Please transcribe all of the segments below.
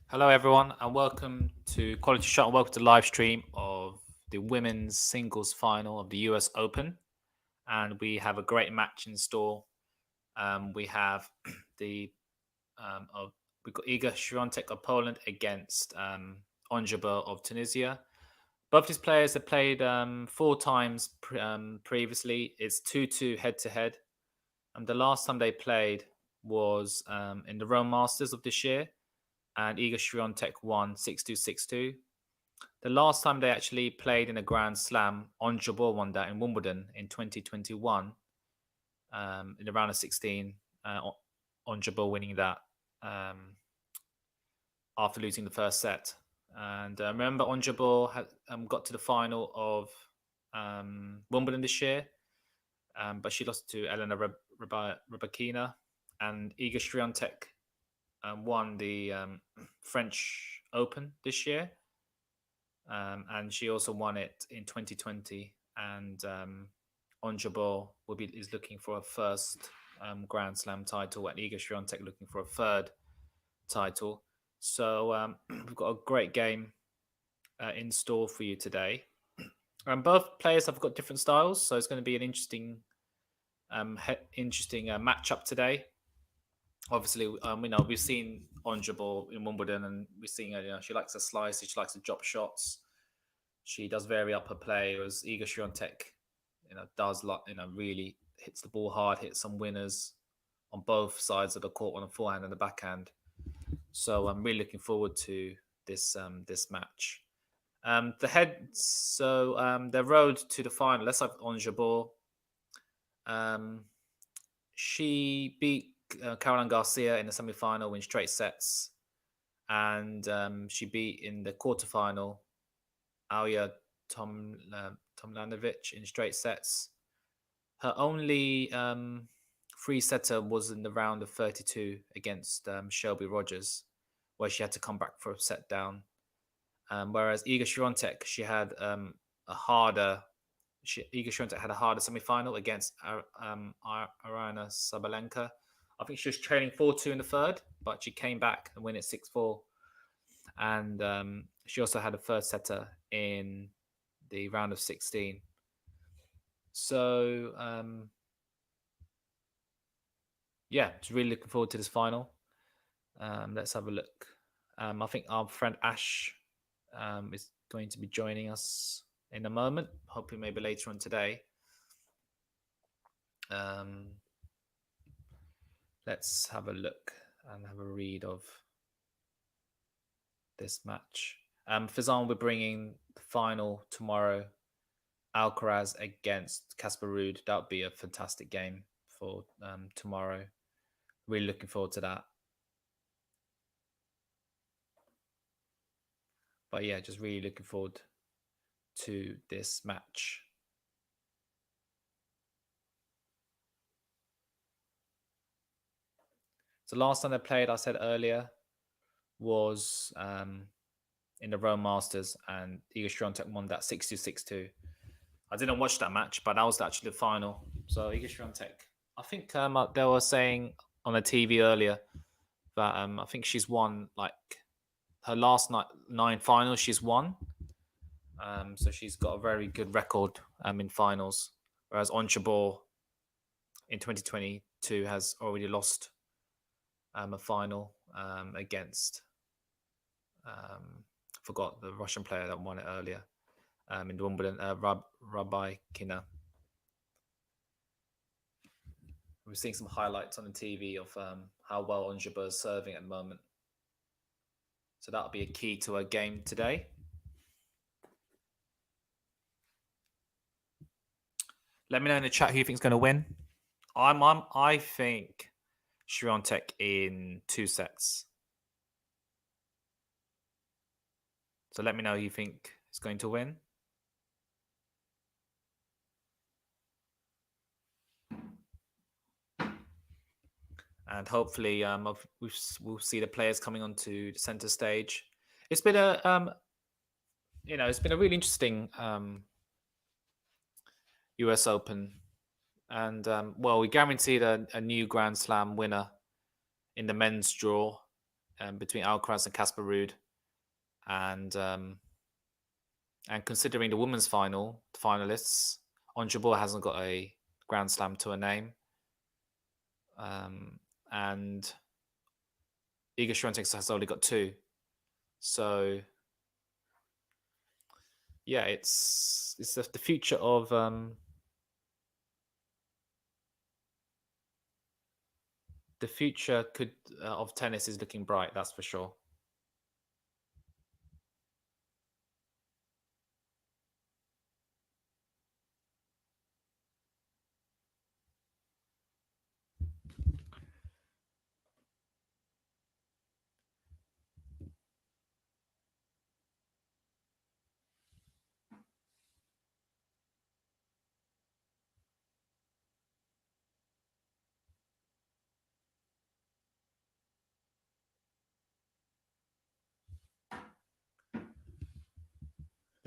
Hello, everyone, and welcome to QualityShot and welcome to the live stream of the women's singles final of the US Open. And we have a great match in store. We have the of we've got Iga Swiatek of Poland against Jabeur of Tunisia. Both these players have played 4 times previously. It's 2-2 head to head. And the last time they played was in the Rome Masters of this year, and Iga Swiatek won 6-2, 6-2. The last time they actually played in a Grand Slam, Jabeur won that in Wimbledon in 2021, in the round of 16. Jabeur winning that um, after losing the first set. And remember, Jabeur had got to the final of Wimbledon this year, but she lost to Elena Rybakina, and Iga Swiatek won the French Open this year, and she also won it in 2020. And Jabeur is looking for a first Grand Slam title, and Iga Swiatek looking for a third title. So we've got a great game in store for you today. And both players have got different styles, so it's going to be an interesting matchup today. Obviously, we've seen Jabeur in Wimbledon, and we're seeing her. She likes to slice, she likes to drop shots. She does vary up her play, whereas Iga Swiatek, does really hits the ball hard, hits some winners on both sides of the court, on the forehand and the backhand. So I'm really looking forward to this match. The road to the final. Let's have Jabeur. She beat Caroline Garcia in the semi-final in straight sets, and she beat in the quarterfinal Alya Tomljanovic in straight sets. Her only free setter was in the round of 32 against Shelby Rogers, where she had to come back for a set down. Whereas Iga Swiatek, she had a harder. Iga Swiatek had a harder semi-final against Aryna Sabalenka. I think she was trailing 4-2 in the third, but she came back and win it 6-4. And she also had a first setter in the round of 16. So, just really looking forward to this final. Let's have a look. I think our friend Ash is going to be joining us in a moment, hopefully maybe later on today. Let's have a look and have a read of this match. Fizan, we're bringing the final tomorrow. Alcaraz against Casper Ruud. That would be a fantastic game for tomorrow. Really looking forward to that. But yeah, just really looking forward to this match. So last time they played, I said earlier, was in the Rome Masters, and Iga Swiatek won that 6-2, 6-2. I didn't watch that match, but that was actually the final. So Iga Swiatek, I think they were saying on the TV earlier that I think she's won like her last 9 finals. She's won, so she's got a very good record in finals. Whereas Jabeur in 2022 has already lost a final against forgot the Russian player that won it earlier in Wimbledon, Rybakina. We're seeing some highlights on the TV of how well Jabeur is serving at the moment. So that'll be a key to her game today. Let me know in the chat who you think is going to win. I think Swiatek in 2 sets. So let me know who you think is going to win. And hopefully, we'll see the players coming onto the center stage. It's been it's been a really interesting US Open, and we guaranteed a new Grand Slam winner in the men's draw. between Alcaraz and Casper Ruud, and considering the women's finalists, Ons Jabeur hasn't got a Grand Slam to her name, and Iga Swiatek has only got 2. So yeah, it's the future of of tennis is looking bright. That's for sure.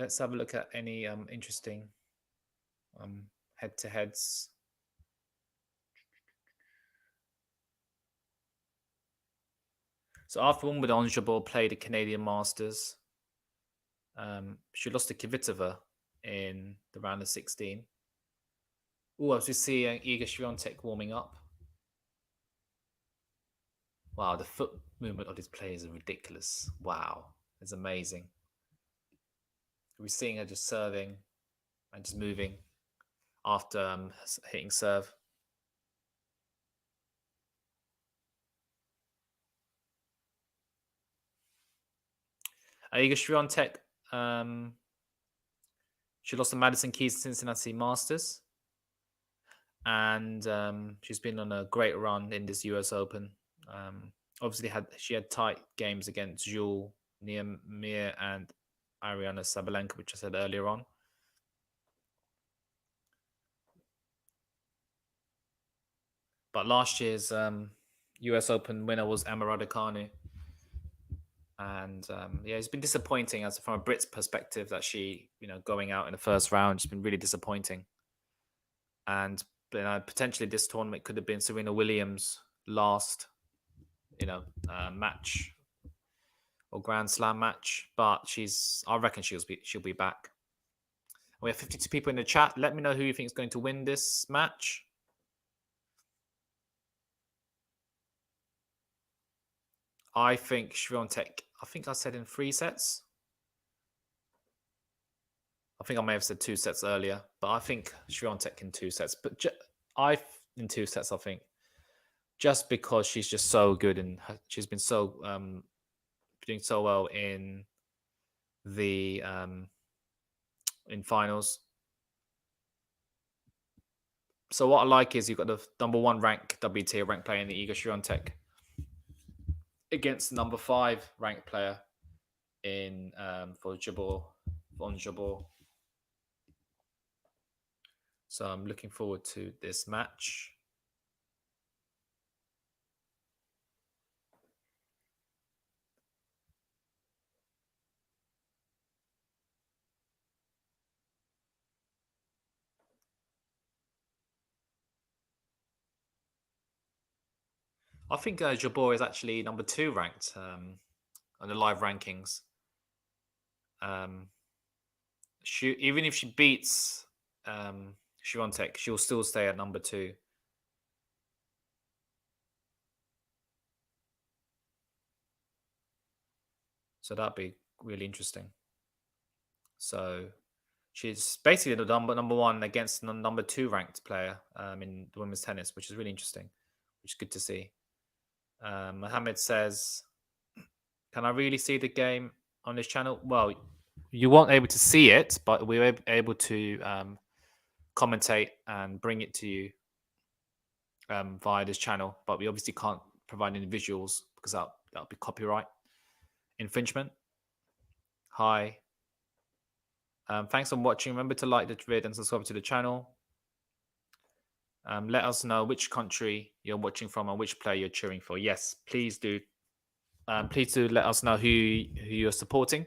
Let's have a look at any interesting head-to-heads. So after Wimbledon, Ons Jabeur played the Canadian Masters. She lost to Kvitova in the round of 16. Oh, as we see Iga Swiatek warming up. Wow, the foot movement of these players is ridiculous. Wow, it's amazing. We're seeing her just serving and just moving after hitting serve. Iga Swiatek, she lost to Madison Keys Cincinnati Masters, and she's been on a great run in this US Open. Obviously, she had tight games against Jules, Niamir, and Ariana Sabalenka, which I said earlier on. But last year's US Open winner was Emma Raducanu. And yeah, it's been disappointing as from a Brit's perspective that she, going out in the first round, it's been really disappointing. And potentially this tournament could have been Serena Williams' last, match or Grand Slam match. But I reckon she'll be back. We have 52 people in the chat. Let me know who you think is going to win this match. I think Swiatek. I think I said in 3 sets. I think I may have said 2 sets earlier, but I think Swiatek in 2 sets. But in 2 sets, I think, just because she's just so good and she's been so doing so well in the in finals. So what I like is you've got the number 1 rank WTA ranked player in the Iga Swiatek against the number 5 ranked player in for Ons Jabeur. So I'm looking forward to this match. I think Jabeur is actually number 2 ranked on the live rankings. Even if she beats Swiatek, she'll still stay at number 2. So that'd be really interesting. So she's basically the number 1 against the number 2 ranked player in women's tennis, which is really interesting, which is good to see. Mohammed says, can I really see the game on this channel? Well, you weren't able to see it, but we were able to commentate and bring it to you via this channel. But we obviously can't provide any visuals because that'll be copyright infringement. Hi. Thanks for watching. Remember to like the vid and subscribe to the channel. Let us know which country you're watching from and which player you're cheering for. Yes, please do. Please do let us know who you're supporting,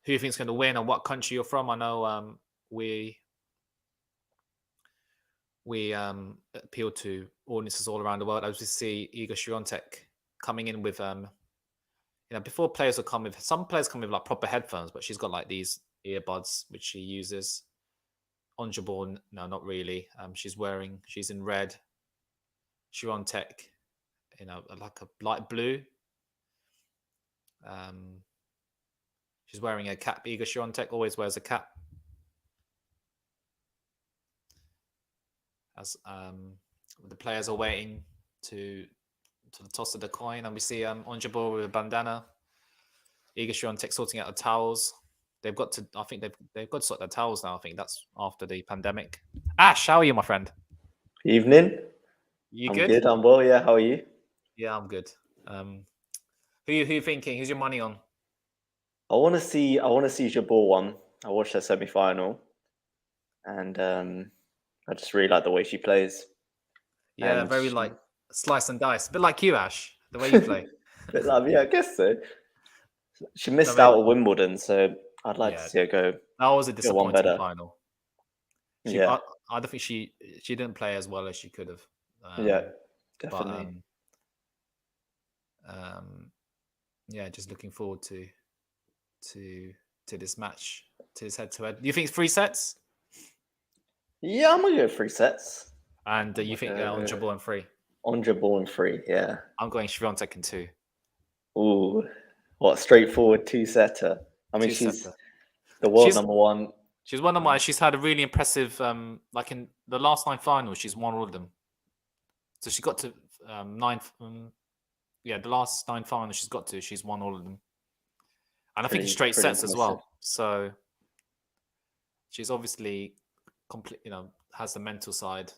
who you think is going to win, and what country you're from. I know we appeal to audiences all around the world. As we see Iga Swiatek coming in with before players will come with some players come with like proper headphones, but she's got like these earbuds which she uses. On Jabeur, no, not really. She's in red. Swiatek, like a light blue. She's wearing a cap. Iga Swiatek always wears a cap. As the players are waiting to the toss of the coin, and we see on Jabeur with a bandana. Iga Swiatek sorting out the towels. They've got to. I think they've got to sort their towels now. I think that's after the pandemic. Ash, how are you, my friend? Evening. You I'm good? good. I'm well. Yeah. How are you? Yeah, I'm good. Who you thinking? Who's your money on? I want to see Jabeur one. I watched her semi-final, and I just really like the way she plays. Yeah, And very like slice and dice, a bit like you, Ash. The way you play. Bit like, yeah, I guess so. She missed out at Wimbledon, so I'd like to see her go. That was a one disappointing better. final. Yeah. I don't think she didn't play as well as she could have. Yeah, definitely. But yeah, just looking forward to this match, to this head-to-head. Do you think it's 3 sets? Yeah, I'm gonna go 3 sets. And you think on Jabeur in 3? On Jabeur in 3, yeah. I'm going Swiatek in 2. Ooh, what straightforward 2-setter. I mean, she's the world number one. She's one of my. She's had a really impressive. Like in the last 9 finals, she's won all of them. So she got to 9. The last 9 finals she's won all of them. And I think it's straight sets as well. So she's obviously has the mental side.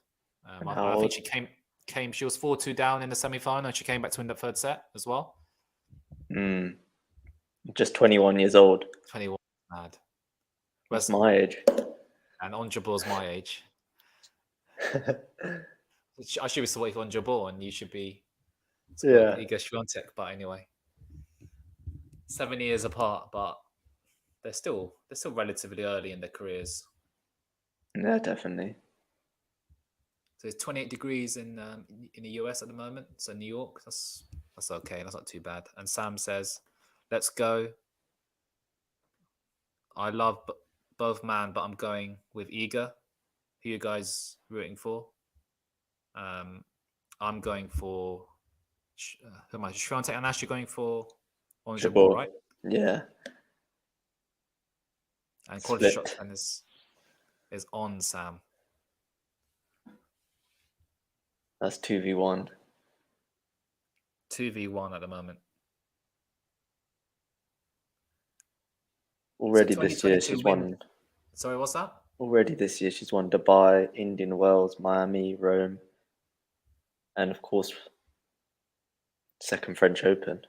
I think she she was 4-2 down in the semi-final, and she came back to win the 3rd set as well. Just 21 years old. 21, mad. That's my age. And on Jabeur's my age. I should be supporting on Jabeur, and you should be Iga Swiatek. But anyway, 7 years apart, but they're still relatively early in their careers. Yeah, definitely. So it's 28 degrees in the US at the moment. So New York, that's okay. That's not too bad. And Sam says, "Let's go. I love both man, but I'm going with Iga. Who you guys rooting for?" I'm going for who am I? Swiatek and Ash, you're going for on Jabeur, right? Yeah. And QualityShot and is on Sam. That's 2v1. 2v1 at the moment. Already this year she's won. Sorry, what's that? Already this year she's won Dubai, Indian Wells, Miami, Rome, and of course, 2nd French Open.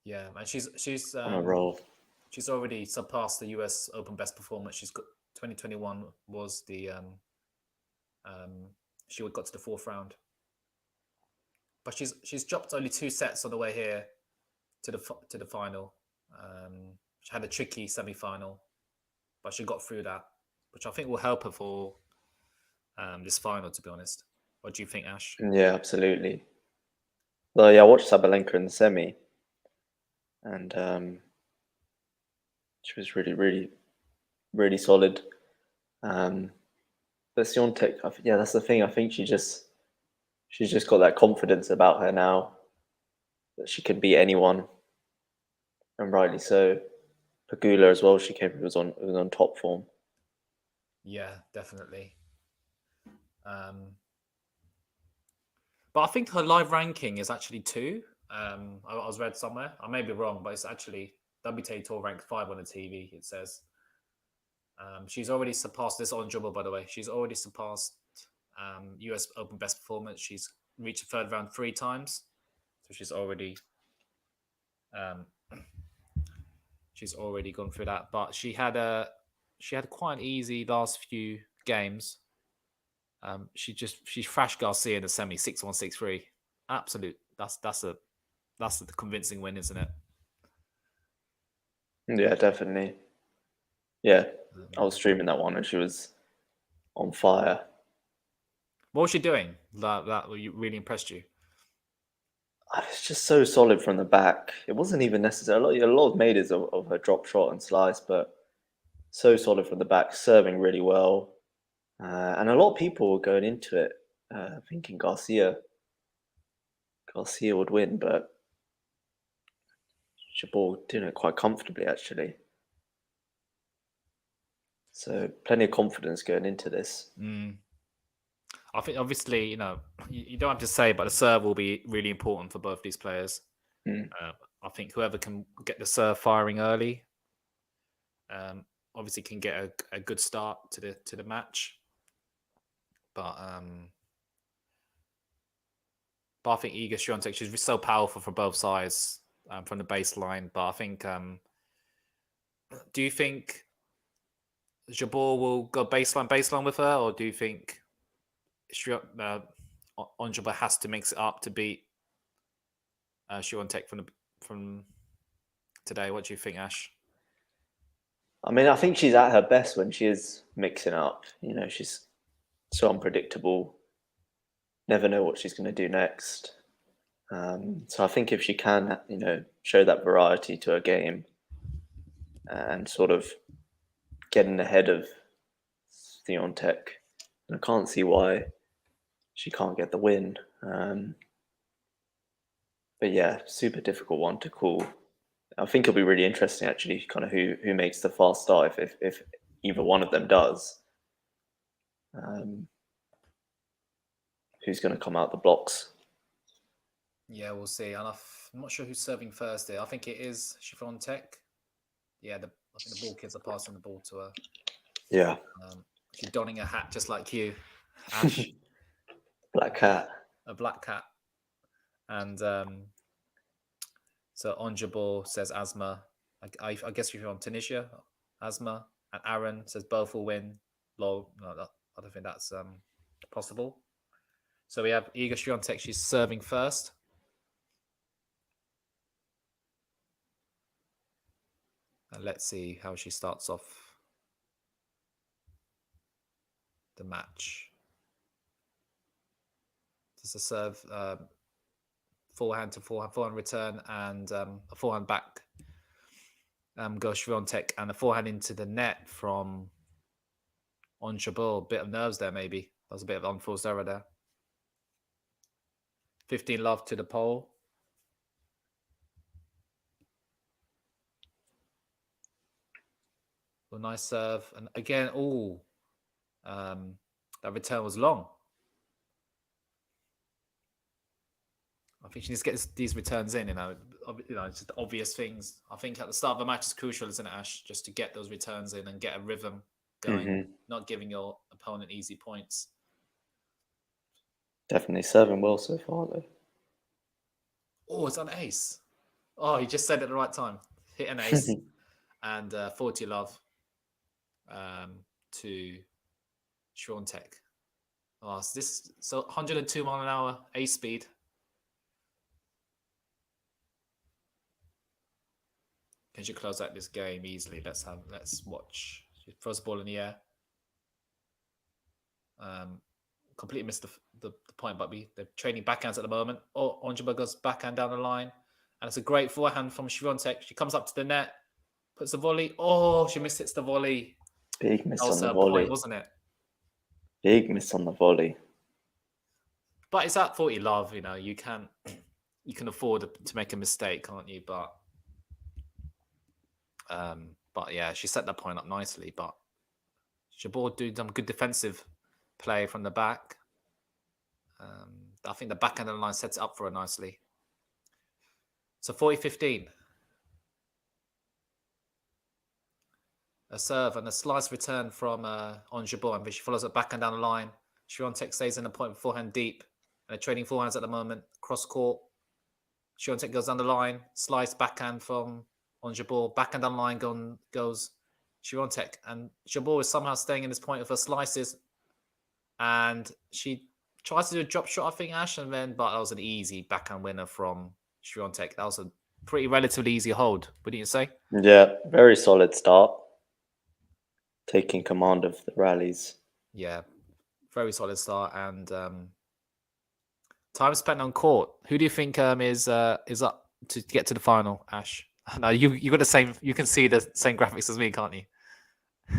Yeah, and she's on a roll. She's already surpassed the US Open best performance. She's got 2021 was the she got to the 4th round, but she's dropped only 2 sets on the way here to the final. She had a tricky semi-final, but she got through that, which I think will help her for this final, to be honest. What do you think, Ash? Yeah, absolutely. Well, yeah, I watched Sabalenka in the semi, and she was really, really, really solid. But Swiatek, yeah, that's the thing. I think she's just got that confidence about her now that she can beat anyone, and rightly so. Pegula as well. She was on top form. Yeah, definitely. But I think her live ranking is actually 2. I was read somewhere. I may be wrong, but it's actually WTA Tour ranked 5 on the TV. It says she's already surpassed this on Jabeur, by the way. She's already surpassed US Open best performance. She's reached the 3rd round 3 times, so she's already gone through that. But she had quite an easy last few games. She thrashed Garcia in the semi 6-1, 6-3. Absolute. That's a convincing win, isn't it? Yeah, definitely. Yeah, I was streaming that one and she was on fire. What was she doing that really impressed you? It's just so solid from the back. It wasn't even necessary. A lot made is of her drop shot and slice, but so solid from the back, serving really well. And a lot of people were going into it thinking Garcia would win, but Jabeur doing it quite comfortably, actually. So plenty of confidence going into this. I think obviously, you don't have to say, but the serve will be really important for both these players. I think whoever can get the serve firing early, obviously can get a good start to the match. But I think Iga Swiatek, she's so powerful from both sides from the baseline. But I think, do you think Jabeur will go baseline with her, or do you think Onjaba has to mix it up to beat Swiatek from today? What do you think, Ash? I mean, I think she's at her best when she is mixing up. She's so unpredictable. Never know what she's going to do next. So I think if she can, show that variety to her game and sort of getting ahead of Swiatek, I can't see why she can't get the win. But yeah, super difficult one to call. I think it'll be really interesting, actually, kind of who makes the fast start if either one of them does. Who's going to come out the blocks? Yeah, we'll see. And I'm not sure who's serving first there. I think it is Swiatek. Yeah, I think the ball kids are passing the ball to her. Yeah. She's donning a hat just like you, Ash. Black cat. A black cat. And so Onjabor says Asma. I guess you're on Tunisia. Asma and Aaron says both will win. Lol. No, I don't think that's possible. So we have Iga Swiatek. She's serving first. And let's see how she starts off the match. Does a serve forehand to forehand return, and a forehand back goes Swiatek, and a forehand into the net from Onjabor. Bit of nerves there, maybe. That was a bit of unforced error there. 15 love to the pole. Well, nice serve. And again, that return was long. I think she needs to get these returns in, just the obvious things. I think at the start of the match is crucial, isn't it, Ash? Just to get those returns in and get a rhythm going, not giving your opponent easy points. Definitely serving well so far, though. Oh, it's an ace. Oh, he just said it at the right time. Hit an ace. And 40 love to Swiatek. Oh, so 102 mile an hour ace speed. Can she close out this game easily? Let's watch. She throws the ball in the air. Completely missed the point, but they're trading backhands at the moment. Oh, Onjaba goes backhand down the line. And it's a great forehand from Swiatek. She comes up to the net, puts the volley. Oh, she mishits the volley. Big miss on the volley, volley, wasn't it? Big miss on the volley. But it's at 40 love, you can afford to make a mistake, can't you? But yeah, she set that point up nicely. But Jabeur did some good defensive play from the back. I think the back end of the line sets it up for her nicely. So 40-15. A serve and a slice return from Jabeur, and she follows it back and down the line. Swiatek stays in the point forehand deep. And they're trading forehands at the moment. Cross court. Swiatek goes down the line. Slice backhand from Jabeur. Backhand down the line goes Swiatek. And Jabeur is somehow staying in this point of her slices. And she tries to do a drop shot, I think, Ash. But that was an easy backhand winner from Swiatek. That was a pretty relatively easy hold, wouldn't you say? Yeah, very solid start. Taking command of the rallies. Yeah, very solid start. And Time spent on court. Who do you think is up to get to the final, Ash? No, you got the same. You can see the same graphics as me, can't you?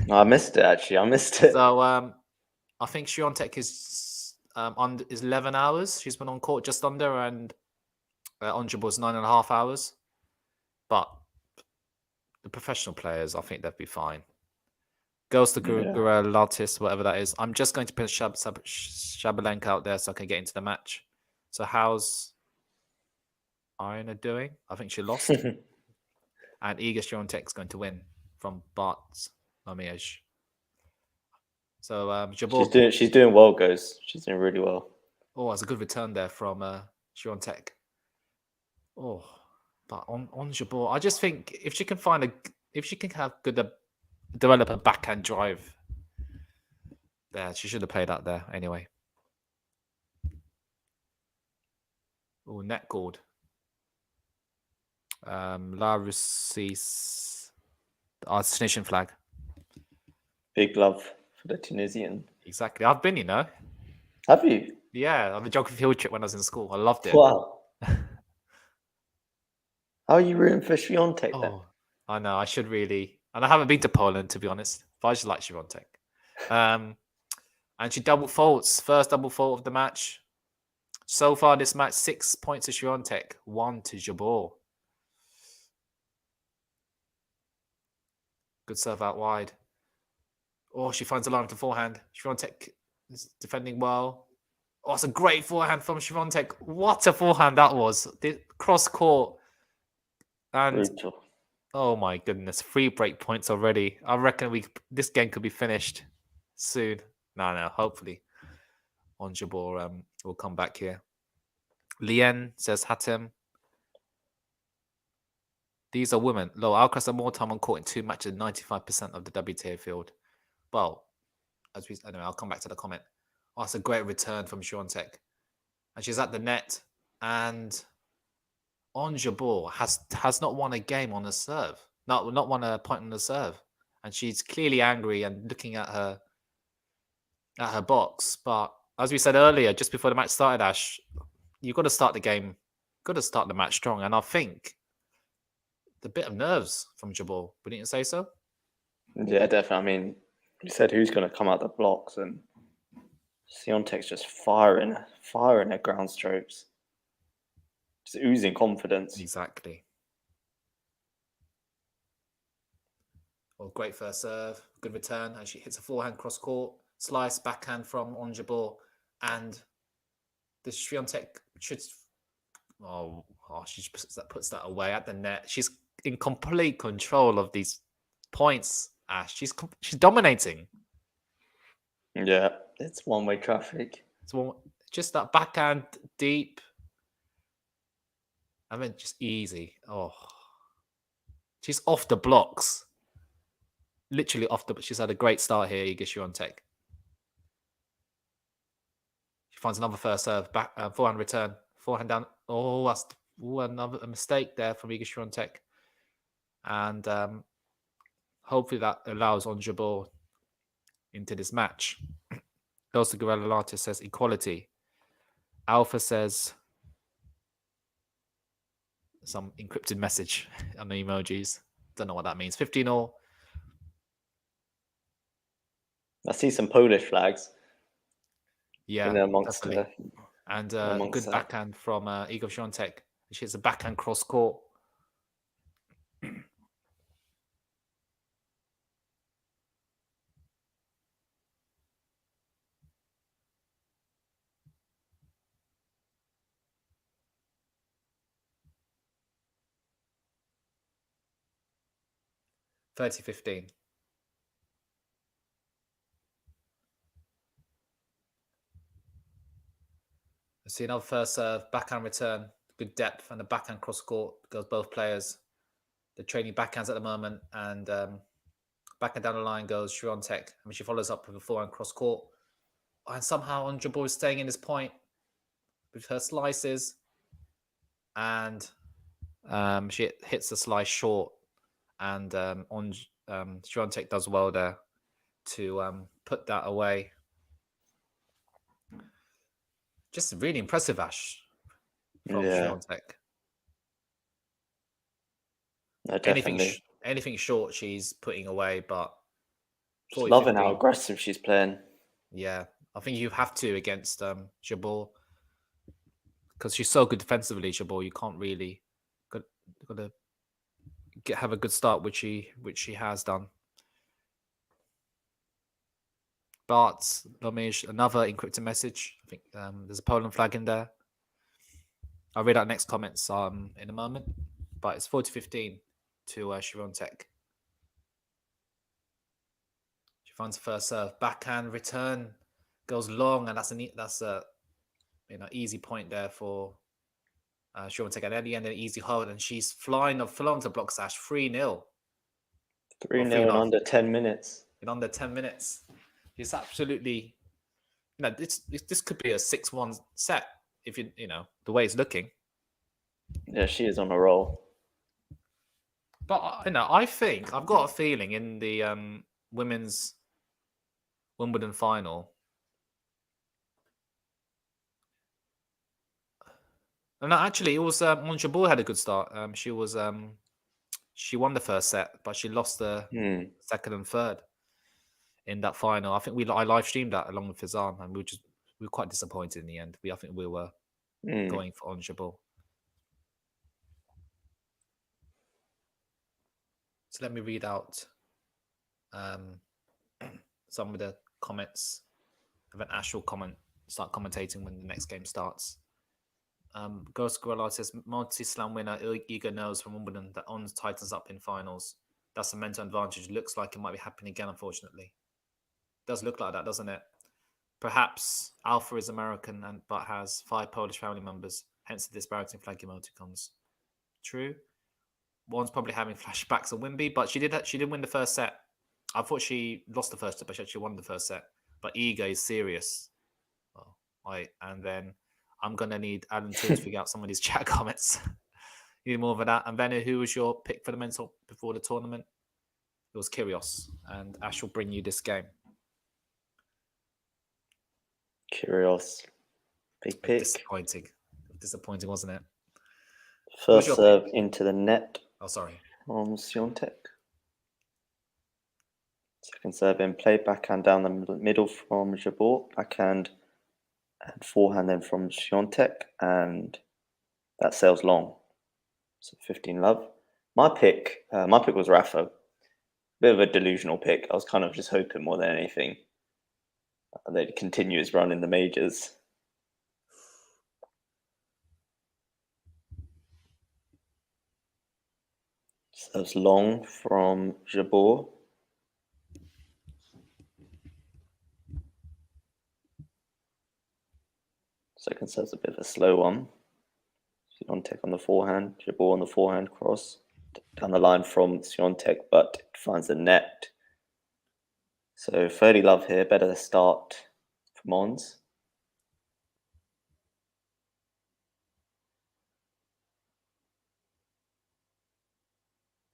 No, I missed it actually. I missed it. So I think Swiatek is 11 hours. She's been on court just under, and Onjabor's 9.5 hours. But the professional players, I think they'd be fine. Girls to Latis, whatever that is. I'm just going to put Shabalenka out there so I can get into the match. So how's Irina doing? I think she lost. And Iga Swiatek's going to win from Bart's Mamiej. So Jabeur, she's doing well, guys. She's doing really well. Oh, that's a good return there from Swiatek. Oh, but on Jabeur, I just think if she can have good develop a backhand drive, there she should have played out there anyway. Oh, net cord. La Russie, our Tunisian flag. Big love for the Tunisian. Exactly. I've been, Have you? Yeah, on the geography field trip when I was in school. I loved it. Wow. How are you rooting for Swiatek then? I know. I should really. And I haven't been to Poland, to be honest. But I just like Swiatek. And she double faults. First double fault of the match. So far this match, 6 points to Swiatek, 1 to Jabeur. Good serve out wide. Oh, she finds a line with the forehand. Swiatek is defending well. Oh, it's a great forehand from Swiatek. What a forehand that was. The cross court. And brutal. Oh my goodness, 3 break points already. I reckon this game could be finished soon. No, hopefully. Jabeur will come back here. Lien says Hatem. These are women. Low Alcaraz have more time on court in 2 matches, 95% of the WTA field. Well, anyway, I'll come back to the comment. Oh, it's a great return from Swiatek. And she's at the net. And Jabeur has not won a game on the serve. Not won a point on the serve. And she's clearly angry and looking at her box. But as we said earlier, just before the match started, Ash, you've got to start the game, got to start the match strong. And I think the bit of nerves from Jabeur, wouldn't you say so? Yeah, definitely. I mean, you said who's going to come out the blocks, and Swiatek's just firing her ground strokes. Just oozing confidence. Exactly. Well, great first serve, good return, and she hits a forehand cross court, slice backhand from Jabeur, and the Swiatek should. She puts that away at the net. She's in complete control of these points. Ash, she's dominating. Yeah, it's one-way traffic. Just that backhand deep. I mean, just easy. Oh, she's off the blocks. Literally off the. She's had a great start here, Iga Swiatek. She finds another first serve, forehand return, forehand down. Oh, that's another mistake there from Iga Swiatek. And hopefully that allows Jabeur into this match. Goes to Guerrero Latte, says equality. Alpha says some encrypted message on the emojis. Don't know what that means. 15-all. I see some Polish flags. Yeah, amongst definitely. And good backhand from Iga Swiatek. She hits a backhand cross court. (30-15). See another first serve, backhand return, good depth, and the backhand cross court goes both players. They're trading backhands at the moment, and backhand down the line goes Swiatek. I mean, she follows up with a forehand cross court, and somehow Jabeur is staying in this point with her slices, and she hits the slice short, and Swiatek does well there to put that away. Just really impressive, Ash, from Yeah, Swiatek. no, definitely. Anything short, she's putting away. But Just loving how 40-15, aggressive she's playing. yeah, I think you have to against Jabeur because she's so good defensively. Jabeur, you can't really got to have a good start, which she has done. But Lomish, another encrypted message. I think there's a Poland flag in there. I'll read out next comments in a moment. But it's 40-15 to Swiatek. She finds the first serve, backhand return goes long, and that's a easy point there for Swiatek. And at the end, an easy hold, and she's flying to block Sash 3-0. 3-0 in under 10 minutes. In under 10 minutes. She's absolutely, this could be a 6-1 set if the way it's looking. Yeah, she is on a roll. But I think I've got a feeling in the women's Wimbledon final. No, actually, it was Jabeur had a good start. She won the first set, but she lost the second and third in that final. I think I live streamed that along with Fizan, and we were quite disappointed in the end. I think we were going for Jabeur. So let me read out some of the comments. And then Ash will start commentating when the next game starts. Ghost Gorilla says multi-slam winner Iga knows from Wimbledon that Ons tightens up in finals. That's a mental advantage. Looks like it might be happening again, unfortunately. Does look like that, doesn't it? Perhaps Alpha is American but has 5 Polish family members, hence the disparity in flag emoticons. True. One's probably having flashbacks of Wimby, but she did win the first set. I thought she lost the first set, but she actually won the first set. But Iga is serious. And then I'm gonna need Alan to figure out some of these chat comments. Need more of that. And Venner, who was your pick for the mental before the tournament? It was Kyrgios, and Ash will bring you this game. Kyrgios, big pick. Disappointing, wasn't it? First serve into the net. Oh, sorry. From Swiatek. Second serve in play, backhand down the middle from Jabeur, backhand and forehand then from Swiatek, and that sails long. So 15 love. My pick was Rafa. Bit of a delusional pick. I was kind of just hoping more than anything they'd continue his run in the majors. Serves long from Jabeur. Second serve's a bit of a slow one. Swiatek on the forehand, Jabeur on the forehand cross. Down the line from Swiatek, but it finds the net. So 30 love here, better start from Ons.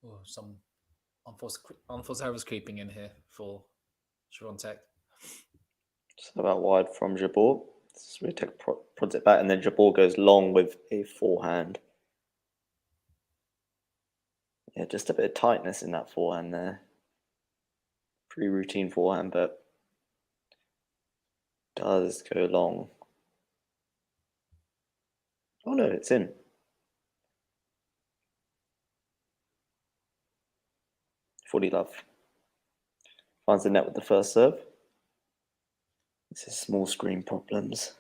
Oh, some unforced errors creeping in here for Swiatek. So about wide from Jabeur. Swiatek prods it back, and then Jabeur goes long with a forehand. Yeah, just a bit of tightness in that forehand there. Pretty routine forehand, but does go long. Oh no, it's in. Fully love. Finds the net with the first serve. This is small screen problems.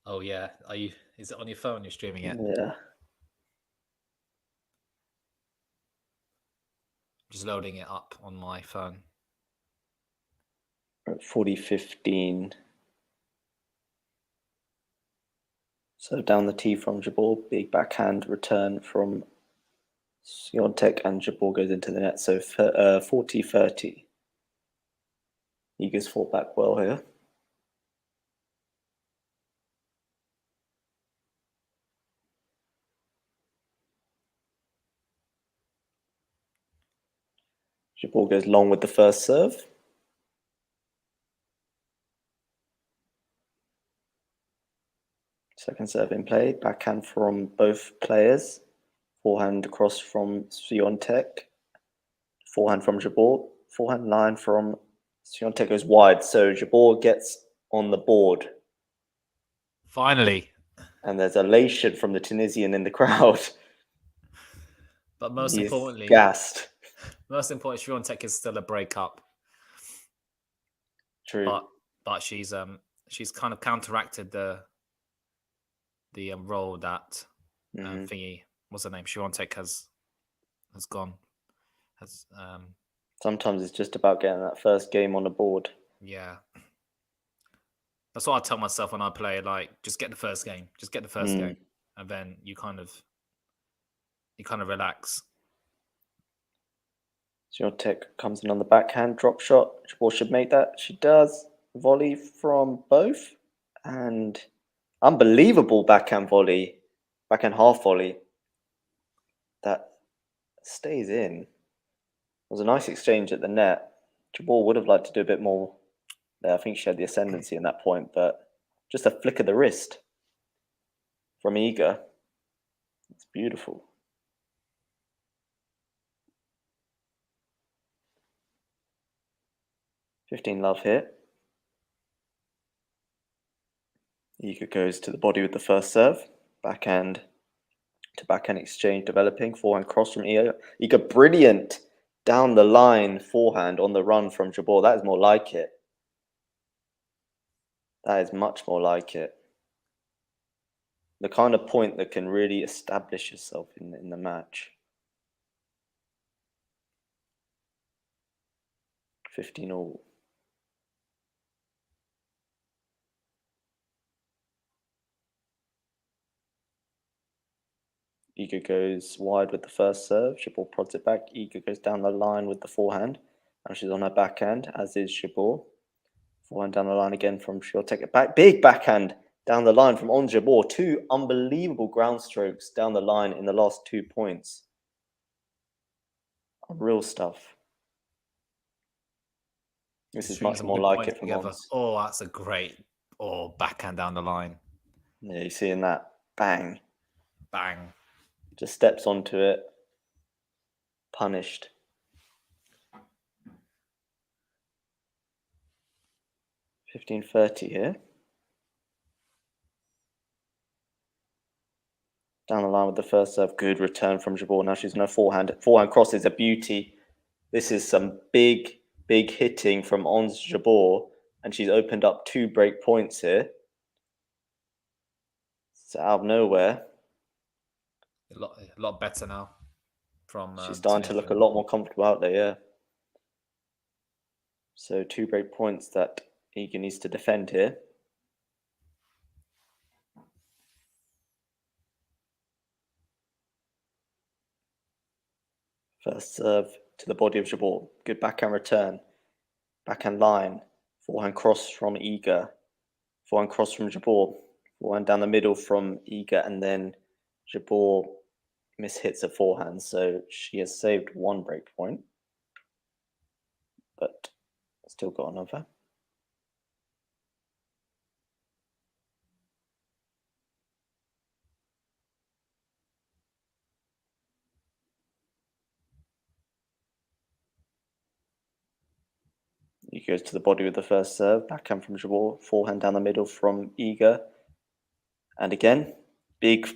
Oh yeah, is it on your phone you're streaming it? Yeah. Just loading it up on my phone. We're at 40-15. So down the tee from Jabeur, big backhand return from Swiatek, and Jabeur goes into the net. So 40-30. Iga's fought back well here. Jabeur goes long with the first serve. Second serve in play. Backhand from both players. Forehand across from Swiatek. Forehand from Jabeur. Forehand line from Swiatek goes wide. So Jabeur gets on the board. Finally. And there's elation from the Tunisian in the crowd. But most He's importantly, gassed. Swiatek is still a breakup. True. But she's kind of counteracted the role that thingy, what's her name, Swiatek has gone. Sometimes it's just about getting that first game on the board. Yeah. That's what I tell myself when I play, like, just get the first game. Just get the first game. And then you kind of relax. Swiatek comes in on the backhand, drop shot. Jabeur should make that. She does. Volley from both. And unbelievable backhand volley. Backhand half volley. That stays in. It was a nice exchange at the net. Jabeur would have liked to do a bit more there. I think she had the ascendancy in that point, but just a flick of the wrist from Iga. It's beautiful. $15 here. Iga goes to the body with the first serve. Backhand to backhand exchange developing. Forehand cross from Iga. Iga brilliant down the line forehand on the run from Jabeur. That is more like it. That is much more like it. The kind of point that can really establish yourself in the match. 15 all. Iga goes wide with the first serve. Jabeur prods it back. Iga goes down the line with the forehand. Now she's on her backhand, as is Jabeur. Forehand down the line again from Swiatek. Back, big backhand down the line from Ons Jabeur. Two unbelievable ground strokes down the line in the last 2 points. Real stuff. This is much more like it from Ons. Oh, that's a great backhand down the line. Yeah, you seeing that? Bang. Bang. Just steps onto it. Punished. $15.30 here. Down the line with the first serve. Good return from Jabeur. Now she's on her forehand. Forehand cross is a beauty. This is some big hitting from Ons Jabeur. And she's opened up 2 break points here. It's out of nowhere. A lot better now. She's starting to look a lot more comfortable out there, yeah. So 2 break points that Iga needs to defend here. First serve to the body of Jabeur. Good backhand return. Backhand line. Forehand cross from Iga. Forehand cross from Jabeur. Forehand down the middle from Iga, and then Jabeur mishits a forehand. So she has saved 1 break point, but still got another. He goes to the body with the first serve. Backhand from Jabeur. Forehand down the middle from Iga. And again, big,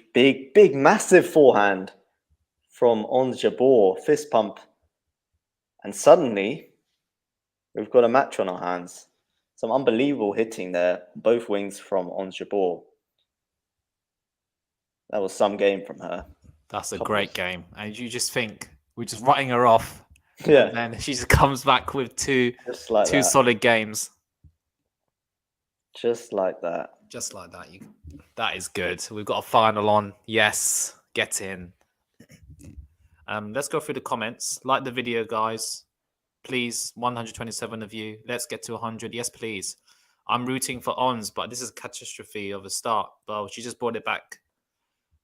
massive forehand from Ons Jabeur. Fist pump. And suddenly, we've got a match on our hands. Some unbelievable hitting there. Both wings from Ons Jabeur. That was some game from her. That's a great game. And you just think, we're just writing her off. Yeah. And then she just comes back with two that. solid games. Just like that. Just like that. That is good. We've got a final on. Yes. Get in. Let's go through the comments. Like the video, guys. Please, 127 of you. Let's get to 100. Yes, please. I'm rooting for Ons, but this is a catastrophe of a start. Well, she just brought it back.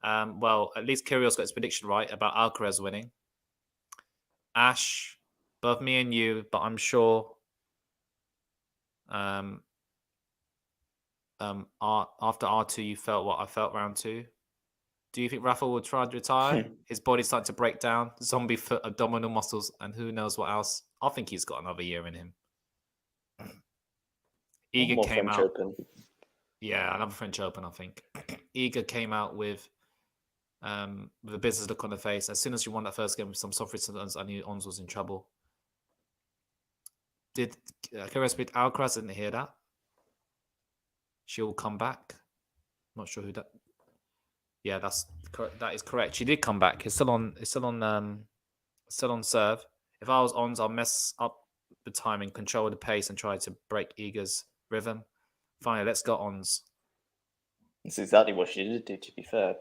Well, at least Kyrgios got his prediction right about Alcaraz winning. Ash, both me and you, but I'm sure after R2 you felt what I felt round 2? Do you think Rafa will try to retire? His body's starting to break down, zombie foot, abdominal muscles, and who knows what else. I think he's got another year in him. One Iga more came French out. Open. Yeah, another French Open, I think. Iga came out with a business look on the face. As soon as she won that first game with some soft resistance, I knew Ons was in trouble. Did Keres beat Alcaraz? Didn't hear that. She'll come back. Not sure who that. Yeah, that is correct. She did come back. It's still on serve. If I was Ons, I'll mess up the timing, control the pace, and try to break Iga's rhythm. Finally, let's go Ons. That's exactly what she did do, to be fair.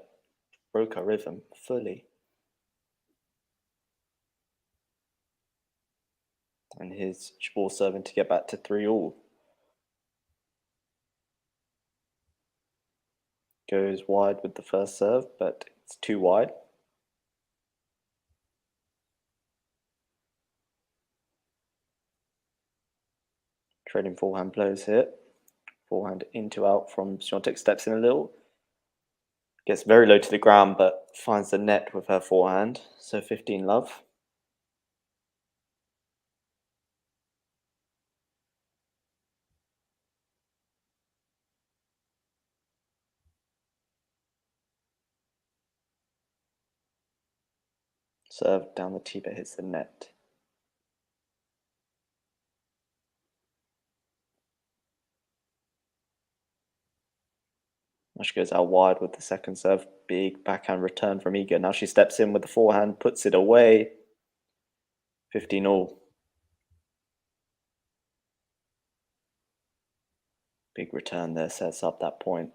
Broke her rhythm fully. And here's Jabeur serving to get back to 3-all. Goes wide with the first serve, but it's too wide. Trading forehand blows here. Forehand into out from Swiatek, steps in a little. Gets very low to the ground, but finds the net with her forehand. So 15 love. Serve down the tee, but hits the net. Now she goes out wide with the second serve. Big backhand return from Iga. Now she steps in with the forehand, puts it away. 15-all. Big return there, sets up that point.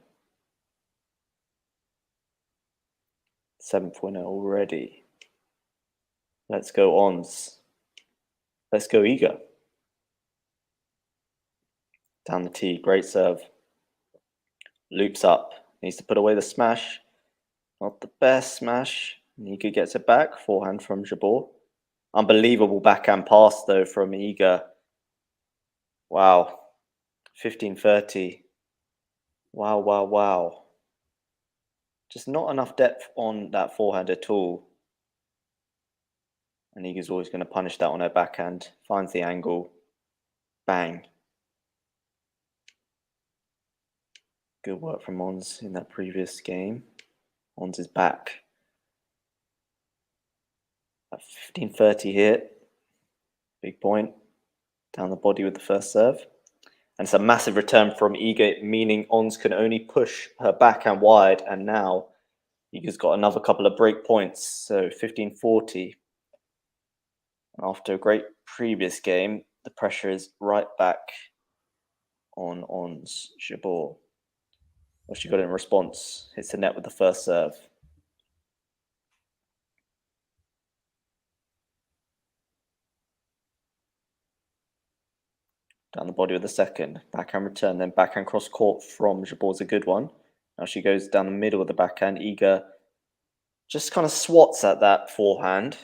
7th winner already. Let's go Ons. Let's go Iga. Down the tee, great serve. Loops up, needs to put away the smash. Not the best smash. Iga gets it back, forehand from Jabeur. Unbelievable backhand pass though from Iga. Wow. 15-30. Wow, wow, wow. Just not enough depth on that forehand at all. And Iga's always going to punish that on her backhand. Finds the angle. Bang. Good work from Ons in that previous game. Ons is back. At 15-30 here. Big point. Down the body with the first serve. And it's a massive return from Iga, meaning Ons can only push her backhand wide. And now Iga's got another couple of break points. So 15-40. After a great previous game, the pressure is right back on Ons. Jabeur. What she got in response? Hits the net with the first serve. Down the body with the second. Backhand return, then backhand cross court from Jabeur's a good one. Now she goes down the middle of the backhand. Iga just kind of swats at that forehand.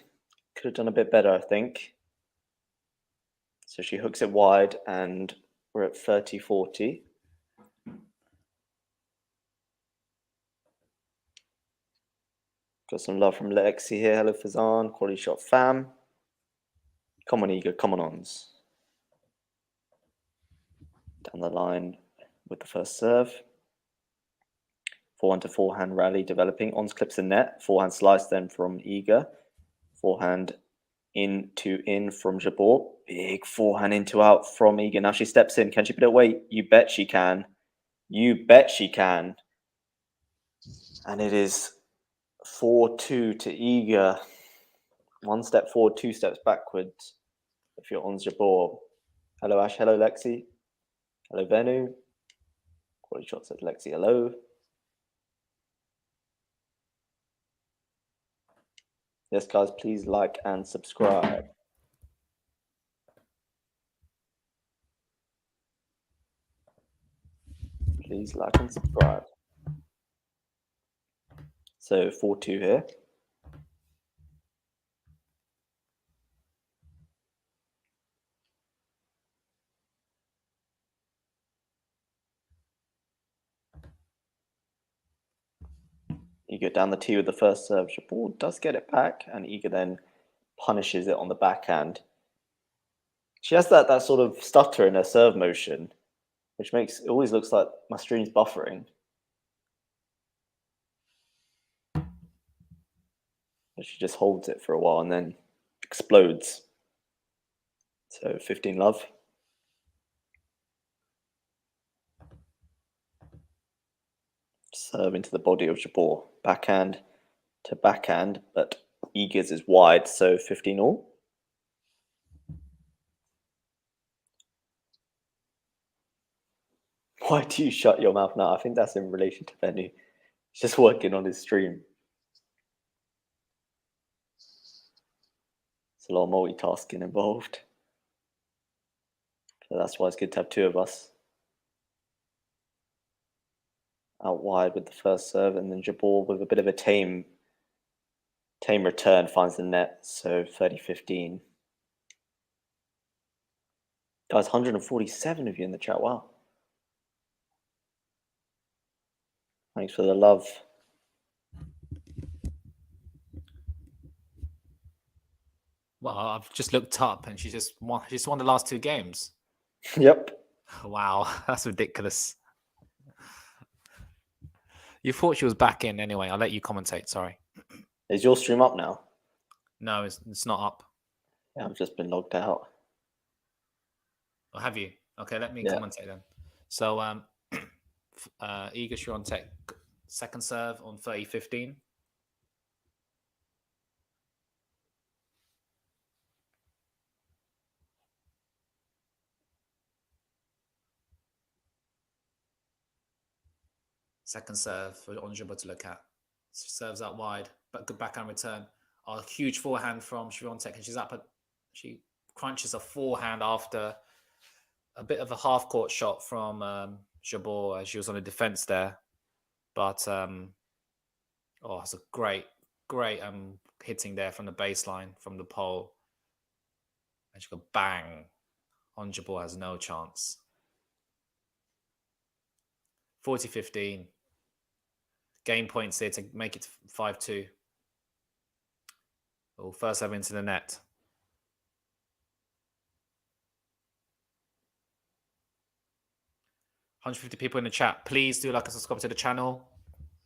Could have done a bit better, I think. So she hooks it wide and we're at 30-40. Got some love from Lexi here. Hello, Fazan. QualityShot fam. Come on, Iga. Come on, Ons. Down the line with the first serve. Forehand to forehand rally developing. Ons clips the net. Forehand slice then from Iga. Forehand in to in from Jabeur. Big forehand into out from Iga. Now she steps in. Can she put it away? You bet she can. You bet she can. And it is 4-2 to Iga. 1 step forward, 2 steps backwards. If you're on Jabeur. Hello, Ash. Hello, Lexi. Hello, Venu. QualityShot said Lexi, hello. Yes, guys, please like and subscribe. Please like and subscribe. So 4-2 here. Iga down the tee with the first serve. Jabeur does get it back, and Iga then punishes it on the backhand. She has that sort of stutter in her serve motion, which makes it always looks like my stream's buffering. But she just holds it for a while and then explodes. So 15 love. Serve into the body of Jabeur. Backhand to backhand, but Iga's is wide, so 15 all. Why do you shut your mouth now? I think that's in relation to Benny. He's just working on his stream. There's a lot of multitasking involved. So that's why it's good to have two of us. Out wide with the first serve, and then Jabeur with a bit of a tame return finds the net, so 30-15. Guys, 147 of you in the chat. Wow. Thanks for the love. Well, I've just looked up and she just won the last 2 games. Yep. Wow, that's ridiculous. You thought she was back in anyway. I'll let you commentate. Sorry. Is your stream up now? No, it's not up. Yeah, I've just been logged out. Or have you? Okay, let me commentate then. So, Iga Swiatek, second serve on 30-15. Second serve for Jabeur to look at. Serves out wide, but good backhand return. A huge forehand from Swiatek, and she's up. She crunches a forehand after a bit of a half-court shot from Jabeur as she was on the defense there. But it's a great hitting there from the baseline, from the pole. And she go bang. On Jabeur has no chance. 40-15. Game points here to make it 5-2. We'll first have into the net. $150 people in the chat. Please do like and subscribe to the channel.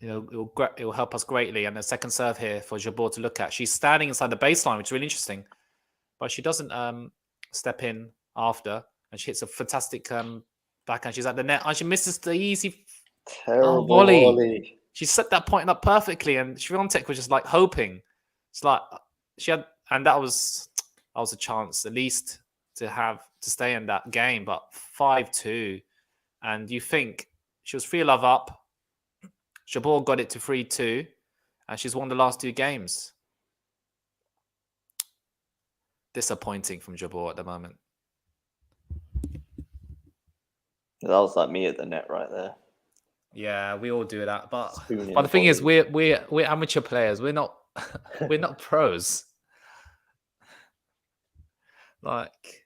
You know, it will help us greatly. And the second serve here for Jabeur to look at. She's standing inside the baseline, which is really interesting. But she doesn't step in after. And she hits a fantastic backhand. She's at the net. And she misses the easy terrible volley. She set that point up perfectly. And Swiatek was just like hoping. It's like she had, and that was a chance at least to stay in that game. But 5-2. And you think she was 3 love up. Jabeur got it to 3-2. And she's won the last 2 games. Disappointing from Jabeur at the moment. That was like me at the net right there. Yeah, we all do that. But the thing is, we're amateur players. We're not we're not pros. Like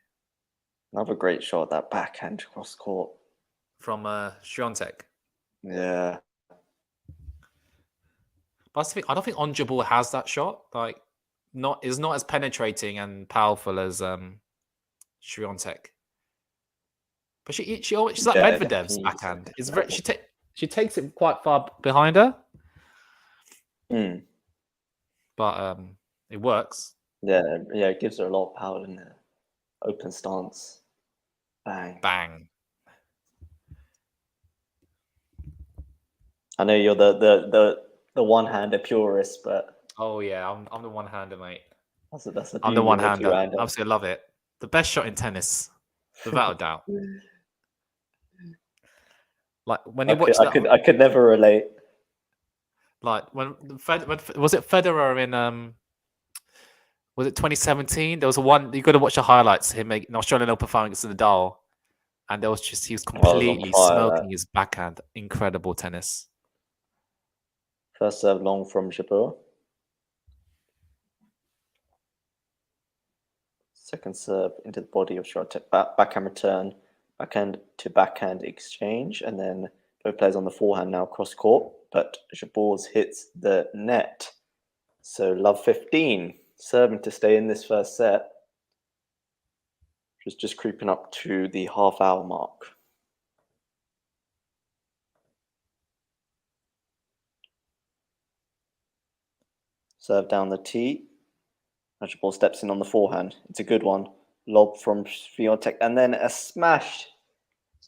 another great shot, that backhand cross court from Swiatek. Yeah. But I don't think Jabeur has that shot. Like, is not as penetrating and powerful as Swiatek. But she's like Medvedev's backhand. It's very, she takes it quite far behind her. But it works. Yeah, it gives her a lot of power in the open stance. Bang. Bang. I know you're the one-hander purist, but oh yeah, I'm the one-hander, mate. I'm the one-hander. I absolutely love it. The best shot in tennis, without a doubt. Like when you watch I could never relate. Like when was it Federer in was it 2017? There was one you got to watch the highlights. Him making an Australian Open final against Nadal, and there was he was completely smoking his backhand. Incredible tennis. First serve long from Jabeur. Second serve into the body of Swiatek. Backhand return, backhand to backhand exchange, and then both players on the forehand now cross court. but Jabeur's hits the net. So love 15, serving to stay in this first set. Just creeping up to the half-hour mark. Serve down the tee. Jabeur steps in on the forehand. It's a good one. Lob from Swiatek, and then a smash.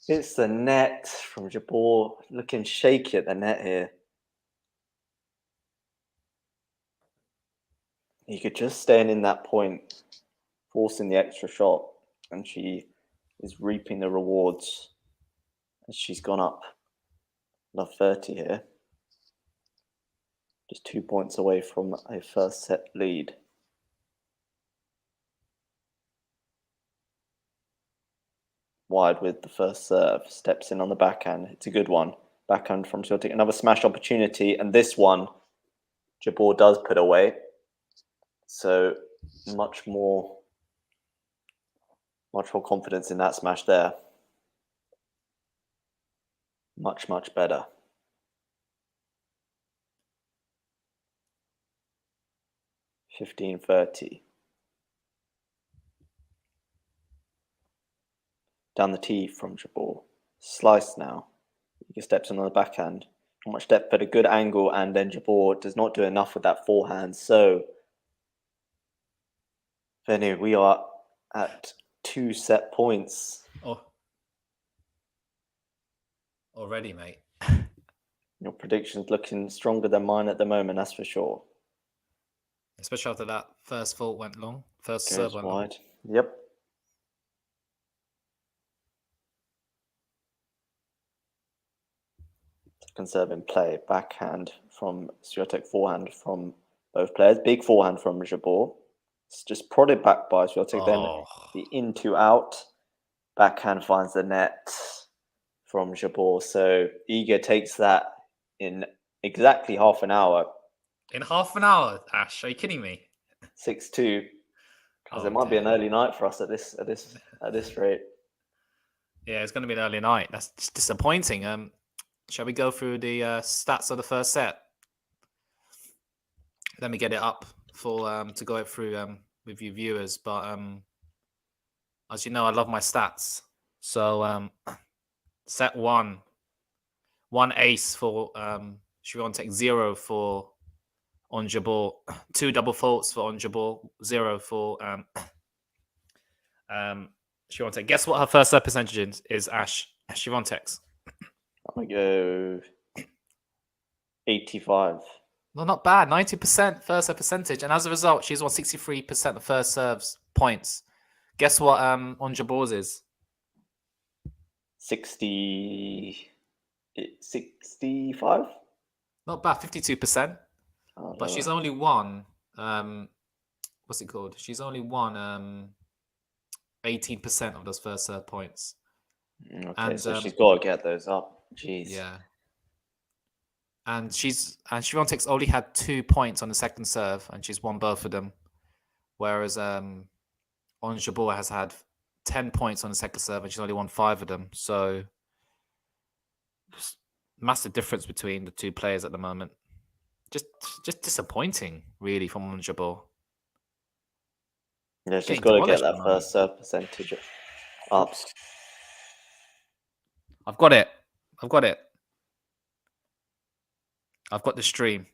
Hits the net from Jabeur. Looking shaky at the net here. He could just stay in that point, forcing the extra shot, and she is reaping the rewards as she's gone up. Love 30 here. Just 2 points away from a first set lead. Wide with the first serve. Steps in on the backhand. It's a good one. Backhand from Swiatek. Another smash opportunity. And this one, Jabeur does put away. So much more confidence in that smash there. Much better. $15.30. Down the tee from Jabeur. Slice now. He steps in on the backhand. Not much depth, but a good angle, and then Jabeur does not do enough with that forehand. So, Venu, we are at 2 set points. Oh. Already, mate. Your prediction's looking stronger than mine at the moment, that's for sure. Especially after that first fault went long. First Goes serve went wide. long. Yep. Second serve in play. Backhand from Swiatek, forehand from both players. Big forehand from Jabeur. It's just prodded back by Swiatek. Then the into out. Backhand finds the net from Jabeur. So Iga takes that in exactly half an hour. In half an hour, Ash? Are you kidding me? 6-2. Because it might be an early night for us at this rate. Yeah, it's going to be an early night. That's just disappointing. Shall we go through the stats of the first set? Let me get it up for to go through with you viewers. But as you know, I love my stats. So set one ace for Swiatek, 0 for on Jabeur, 2 double faults for on Jabeur, 0 for Swiatek. Guess what her first serve percentage is, Ash? Swiatek's. I go 85. Well, not bad. 90% first serve percentage, and as a result, she's won 63% of first serves points. Guess what? On Jabeur's is 65. Not bad. 52%. But she's only won. What's it called? She's only won 18% of those first serve points. Okay, and so she's got to get those up. Jeez. Yeah. And Swiatek's only had 2 points on the second serve, and she's won both of them. Whereas on Jabeur has had 10 points on the second serve, and she's only won 5 of them. So massive difference between the two players at the moment. Just disappointing, really, from Jabeur. Yeah, she's got to get that first serve percentage up. Oops. I've got it. I've got the stream.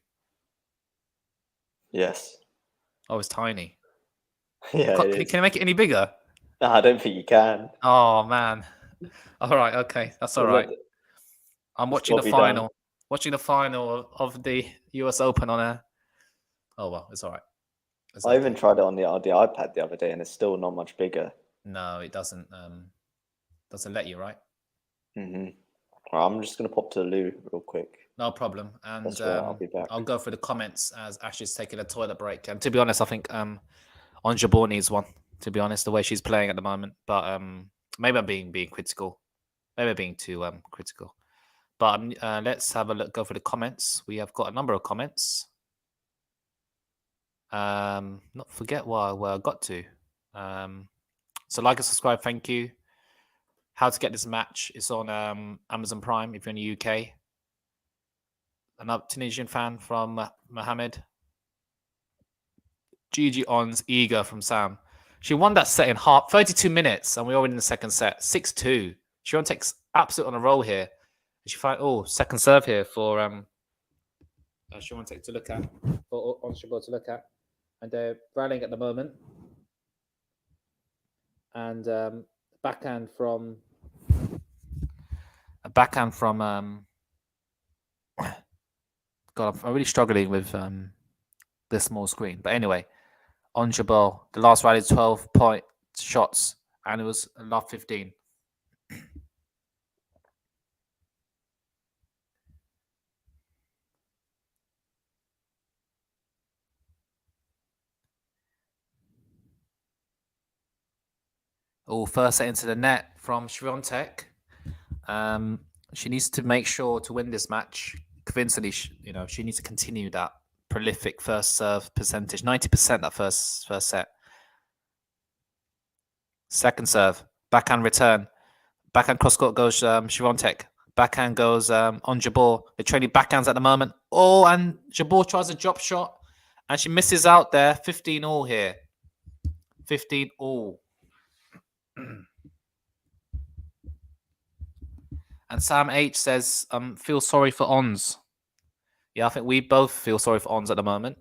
Yes. Oh, it's tiny. Yeah. Can I make it any bigger? No, I don't think you can. Oh, man. All right. Okay. That's all right. I'm watching the final. Done. Watching the final of the US Open on a. Oh, well, it's all right. I even tried it on the iPad the other day, and it's still not much bigger. No, it doesn't. Doesn't let you, right? Mm-hmm. Well, I'm just going to pop to the loo real quick. No problem. And I'll be back. I'll go through the comments as Ash is taking a toilet break. And to be honest, I think on Jabeur needs one, to be honest, the way she's playing at the moment. But maybe I'm being critical. Maybe I'm being too critical. But let's have a look. Go for the comments. We have got a number of comments. Not forget where I got to. So like and subscribe. Thank you. How to get this match? It's on Amazon Prime if you're in the UK. another Tunisian fan from Mohammed. GG On's eager from Sam. She won that set in 32 minutes, and we're already in the second set. 6-2. Swiatek's absolute on a roll here. She find second serve here for Swiatek to look at, for on Jabeur to look at, and they're rallying at the moment. And backhand from God, I'm really struggling with this small screen. But anyway, on Jabeur, the last rally 12-point shots, and it was love 15. First set into the net from Swiatek. She needs to make sure to win this match convincingly. She needs to continue that prolific first serve percentage, 90% that first set. Second serve, backhand return, backhand cross court goes Swiatek. Backhand goes on Jabeur. They're trading backhands at the moment. And Jabeur tries a drop shot, and she misses out there. 15-all here. 15-all. And Sam H says, feel sorry for Ons. Yeah, I think we both feel sorry for Ons at the moment.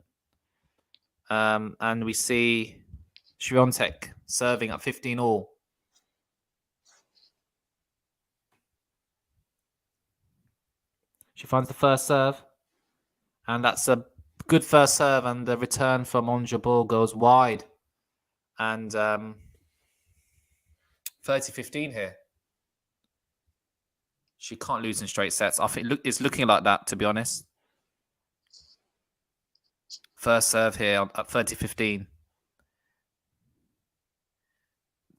And we see Swiatek serving at 15-all. She finds the first serve. And that's a good first serve. And the return from On Jabeur goes wide. And 30-15 here. She can't lose in straight sets. I think it's looking like that, to be honest. First serve here at 30-15.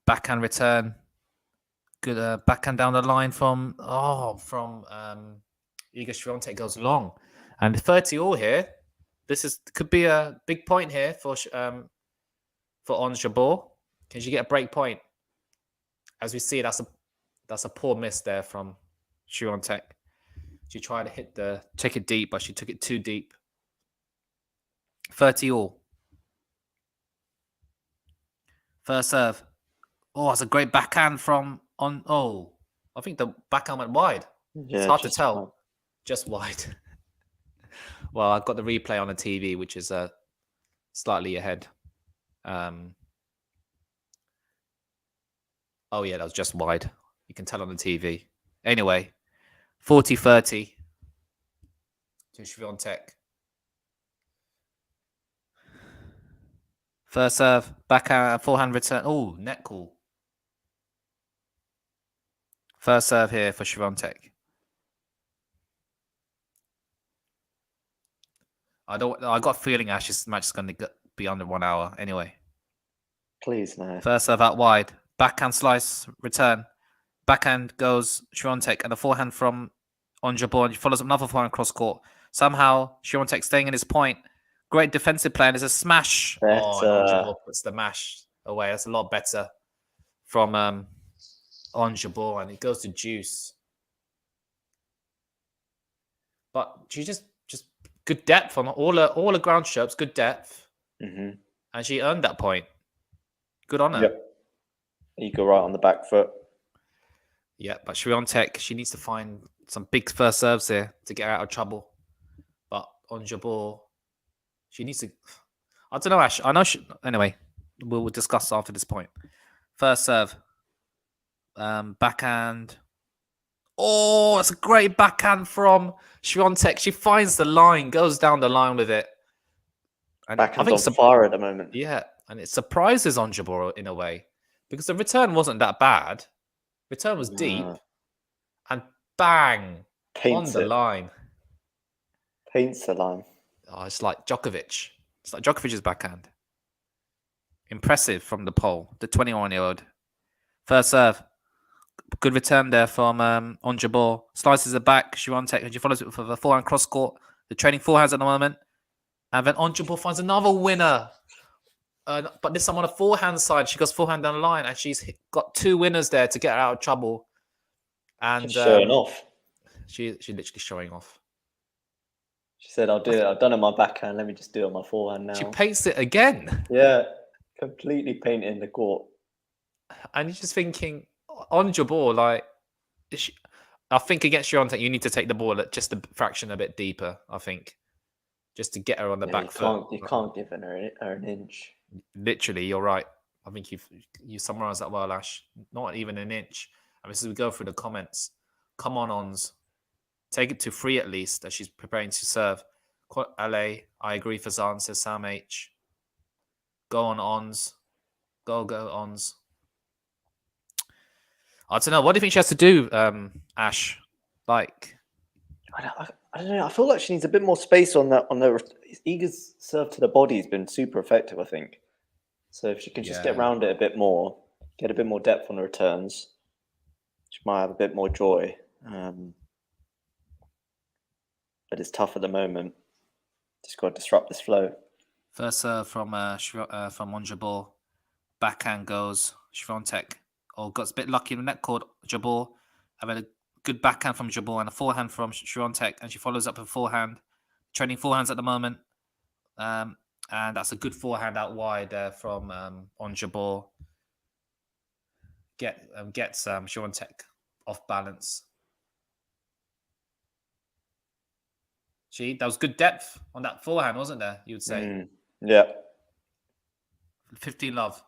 Backhand return. Good backhand down the line from Iga Swiatek goes long. And 30-all here. This could be a big point here for On Jabeur. Can she get a break point? As we see, that's a poor miss there from Swiatek. She tried to take it deep, but she took it too deep. 30-all. First serve. It's a great backhand from On. I think the backhand went wide. Yeah, it's hard to tell. Wide. Just wide. Well, I've got the replay on the TV, which is slightly ahead. That was just wide. You can tell on the TV. Anyway, 40-30 to Swiatek. First serve, backhand, forehand return. Net call. First serve here for Swiatek. I got a feeling Ash's match is going to be under 1 hour anyway. Please, no. First serve out wide. Backhand slice, return. Backhand goes Swiatek, and the forehand from On Jabeur. He follows up another forehand cross court. Somehow, Swiatek staying in his point. Great defensive play, and there's a smash. And On Jabeur puts the mash away. That's a lot better from On Jabeur, and it goes to juice. But she just good depth on all her ground strokes, good depth. Mm-hmm. And she earned that point. Good on her. Yep. You go right on the back foot. Yeah, but Swiatek, she needs to find some big first serves here to get her out of trouble. But On Jabeur, she needs to... I don't know, Ash. I know anyway, we'll discuss after this point. First serve. Backhand. It's a great backhand from Swiatek. She finds the line, goes down the line with it. And backhand's on fire at the moment. Yeah, and it surprises On Jabeur in a way. Because the return wasn't that bad. Return was deep. And bang! On the line. Paints the line. It's like Djokovic. It's like Djokovic's backhand. Impressive from the pole. The 21-year-old. First serve. Good return there from On Jabeur. Slices it back. Swiatek, and she follows it with a forehand cross court. They're trading forehands at the moment. And then On Jabeur finds another winner. But this time on the forehand side, she goes forehand down the line, and she's got two winners there to get her out of trouble. And she's showing off. She's literally showing off. She said, "I'll do it. I've done it on my backhand. Let me just do it on my forehand now." She paints it again. Yeah, completely painting the court. And you're just thinking, on Jabeur, like, I think against Swiatek, you need to take the ball at just a fraction a bit deeper, I think, just to get her on the back foot. You can't give her an inch. Literally, you're right. I think you summarised that well, Ash. Not even an inch. I mean, as we go through the comments, come on, Ons. Take it to 3 at least, as she's preparing to serve. LA, I agree for Zan, says Sam H. Go on, Ons. Go, Ons. I don't know. What do you think she has to do, Ash? Like, I don't know. I feel like she needs a bit more space on that. Iga's serve to the body has been super effective, I think. So if she can just get around it a bit more, get a bit more depth on the returns, she might have a bit more joy. But it's tough at the moment. Just got to disrupt this flow. First serve from Jabeur. Backhand goes Swiatek. Got a bit lucky in the net court. Jabeur. I've had a good backhand from Jabeur and a forehand from Swiatek, and she follows up with forehand. Training forehands at the moment. And that's a good forehand out wide there from on Jabeur. Gets Swiatek off balance. That was good depth on that forehand, wasn't there? You would say. Yeah. 15 love.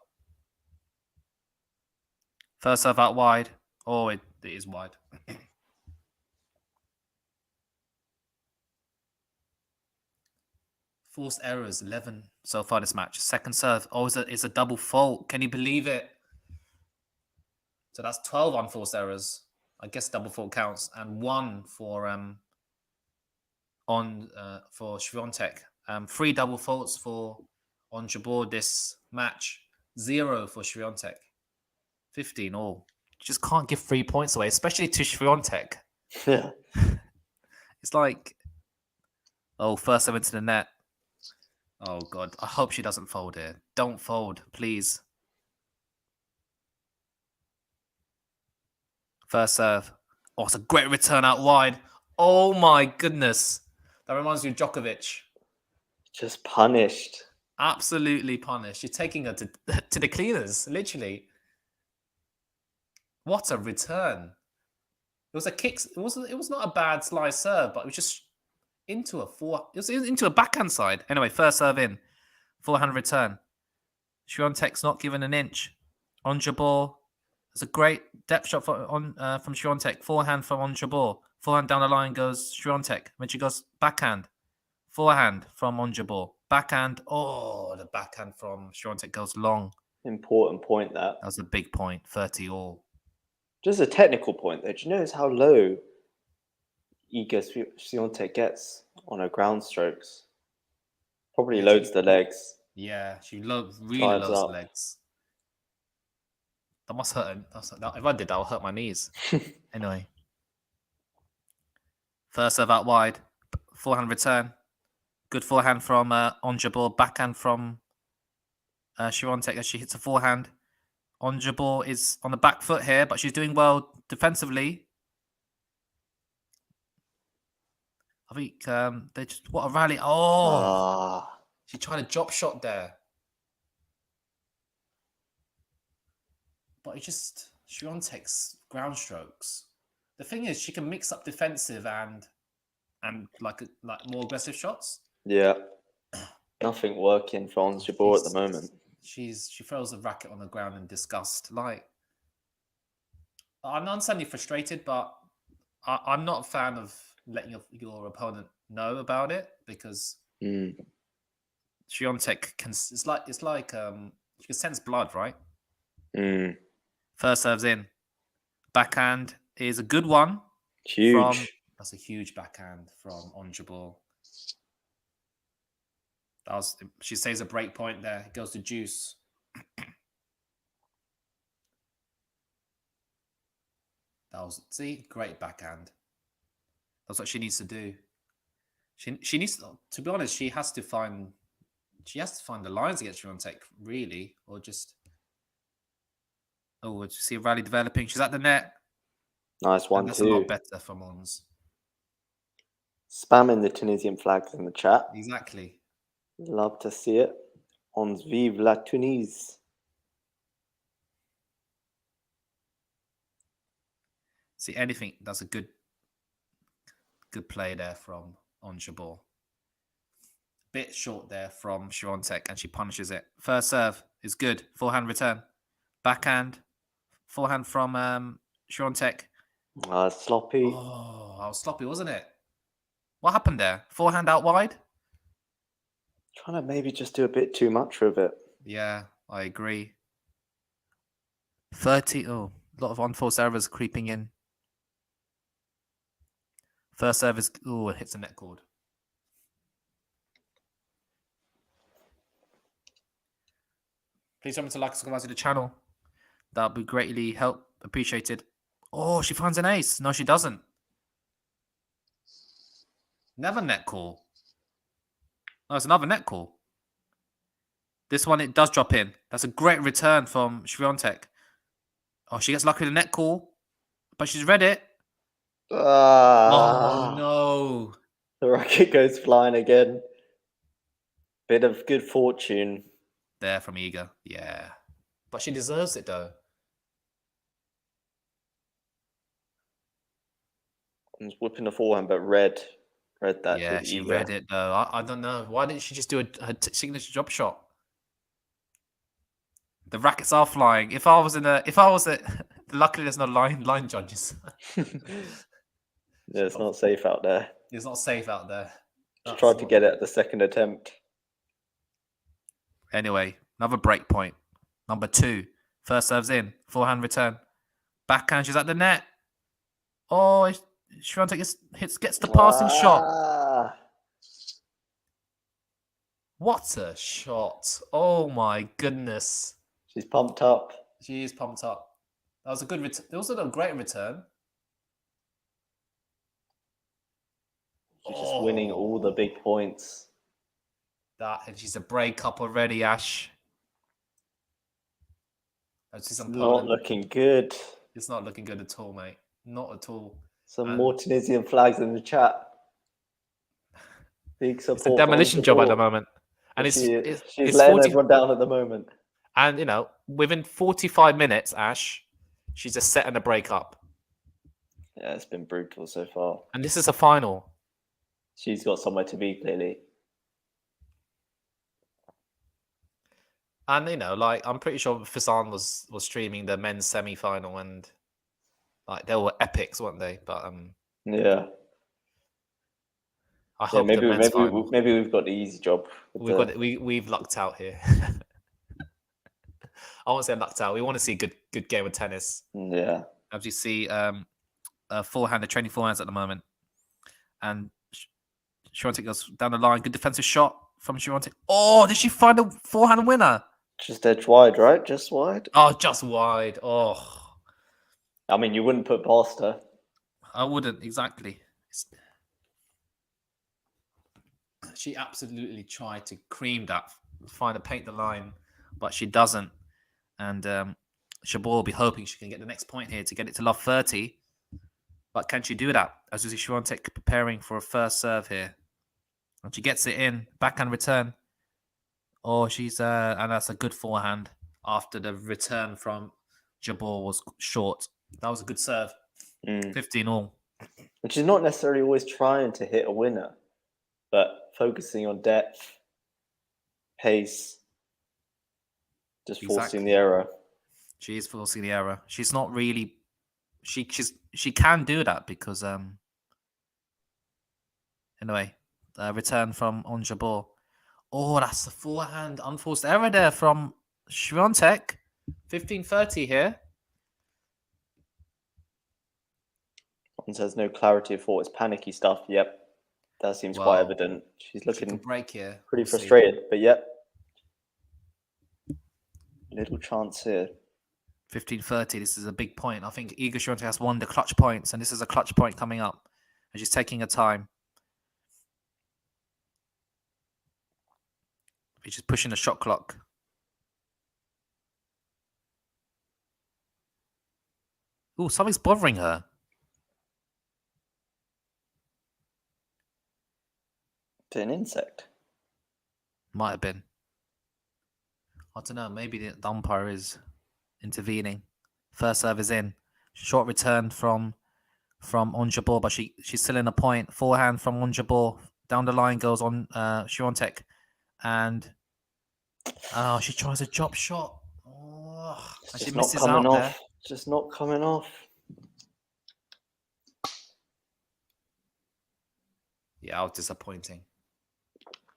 First serve out wide. Oh, it is wide. Forced errors, 11 so far this match. Second serve. Oh, it's a double fault. Can you believe it? So that's 12 unforced errors. I guess double fault counts. And 1 for Swiatek. 3 double faults for on Jabeur this match. 0 for Swiatek. 15 all. You just can't give 3 points away, especially to Swiatek. Yeah. It's like, first serve into the net. Oh, God. I hope she doesn't fold here. Don't fold, please. First serve. Oh, it's a great return out wide. Oh, my goodness. That reminds me of Djokovic. Just punished. Absolutely punished. You're taking her to the cleaners, literally. What a return. It was a kick. It was not a bad slice serve, but it was just into a backhand side. Anyway, first serve in. Forehand return. Swiatek's not given an inch. On Jabeur. There's a great depth shot from Swiatek. Forehand from on Jabeur. Forehand down the line goes Swiatek. When she goes backhand. Forehand from on Jabeur. Backhand. Oh, the backhand from Swiatek goes long. Important point that. That was a big point. 30 all. Just a technical point though. Do you notice how low Iga Swiatek gets on her ground strokes? Probably loads the legs. Yeah, she really loads the legs. That must hurt. If I did that, I'll hurt my knees. Anyway. First serve out wide. Forehand return. Good forehand from on Jabeur. Backhand from Swiatek as she hits a forehand. On Jabeur is on the back foot here, but she's doing well defensively. I think they just what a rally. Oh, she tried a drop shot there. But it's just Swiatek's ground strokes. The thing is, she can mix up defensive and like more aggressive shots. Yeah, nothing working for Ons Jabeur at the moment. She throws the racket on the ground in disgust. Like, I'm not understanding frustrated, but I'm not a fan of letting your opponent know about it because Swiatek can. It's like she can sense blood, right? First serves in. Backhand is a good one. Huge. That's a huge backhand from on Jabeur. She saves a break point there. It goes to Juice. Great backhand. That's what she needs to do. She needs to be honest. She has to find the lines against Swiatek, really, or just. Oh, did you see a rally developing? She's at the net. Nice 1-2. That's a lot better from Ons. Spamming the Tunisian flags in the chat. Exactly. Love to see it. On Vive la Tunis. See, anything, that's a good play there from on Jabeur. Bit short there from Swiatek, and she punishes it. First serve is good. Forehand return. Backhand. Forehand from Swiatek. Sloppy. Oh, that was sloppy, wasn't it? What happened there? Forehand out wide? Trying to maybe just do a bit too much with it. Yeah, I agree. 30. Oh, a lot of unforced errors creeping in. First serve is. Oh, it hits the net cord. Please remember to like and subscribe to the channel. That would be greatly appreciated. Oh, she finds an ace. No, she doesn't. Never net call. No, it's another net call. This one, it does drop in. That's a great return from Swiatek. Oh, she gets lucky with the net call, but she's read it. Oh, no. The racket goes flying again. Bit of good fortune. There from Iga. Yeah. But she deserves it, though. And whipping the forehand, but read that. Yeah, she read it, though. I don't know. Why didn't she just do a signature drop shot? The rackets are flying. If I was luckily there's no line judges. Yeah, it's not safe out there. It's not safe out there. She tried to get it at the second attempt. Anyway, another break point. Number 2. First serve's in. Forehand return. Backhand, she's at the net. Oh, Swiatek gets the passing shot. What a shot. Oh my goodness. She's pumped up. She is pumped up. That was a good return. It was a great return. She's just winning all the big points. And she's a breakup already, Ash. It's not looking good. It's not looking good at all, mate. Not at all. Some more Tunisian flags in the chat. Big support. It's a demolition job at the moment. And she's letting everyone down at the moment. And, within 45 minutes, Ash, she's a set and a breakup. Yeah, it's been brutal so far. And this is a final. She's got somewhere to be, clearly. And, I'm pretty sure Fisan was streaming the men's semi-final, and, they were epics, weren't they? But, yeah. I hope maybe we've got the easy job. We've lucked out here. I won't say lucked out. We want to see a good game of tennis. Yeah. As you see, forehand, they're training forehands at the moment. And Swiatek goes down the line. Good defensive shot from Swiatek. Oh, did she find a forehand winner? Just edge wide, right? Just wide? Oh, just wide. Oh. I mean, you wouldn't put past her. I wouldn't, exactly. She absolutely tried to cream that, paint the line, but she doesn't. And Jabeur will be hoping she can get the next point here to get it to love 30. But can she do that? As you see Swiatek preparing for a first serve here. And she gets it in. Backhand return. Oh, and that's a good forehand after the return from Jabeur was short. That was a good serve. 15 all. And she's not necessarily always trying to hit a winner, but focusing on depth, pace, just forcing the error. She is forcing the error. She's not really. She can do that because anyway, return from on Jabeur. Oh, that's the forehand unforced error there from Swiatek. 15-30 here. Says no clarity of thought. It's panicky stuff. Yep, that seems quite evident. She's looking break here. Pretty frustrated, but yep, little chance here. 15-30. This is a big point. I think Iga Swiatek has won the clutch points, and this is a clutch point coming up. And she's taking her time. She's just pushing the shot clock. Oh, something's bothering her. To an insect. Might have been. I don't know. Maybe the umpire is intervening. First serve is in. Short return from on Jabeur, but she's still in a point. Forehand from on Jabeur. Down the line goes on Swiatek, and she tries a drop shot. And she misses out there. Just not coming off. Yeah, how disappointing.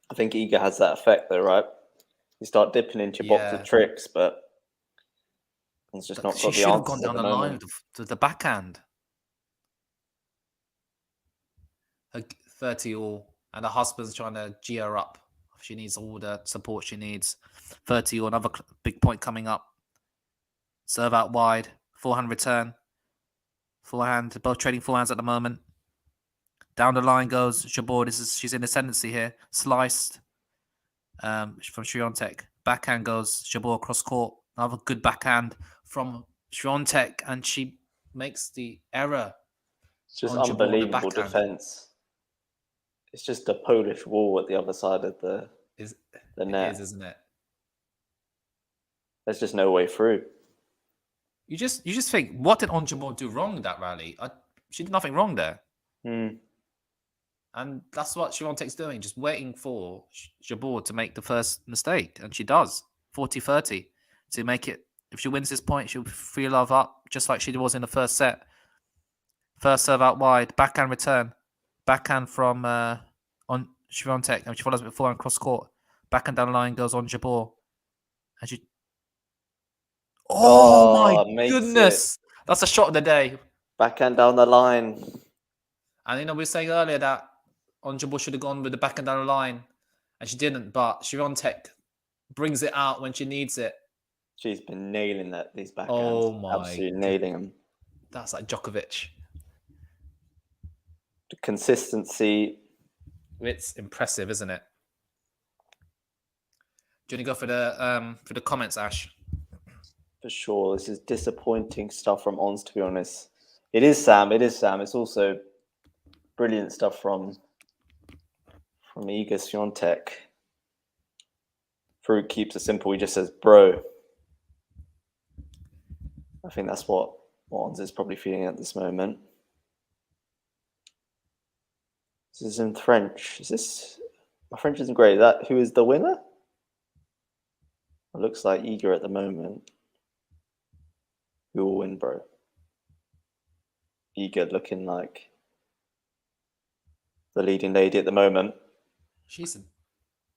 I think Iga has that effect though, right? You start dipping into your box of tricks, but it's just not got the answers. She should have gone down the line to the backhand. 30 all, and her husband's trying to G her up. She needs all the support she needs. 30 all, another big point coming up. Serve out wide, forehand return. Forehand, both trading forehands at the moment. Down the line goes Jabeur. She's in ascendancy here. Sliced from Swiatek. Backhand goes Jabeur cross court. Another good backhand from Swiatek, and she makes the error. It's just unbelievable defense. It's just a Polish wall at the other side of the net. It is, isn't it? There's just no way through. You just think, what did Jabeur do wrong in that rally? She did nothing wrong there. And that's what Swiatek's doing, just waiting for Jabeur to make the first mistake. And she does. 40-30 to make it. If she wins this point, she'll free love up, just like she was in the first set. First serve out wide, backhand return. Backhand from on Swiatek, and she follows it with forehand cross court. Backhand down the line goes on Jabeur. And she... Oh my goodness! That's a shot of the day. Backhand down the line. And we were saying earlier that Jabeur should have gone with the backhand down the line, and she didn't. But Swiatek brings it out when she needs it. She's been nailing these backhands. Oh my! Absolutely nailing them. That's like Djokovic. The consistency. It's impressive, isn't it? Do you want to go for the comments, Ash? For sure. This is disappointing stuff from Ons, to be honest. It is Sam. It's also brilliant stuff from Iga Swiatek. Fruit keeps it simple. He just says, bro. I think that's what Ons is probably feeling at this moment. This is in French. My French isn't great. Who is the winner? It looks like Iga at the moment. Who will win, bro? Iga looking like the leading lady at the moment.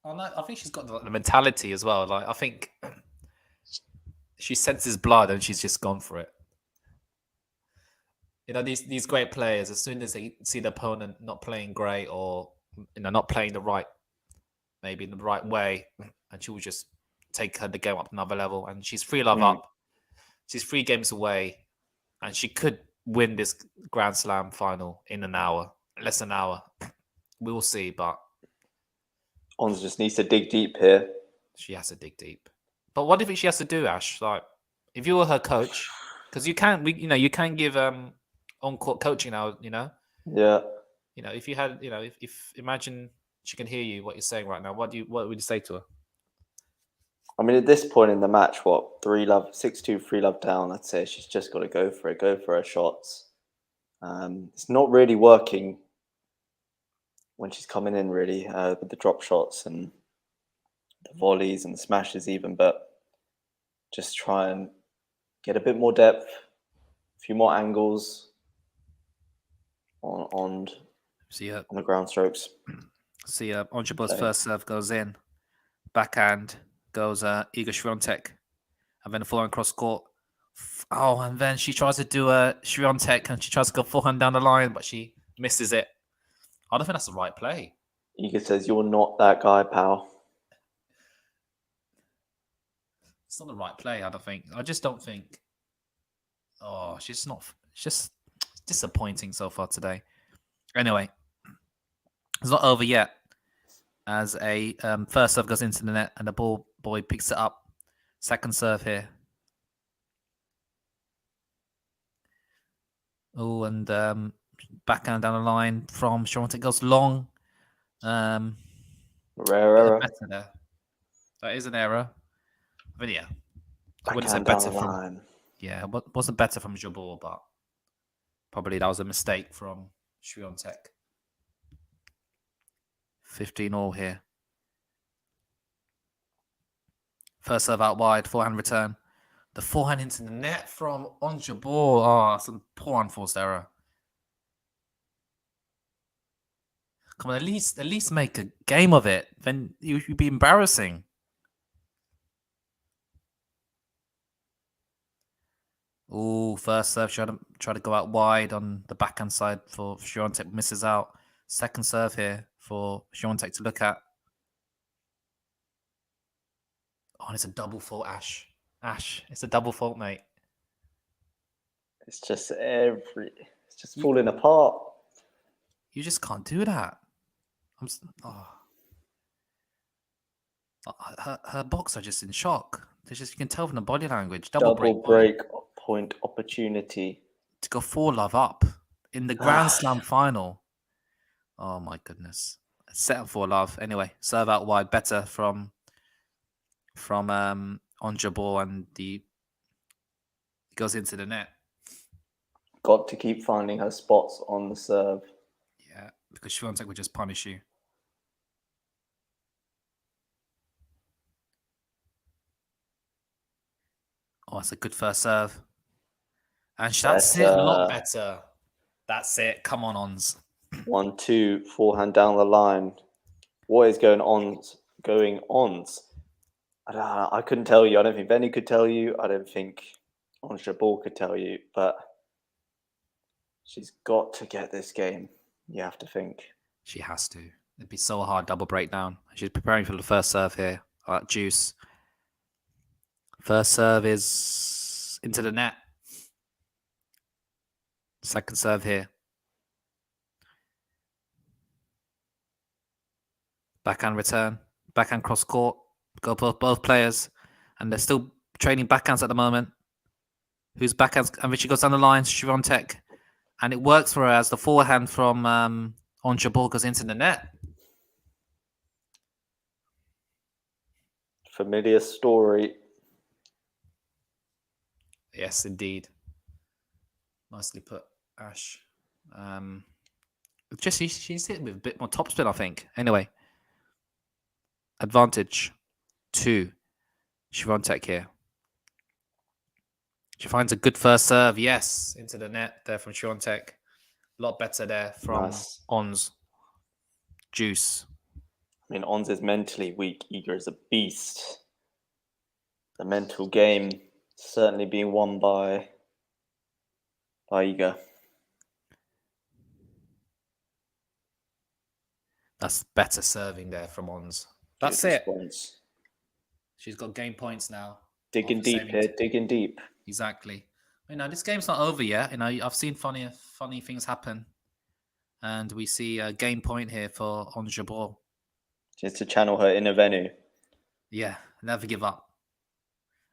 I think she's got the mentality as well. Like, I think she senses blood and she's just gone for it. These great players, as soon as they see the opponent not playing great or not playing the right way, and she will just take the game up another level. And she's 3-love up. She's 3 games away, and she could win this Grand Slam final in an hour, less than an hour. We will see, but Ons just needs to dig deep here. She has to dig deep. But what do you think she has to do, Ash? Like, if you were her coach, because you can give on-court coaching now. Yeah. If you had, if imagine she can hear you, what you're saying right now. What would you say to her? I mean, at this point in the match, 3-love, 6-2, 3-love down. I'd say she's just got to go for it. Go for her shots. It's not really working when she's coming in, really, with the drop shots and the volleys and the smashes even. But just try and get a bit more depth, a few more angles on the ground strokes. See, Jabeur's first serve goes in. Backhand goes Iga Swiatek. And then a forehand cross court. Oh, and then she tries to do a Swiatek and she tries to go forehand down the line, but she misses it. I don't think that's the right play. Iga says, "You're not that guy, pal." It's not the right play, I don't think. I just don't think. Oh, she's not. It's just disappointing so far today. Anyway, it's not over yet. As a first serve goes into the net and the ball boy picks it up. Second serve here. Oh, and backhand down the line from Swiatek goes long. Rare Bit of error. better there. That is an error. But yeah, I wouldn't say Backhand down better the from. line. Yeah, wasn't better from Jabeur, but probably that was a mistake from Swiatek. 15-all here. First serve out wide, forehand return. The forehand into the net from Jabeur. Oh, some poor unforced error. Come on, at least make a game of it. Then you'd be embarrassing. Oh, first serve try to go out wide on the backhand side for Swiatek, misses out. Second serve here for Swiatek to look at. Oh, and it's a double fault, Ash. Ash, it's a double fault, mate. It's just falling apart. You just can't do that. Her box are just in shock. You can tell from the body language. Double break point opportunity. To go 4-love up in the Grand Slam final. Oh my goodness. Set up 4-love. Anyway, serve out wide better from Jabeur, and it goes into the net. Got to keep finding her spots on the serve. Yeah, because Swiatek would just punish you. Oh, it's a good first serve. And that's it. A lot better. That's it. Come on, Ons. 1-2, forehand down the line. What is going on? I couldn't tell you. I don't think Benny could tell you. I don't think Jabeur could tell you. But she's got to get this game. You have to think. She has to. It'd be so hard. Double breakdown. She's preparing for the first serve here. Juice. First serve is into the net. Second serve here. Backhand return. Backhand cross court. Go both players. And they're still training backhands at the moment. Who's backhands? And Richie goes down the line. Swiatek. And it works for her as the forehand from Jabeur goes into the net. Familiar story. Yes, indeed. Nicely put, Ash. Just she's hit with a bit more topspin, I think. Anyway, advantage to Swiatek here. She finds a good first serve. Yes, into the net there from Swiatek. A lot better there from Ons. Juice. I mean, Ons is mentally weak. Iga is a beast. The mental game certainly being won by Iga. That's better serving there from Ons. That's good it. Response. She's got game points now. Digging deep here, digging deep. Exactly. This game's not over yet. I've seen funny things happen. And we see a game point here for Jabeur. Just to channel her inner Venu. Yeah, never give up.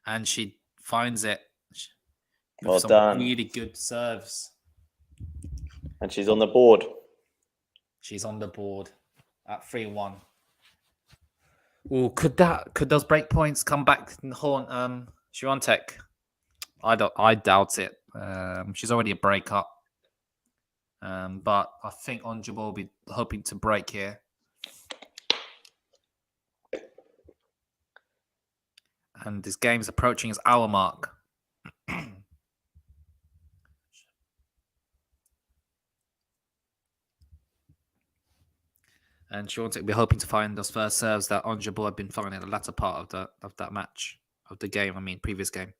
And she finds it. Well done. Really good serves. And she's on the board. She's on the board at 3-1. Oh, could those break points come back and haunt Swiatek? I doubt it. She's already a break up. But I think Jabeur will be hoping to break here. And this game is approaching its hour mark. And Swiatek will be hoping to find those first serves that Jabeur had been finding in the latter part of that match, of the game. Previous game.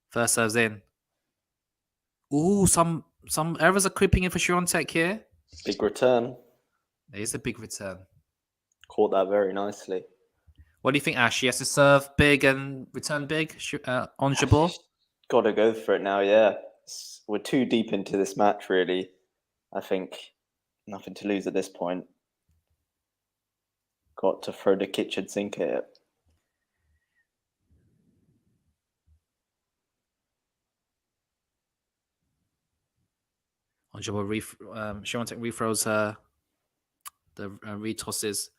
First serves in. Ooh, some errors are creeping in for Swiatek here. Big return. It is a big return. Caught that very nicely. What do you think, Ash? She has to serve big and return big on Jabeur? Got to go for it now, yeah. We're too deep into this match, really. I think nothing to lose at this point. Got to throw the kitchen sink at it. Swiatek refthrows her the retosses.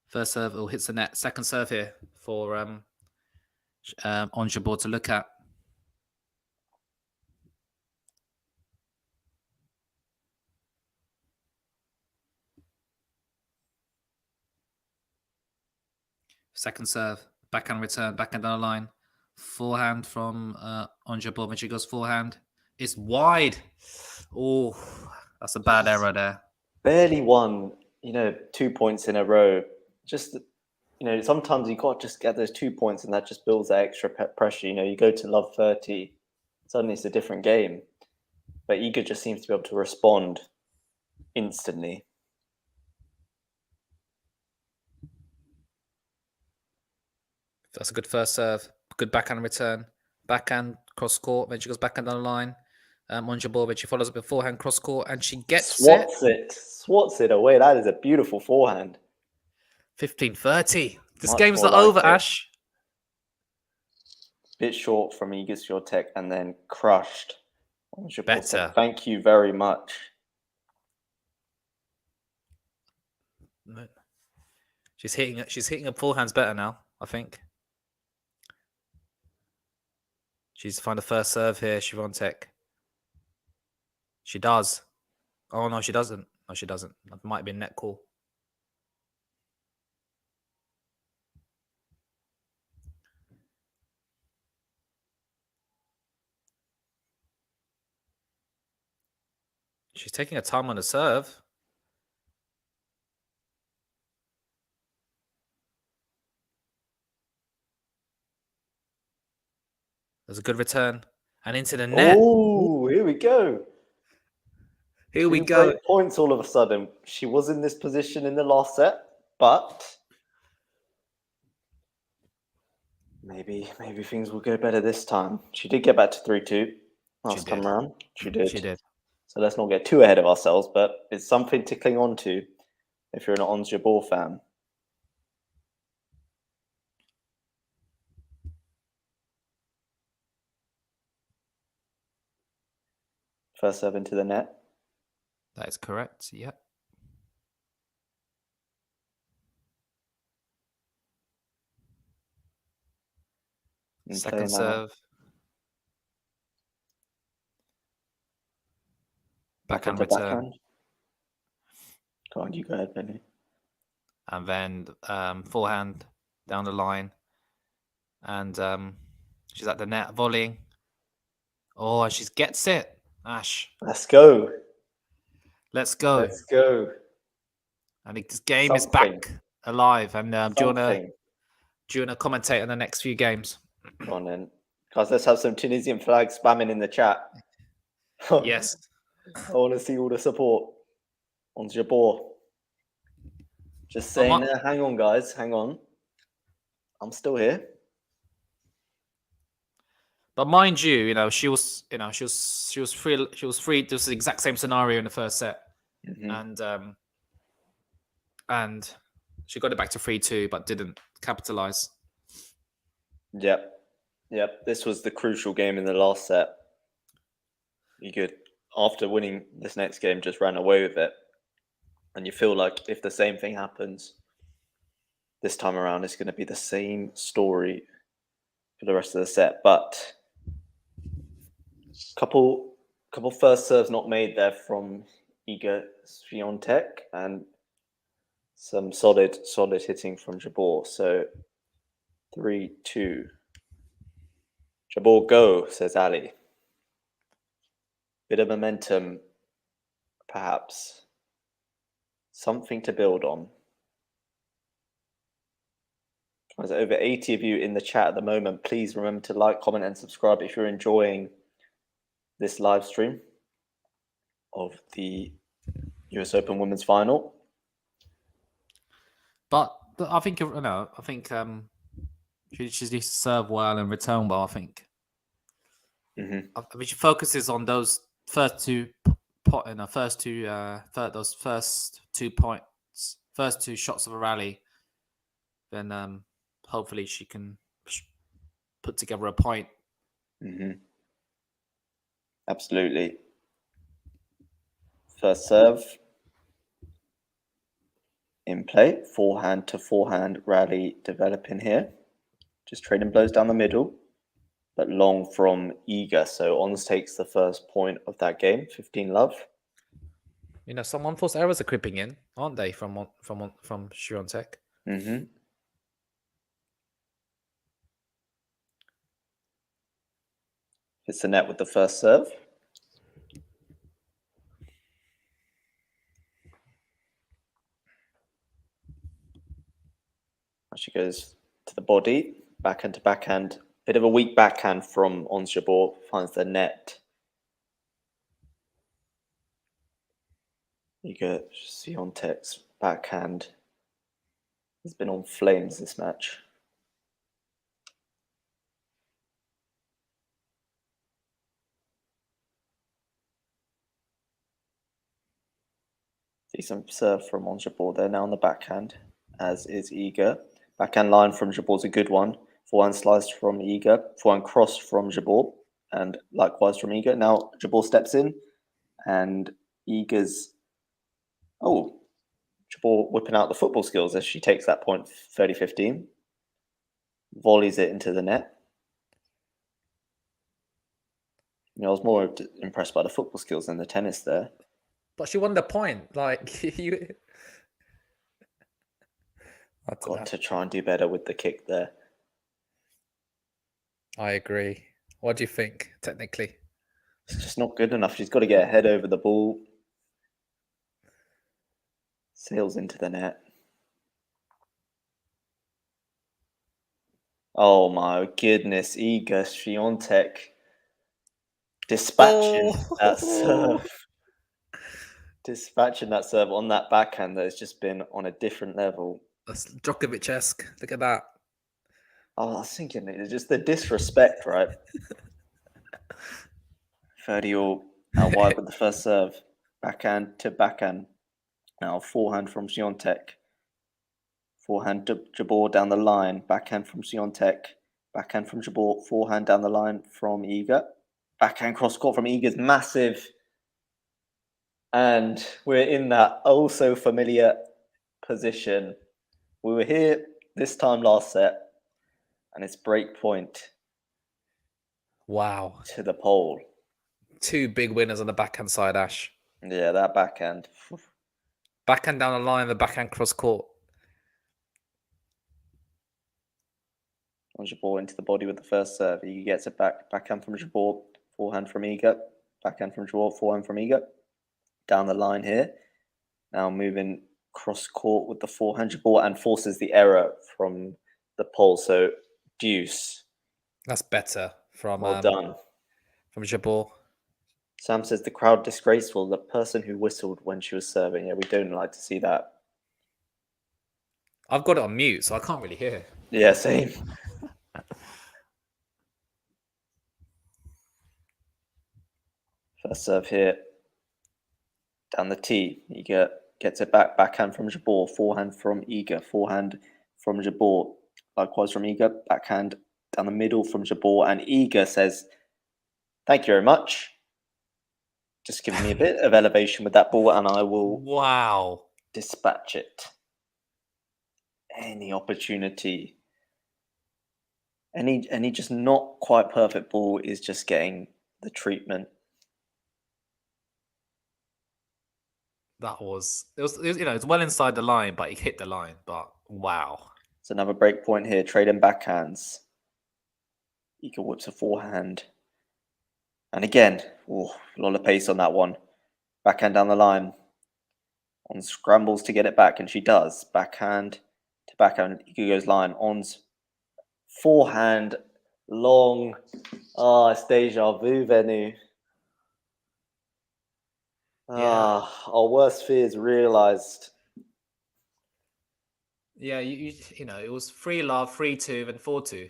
First serve, will hits the net. Second serve here for on Jabeur to look at. Second serve, backhand return, backhand down the line. Forehand from on Jabeur. When she goes forehand, it's wide. Oh, that's a bad error there. Barely won, 2 points in a row. Just, sometimes you got to just get those 2 points and that just builds that extra pressure. You go to love 30, suddenly it's a different game. But Iga just seems to be able to respond instantly. That's a good first serve. Good backhand return. Backhand cross court. Then she goes backhand down the line. On Jabeur, she follows up with forehand cross court and she gets Swats it away. That is a beautiful forehand. 15-30. This Much game's more not over, like it. Ash. Bit short from Iga Swiatek and then crushed. Better. Thank you very much. She's hitting her forehands better now, I think. She's find the first serve here, Swiatek. She does. Oh no, she doesn't. No, she doesn't. That might be a net call. She's taking her time on the serve. There's a good return. And into the net. Oh, here we go. Here we go. 2 points all of a sudden. She was in this position in the last set, but maybe things will go better this time. She did get back to 3-2 last time around. She did. So let's not get too ahead of ourselves, but it's something to cling on to if you're an Ons Jabeur fan. First serve into the net. That is correct. Yep. Second serve. Backhand return. Backhand. Go on, you go ahead, Benny. And then forehand down the line. And she's at the net volleying. Oh, she gets it. Ash. Let's go. Let's go. Let's go. I think this game is back alive. And do you want to commentate on the next few games? Go on then. Guys, let's have some Tunisian flags spamming in the chat. Yes. I want to see all the support on Jabeur. Just saying there. Hang on, guys. Hang on. I'm still here. But mind you, she was free. She was free. This is the exact same scenario in the first set, and she got it back to 3-2, but didn't capitalize. Yep. This was the crucial game in the last set. You could, after winning this next game, just ran away with it, and you feel like if the same thing happens this time around, it's going to be the same story for the rest of the set. But couple first serves not made there from Iga Swiatek and some solid hitting from Jabeur. So 3-2. Jabeur go, says Ali. Bit of momentum, perhaps. Something to build on. There's over 80 of you in the chat at the moment. Please remember to like, comment, and subscribe if you're enjoying this live stream of the US Open Women's Final. But I think she needs to serve well and return well. I think. I mean, she focuses on those first two shots of a rally. Then hopefully she can put together a point. Absolutely. First serve. in play. Forehand to forehand rally developing here. Just trading blows down the middle, but long from Iga. So Ons takes the first point of that game, 15-love. Some on-force errors are creeping in, aren't they, from Swiatek? Mm-hmm. Hits the net with the first serve. She goes to the body, backhand to backhand. Bit of a weak backhand from Ons Jabeur, finds the net. Iga Swiatek's backhand has been on flames this match. Decent serve from Ons Jabeur there now on the backhand, as is Iga. Backhand line from Jabeur's a good one. Forehand slice from Iga. Forehand cross from Jabeur, and likewise from Iga. Now Jabeur steps in, and Iga's Jabeur whipping out the football skills as she takes that point 30-15. Volleys it into the net. I was more impressed by the football skills than the tennis there. But she won the point. Like, you... Got to try and do better with the kick there. I agree. What do you think, technically? It's just not good enough. She's got to get her head over the ball. Sails into the net. Oh my goodness, Iga Swiatek dispatching that serve. Dispatching that serve on that backhand that has just been on a different level. That's Djokovic-esque. Look at that. Oh, I was thinking it's just the disrespect, right? 30-all out wide with the first serve. Backhand to backhand. Now forehand from Swiatek. Forehand to Jabeur down the line. Backhand from Swiatek. Backhand from Jabeur. Forehand down the line from Iga. Backhand cross court from Iga's massive. And we're in that oh so familiar position. We were here this time last set. And it's break point. Wow. To the pole. 2 big winners on the backhand side, Ash. Yeah, that backhand. Backhand down the line, the backhand cross court. Jabeur into the body with the first serve. He gets it back. Backhand from Jabeur. Forehand from Iga. Backhand from Jabeur. Forehand from Iga. Down the line here. Now moving cross court with the forehand Jabeur and forces the error from the pole. So deuce. That's better from well done. From Jabeur. Sam says the crowd disgraceful. The person who whistled when she was serving. Yeah, we don't like to see that. I've got it on mute, so I can't really hear. Yeah, same. First serve here. Down the tee. Iga gets it back. Backhand from Jabeur. Forehand from Iga. Forehand from Jabeur. Likewise from Iga. Backhand down the middle from Jabeur. And Iga says, thank you very much. Just give me a bit of elevation with that ball and I will dispatch it. Any opportunity. Any just not quite perfect ball is just getting the treatment. It was it's well inside the line, but he hit the line. But wow. It's another break point here. Trading backhands. Iga whips a forehand. And again, a lot of pace on that one. Backhand down the line. On scrambles to get it back, and she does. Backhand to backhand. Iga goes line. On's forehand long. It's deja vu, Venu. Our worst fears realised. Yeah, you know, it was 3-love, 3-2, then 4-2.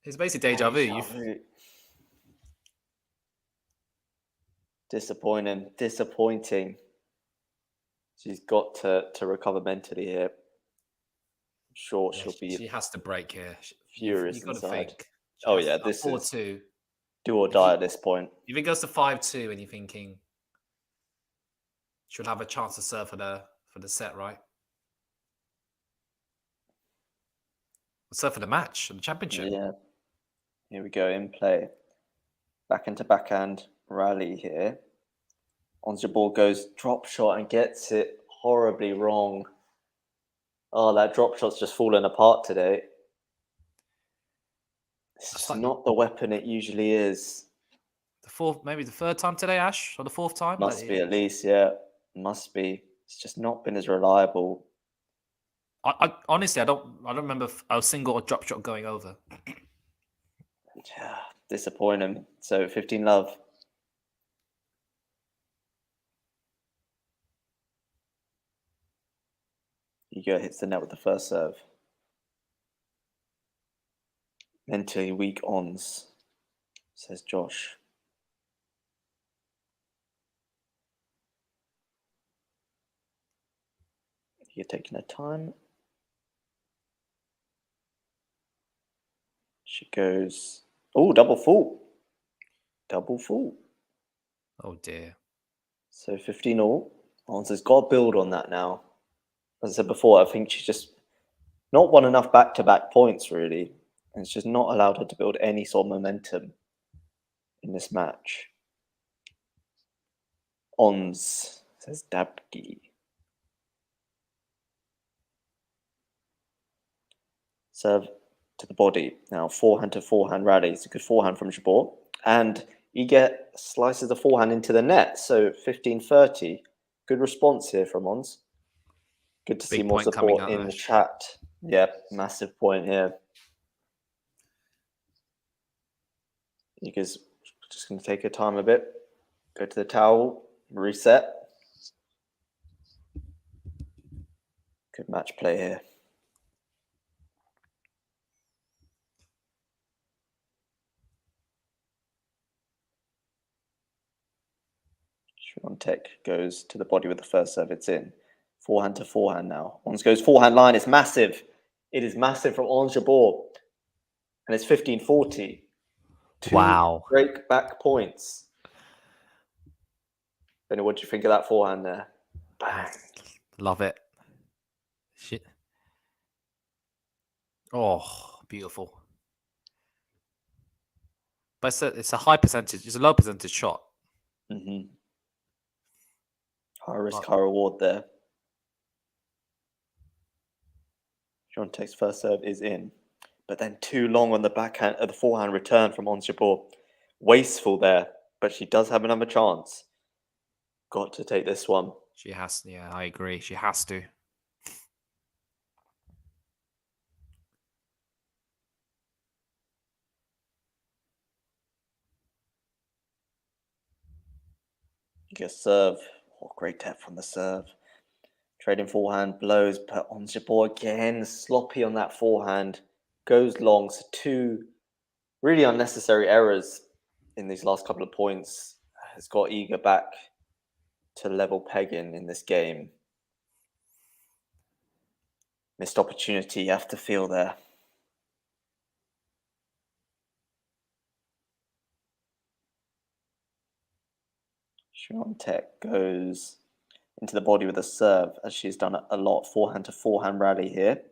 It's basically deja vu. Disappointing. She's got to recover mentally here. I'm sure she has to break here. Furious you got to inside. think. Oh yeah, this 4-2. Is do or die at this point. If it goes to 5-2 and you're thinking she'll have a chance to serve for the set, right? Except for the match, the championship. Yeah. Here we go, in play. Back into backhand rally here. Jabeur goes drop shot and gets it horribly wrong. Oh, that drop shot's just fallen apart today. It's just not the weapon it usually is. Maybe the third time today, Ash, or the fourth time. Must be at least, yeah. Must be. It's just not been as reliable. I honestly, I don't remember a single drop shot going over. Yeah, disappointing. So 15 love. Iga hits the net with the first serve. Mentally weak ons, says Josh. You're taking her time. She goes, oh, double full. Double full. Oh dear. So 15 all. Ons has got to build on that now. As I said before, I think she's just not won enough back-to-back points, really. And it's just not allowed her to build any sort of momentum in this match. Ons, says Dabgi. Serve to the body. Now, forehand to forehand rally. It's a good forehand from Jabeur. And Iga slices the forehand into the net. So 15-30. Good response here from Ons. Good to see more support in the chat. Yep, massive point here. Iga's just going to take her time a bit. Go to the towel. Reset. Good match play here. Swiatek goes to the body with the first serve. It's in. Forehand to forehand now. Ons goes forehand line. It's massive. It is massive from Jabeur. And it's 15-40. Two break back points. Benny, what do you think of that forehand there? Bang. Love it. Shit. Oh, beautiful. But it's a high percentage. It's a low percentage shot. Mm-hmm. High risk, high reward there. Swiatek's first serve is in. But then too long on the backhand, the forehand return from Jabeur. Wasteful there, but she does have another chance. Got to take this one. She has, yeah, I agree. She has to. Iga serve. Oh, great tap from the serve. Trading forehand blows, but Jabeur again, sloppy on that forehand. Goes long. So two really unnecessary errors in these last couple of points has got Iga back to level pegging in this game. Missed opportunity, you have to feel there. Swiatek goes into the body with a serve, as she's done a lot. Forehand to forehand rally here.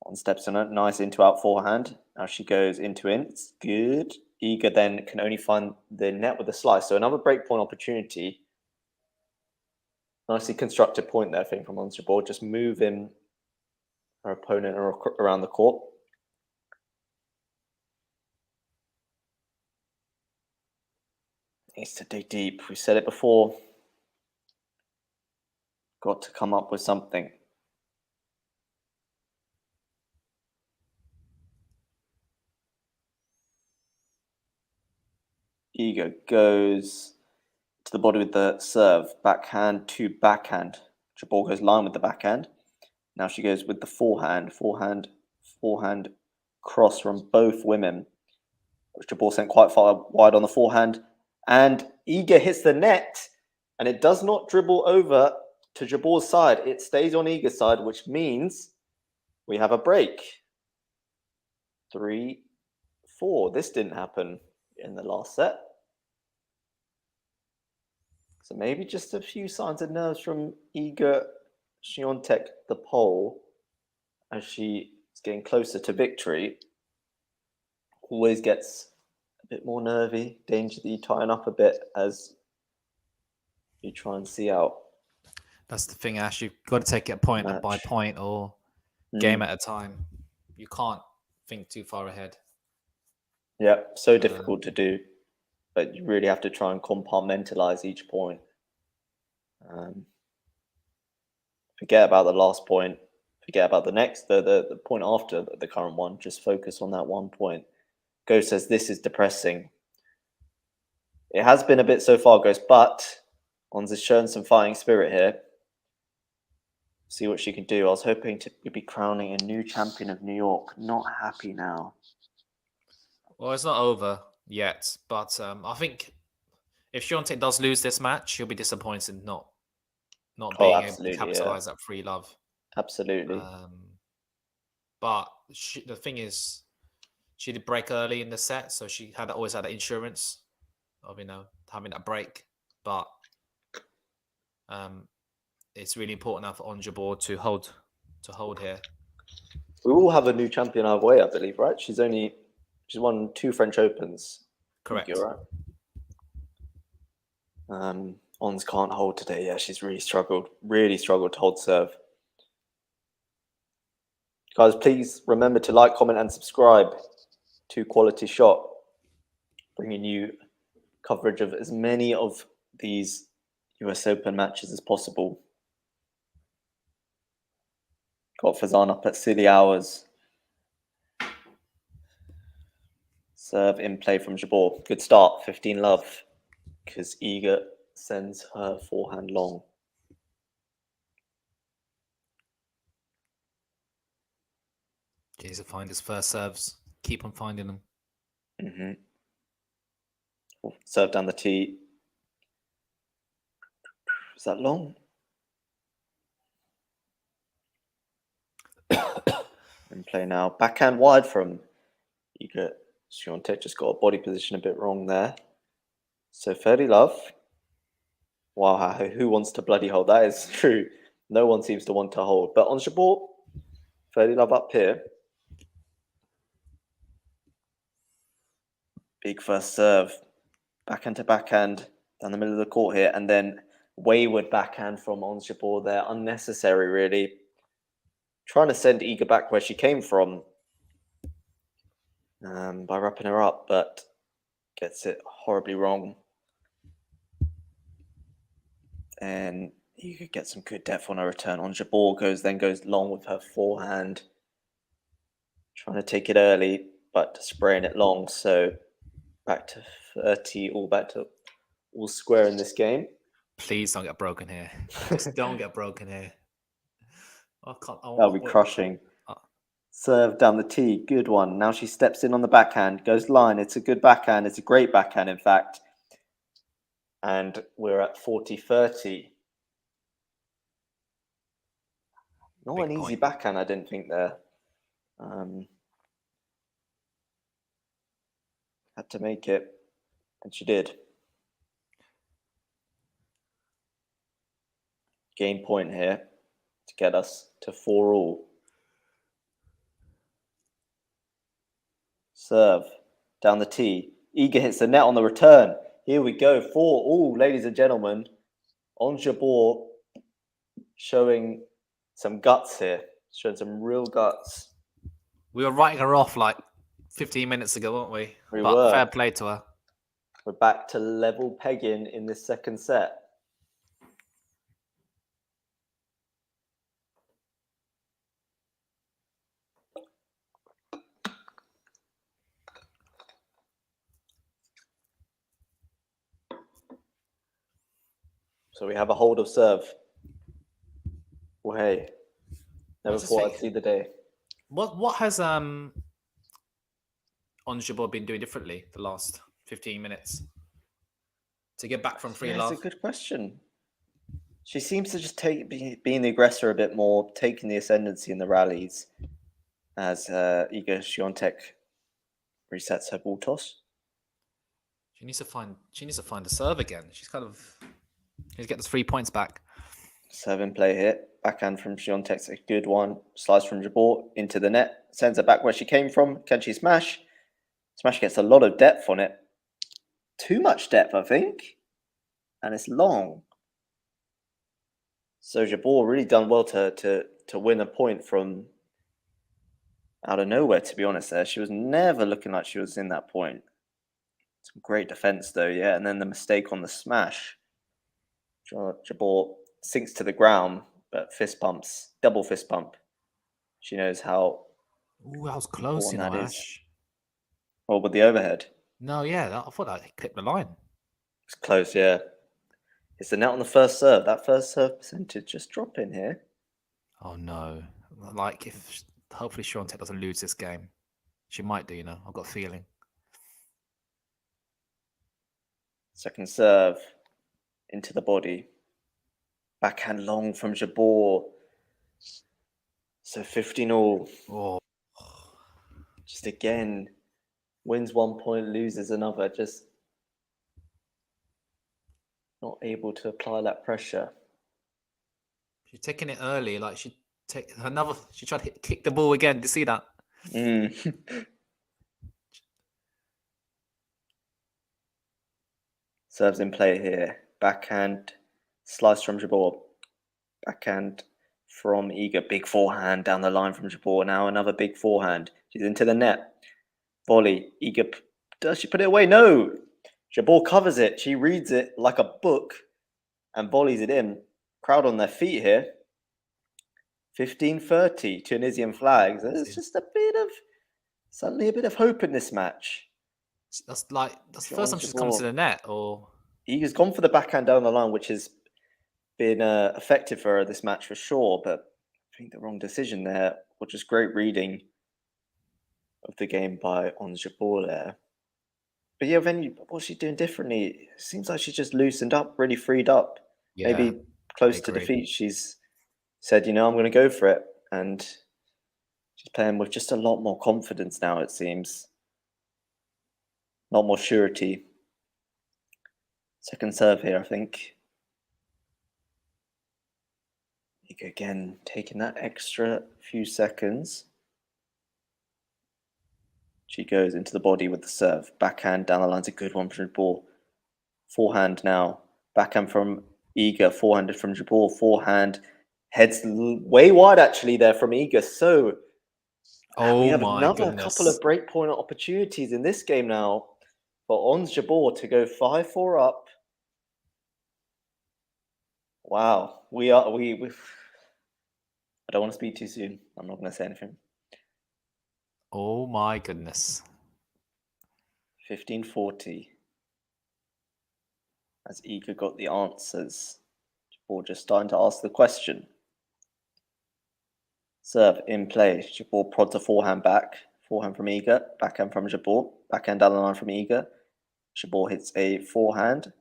On steps on it, nice into out forehand. Now she goes into in. It's good. Iga then can only find the net with a slice. So another breakpoint opportunity. Nicely constructed point there, I think, from Jabeur. Just moving her opponent around the court. Needs to dig deep. We said it before. Got to come up with something. Iga goes to the body with the serve. Backhand to backhand. Jabeur goes line with the backhand. Now she goes with the forehand. Forehand cross from both women. Jabeur sent quite far wide on the forehand. And Iga hits the net. And it does not dribble over to Jabeur's side. It stays on Iga's side, which means we have a break. 3-4. This didn't happen in the last set. So maybe just a few signs of nerves from Iga Swiatek, the pole, as she is getting closer to victory, always gets a bit more nervy, danger that you tighten up a bit as you try and see out. That's the thing, Ash. You've got to take it point by point or game at a time. You can't think too far ahead. Yeah, so difficult to do, but you really have to try and compartmentalize each point. Forget about the last point. Forget about the next, the point after the current one. Just focus on that one point. Go says this is depressing. It has been a bit so far, Ghost, but Ons is showing some fighting spirit here. See what she can do. I was hoping to be crowning a new champion of New York. Not happy now. Well, it's not over yet, but I think if Swiatek does lose this match, she'll be disappointed not being able to capitalize that free love. Absolutely. But the thing is, she did break early in the set, so she always had that insurance of having that break. But it's really important now for Jabeur to hold here. We will have a new champion either way, I believe, right? She's won 2 French Opens. Correct. You're right. Ons can't hold today. Yeah, she's really struggled to hold serve. Guys, please remember to like, comment, and subscribe to QualityShot, bringing you coverage of as many of these US Open matches as possible. Got Fazan up at silly hours. Serve in play from Jabeur. Good start, 15 love, because Iga sends her forehand long. He needs to find his first serves. Keep on finding them. Serve down the tee. Is that long? In play now. Backhand wide from Iga. Swiatek just got a body position a bit wrong there. So fairly love. Wow, who wants to bloody hold? That is true. No one seems to want to hold. But on Jabeur, fairly love up here. Big first serve. Backhand to backhand down the middle of the court here. And then wayward backhand from Ons Jabeur there. Unnecessary, really. Trying to send Iga back where she came from by wrapping her up, but gets it horribly wrong. And you could get some good depth on her return. On Jabeur goes long with her forehand. Trying to take it early, but spraying it long. So back to 30, all square in this game. Please don't get broken here. Just don't get broken here. That'll be crushing. Serve down the tee. Good one. Now she steps in on the backhand. Goes line. It's a good backhand. It's a great backhand, in fact. And we're at 40-30. Not an easy backhand, I didn't think there. Had to make it. And she did. Gain point here to get us to 4-all. Serve down the tee. Iga hits the net on the return. Here we go. 4-all, ladies and gentlemen. Ons Jabeur showing some guts here. Showing some real guts. We were writing her off like 15 minutes ago, weren't we? We were. Fair play to her. We're back to level pegging in this second set. So we have a hold of serve. Well, hey, never thought I'd see the day. What has Ons Jabeur been doing differently the last 15 minutes to get back from free love? That's a good question. She seems to just being the aggressor a bit more, taking the ascendancy in the rallies as Iga Swiatek resets her ball toss. She needs to find the serve again. She's got those 3 points back. Serve in play here. backhand from Swiatek, a good one. Slice from Jabeur into the net. Sends it back where she came from. Can she smash? Smash gets a lot of depth on it. Too much depth, I think. And it's long. So Jabeur really done well to win a point from out of nowhere, to be honest there. She was never looking like she was in that point. Some great defense though, yeah. And then the mistake on the smash. Jabeur sinks to the ground, but fist pumps, double fist pump. She knows how Ooh, that was close, important that is. Ash. Well, with the overhead. No, yeah, I thought that clipped the line. It's close, yeah. It's the net on the first serve. That first serve percentage just dropping here. Oh no! Like if hopefully Swiatek doesn't lose this game, she might do. I've got a feeling. Second serve into the body. Backhand long from Jabeur. So 15-all. Oh, Just again, wins 1 point, loses another. Just not able to apply that pressure. she's taking it early. Like she tried to kick the ball again. Did you see that? Serves in play here. Backhand, slice from Jabeur. Backhand from Iga. Big forehand down the line from Jabeur. Now another big forehand. She's into the net. Volley. Iga, does she put it away? No. Jabeur covers it. She reads it like a book and volleys it in. Crowd on their feet here. 15-30, Tunisian flags. There's just suddenly a bit of hope in this match. That's the first time she's come to the net, or Iga's gone for the backhand down the line, which has been effective for her this match for sure. But I think the wrong decision there, or just great reading of the game by Ons Jabeur there. But yeah, then what's she doing differently? It seems like she's just loosened up, really freed up. yeah, Maybe close to defeat. She's said, I'm going to go for it. And she's playing with just a lot more confidence now, it seems. A lot more surety. Second serve here, I think. Again, taking that extra few seconds. She goes into the body with the serve. Backhand down the line's a good one from Jabeur. Forehand now. Backhand from Iga. Forehanded from Jabeur. Forehand. Heads way wide actually there from Iga. So we have another couple of breakpoint opportunities in this game now for Ons Jabeur to go 5-4 up. Wow. We I don't want to speak too soon. I'm not going to say anything. Oh my goodness. 15-40. As Iga got the answers. Jabeur just starting to ask the question. Serve in play. Jabeur prods a forehand back. Forehand from Iga. Backhand from Jabeur. Backhand down the line from Iga. Jabeur hits a forehand.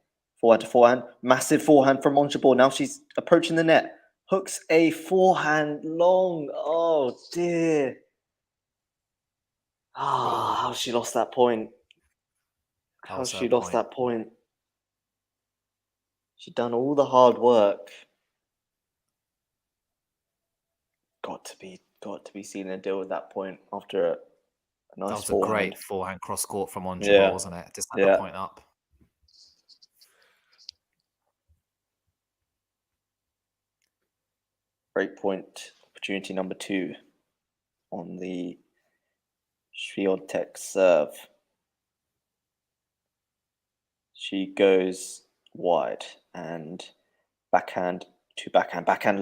Forehand to forehand. Massive forehand from Ons Jabeur. Now she's approaching the net. Hooks a forehand long. Oh dear. How she lost that point. How she lost that point. She'd done all the hard work. Got to be sealing a deal with that point after a nice that was forehand. A great forehand cross court from Ons Jabeur, wasn't it? Just had the point up. Break point opportunity number 2 on the Swiatek serve. She goes wide and backhand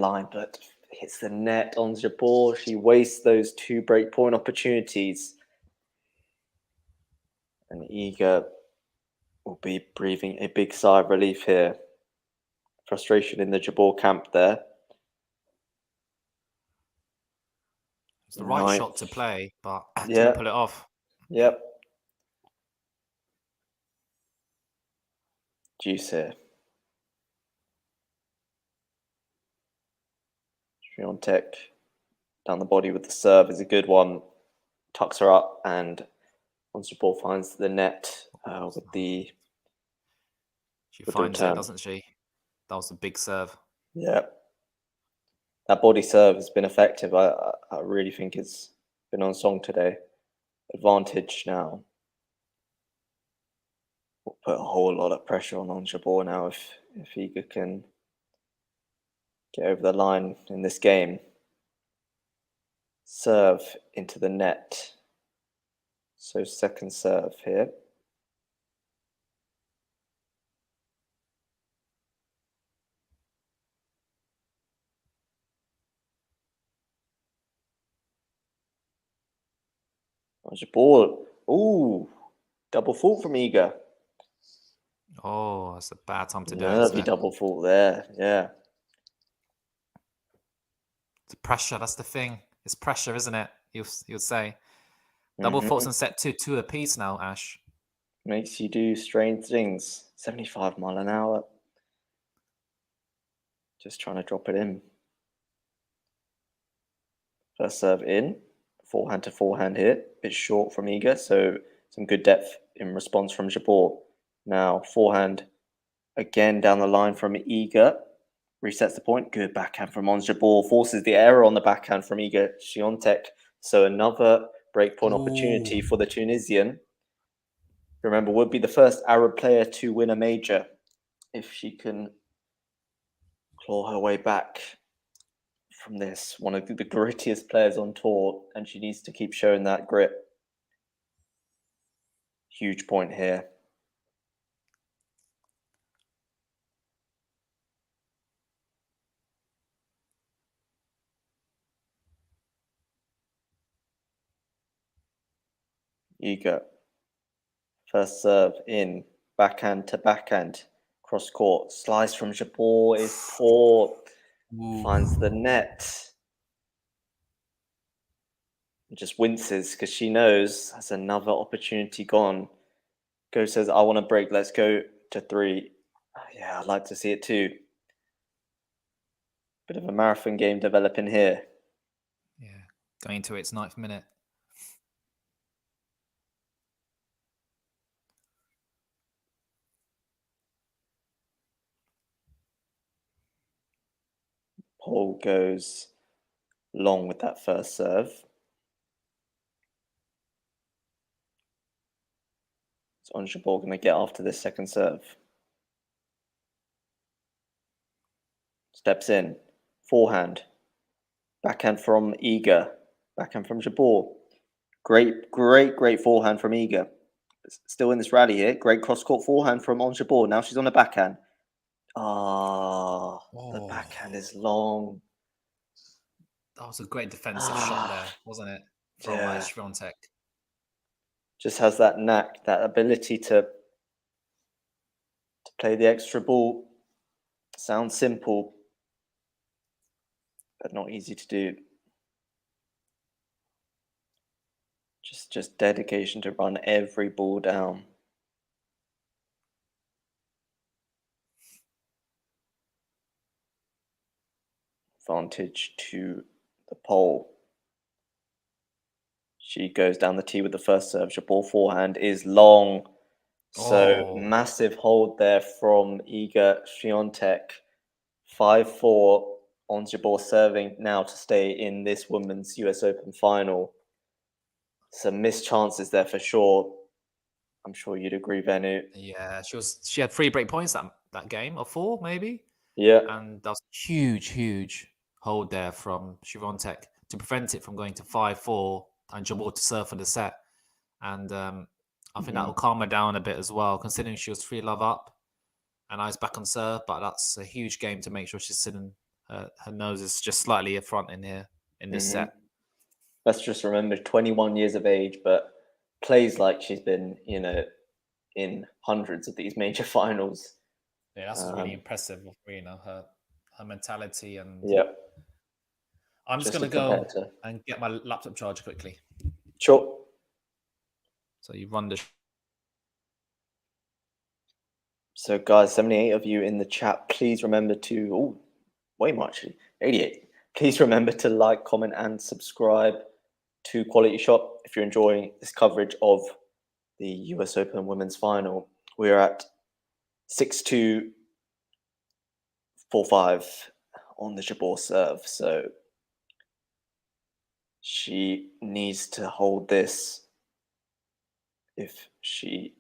line, but hits the net on Jabeur. She wastes those 2 break point opportunities. And Iga will be breathing a big sigh of relief here. Frustration in the Jabeur camp there. It's the right shot to play, but didn't pull it off. Yep. Juice here. Swiatek down the body with the serve is a good one. Tucks her up and Ons Jabeur finds the net with the... She finds it, doesn't she? That was a big serve. Yep. that body serve has been effective. I really think it's been on song today. Advantage now. Will put a whole lot of pressure on Jabeur now if Iga can get over the line in this game. Serve into the net. So second serve here. Jabeur. Ooh, double fault from Iga. Oh, that's a bad time to do it. Nervy double fault there. Yeah. The pressure, that's the thing. It's pressure, isn't it? You'd say. Double faults in set 2 apiece now, Ash. Makes you do strange things. 75 mile an hour. Just trying to drop it in. First serve in. Forehand to forehand here. Bit short from Iga, so some good depth in response from Jabeur. Now forehand again down the line from Iga. Resets the point. Good backhand from Jabeur. Forces the error on the backhand from Iga Swiatek. So another breakpoint opportunity for the Tunisian. Remember, would be the first Arab player to win a major if she can claw her way back from this. One of the grittiest players on tour, and she needs to keep showing that grit. Huge point here. Iga. First serve in. Backhand to backhand. Cross court. Slice from Jabeur is poor. Finds the net. Just winces because she knows that's another opportunity gone. Go says, I want to break. Let's go to 3. Yeah, I'd like to see it too. Bit of a marathon game developing here. Yeah, going to its 9th minute. Paul goes long with that first serve. So Jabeur going to get after this second serve. Steps in. Forehand. Backhand from Iga. Backhand from Jabeur. Great forehand from Iga. Still in this rally here. Great cross-court forehand from Jabeur. Now she's on the backhand. The backhand is long. That was a great defensive shot there, wasn't it? From Swiatek. Just has that knack, that ability to play the extra ball. Sounds simple, but not easy to do. Just dedication to run every ball down. Advantage to the pole. She goes down the tee with the first serve. Jabeur forehand is long. So massive hold there from Iga Swiatek. 5-4 on Jabeur serving now to stay in this women's US Open final. Some missed chances there for sure. I'm sure you'd agree, Venu. Yeah, she had 3 break points that game, or 4 maybe. Yeah. And that was huge hold there from Swiatek to prevent it from going to 5-4 and Jabeur to serve for the set. And I think that will calm her down a bit as well, considering she was 3-love up and I was back on serve. But that's a huge game to make sure she's sitting. Her nose is just slightly in front in here in this set. Let's just remember, 21 years of age, but plays like she's been, in hundreds of these major finals. Yeah, that's really impressive. Her mentality and. Yeah. I'm just going to go and get my laptop charger quickly. Sure. So you run the. So guys, 78 of you in the chat, please remember to, way more actually, 88. Please remember to like, comment and subscribe to QualityShot if you're enjoying this coverage of the US Open Women's Final. We're at 6-2, 4-5 on the Jabeur serve. So she needs to hold this if she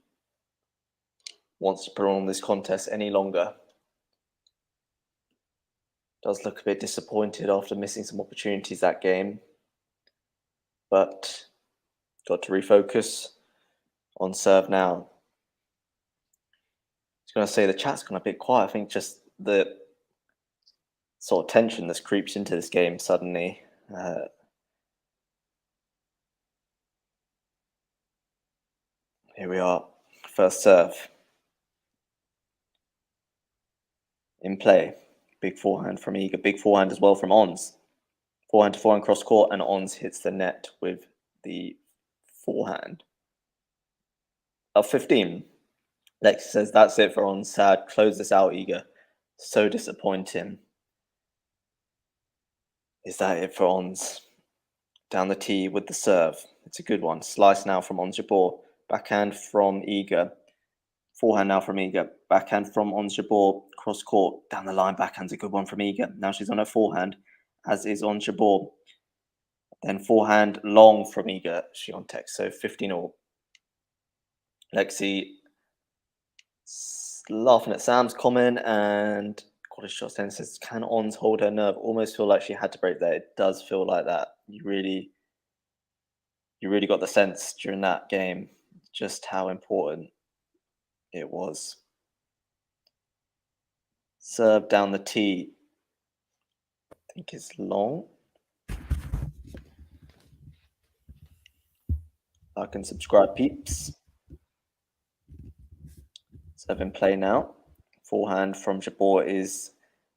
wants to prolong this contest any longer. Does look a bit disappointed after missing some opportunities that game, but got to refocus on serve now. I was going to say the chat's gone a bit quiet. I think just the sort of tension that's creeps into this game suddenly. Here we are, first serve. In play, big forehand from Iga, big forehand as well from Ons. Forehand to forehand cross court, and Ons hits the net with the forehand. 15. Lexi says, that's it for Ons. Sad. Close this out, Iga. So disappointing. Is that it for Ons? Down the tee with the serve. It's a good one. Slice now from Ons Jabeur. Backhand from Iga. Forehand now from Iga. Backhand from Ons Jabeur. Cross court. Down the line. Backhand's a good one from Iga. Now she's on her forehand, as is Ons Jabeur. Then forehand long from Iga Swiatek. So 15-all. Lexi laughing at Sam's comment, and QualityShot then says, can Ons hold her nerve? Almost feel like she had to break there. It does feel like that. You really got the sense during that game just how important it was. Serve down the tee. I think it's long. Like and subscribe, peeps. Serve in play now. Forehand from Jabeur is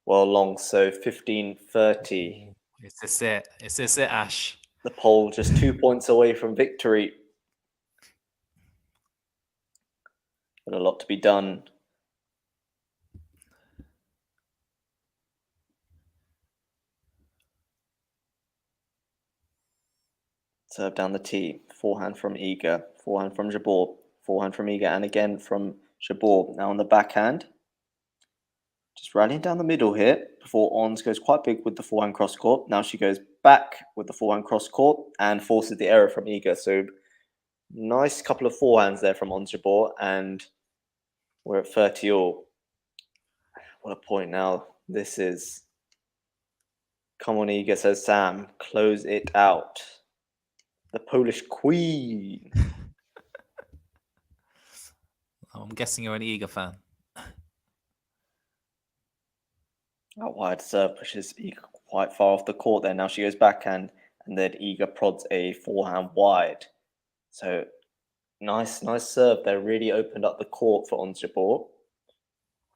well long, so 15-30. Is this it? Is this it, Ash? The pole just 2 points away from victory. But a lot to be done. Serve down the tee. Forehand from Iga. Forehand from Jabeur. Forehand from Iga, and again from Jabeur. Now on the backhand. Just rallying down the middle here before Ons goes quite big with the forehand cross court. Now she goes back with the forehand cross court and forces the error from Iga. So nice couple of forehands there from Ons Jabeur, and we're at 30-all. What a point now. This is... Come on, Iga, says Sam. Close it out. The Polish queen. I'm guessing you're an Iga fan. Out wide serve pushes Iga quite far off the court there. Now she goes backhand, and then Iga prods a forehand wide. So nice serve there. Really opened up the court for Ons Jabeur.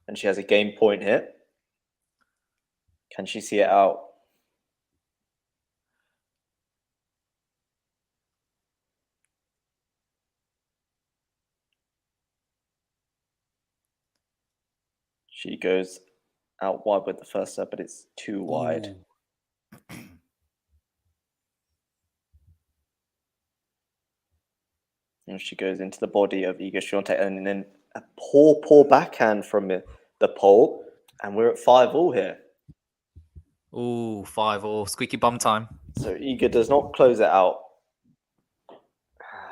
And she has a game point here. Can she see it out? She goes out wide with the first serve, but it's too wide. And she goes into the body of Iga Swiatek, and then a poor backhand from the pole, and we're at 5-all here. Ooh, 5-all. Squeaky bum time. So Iga does not close it out.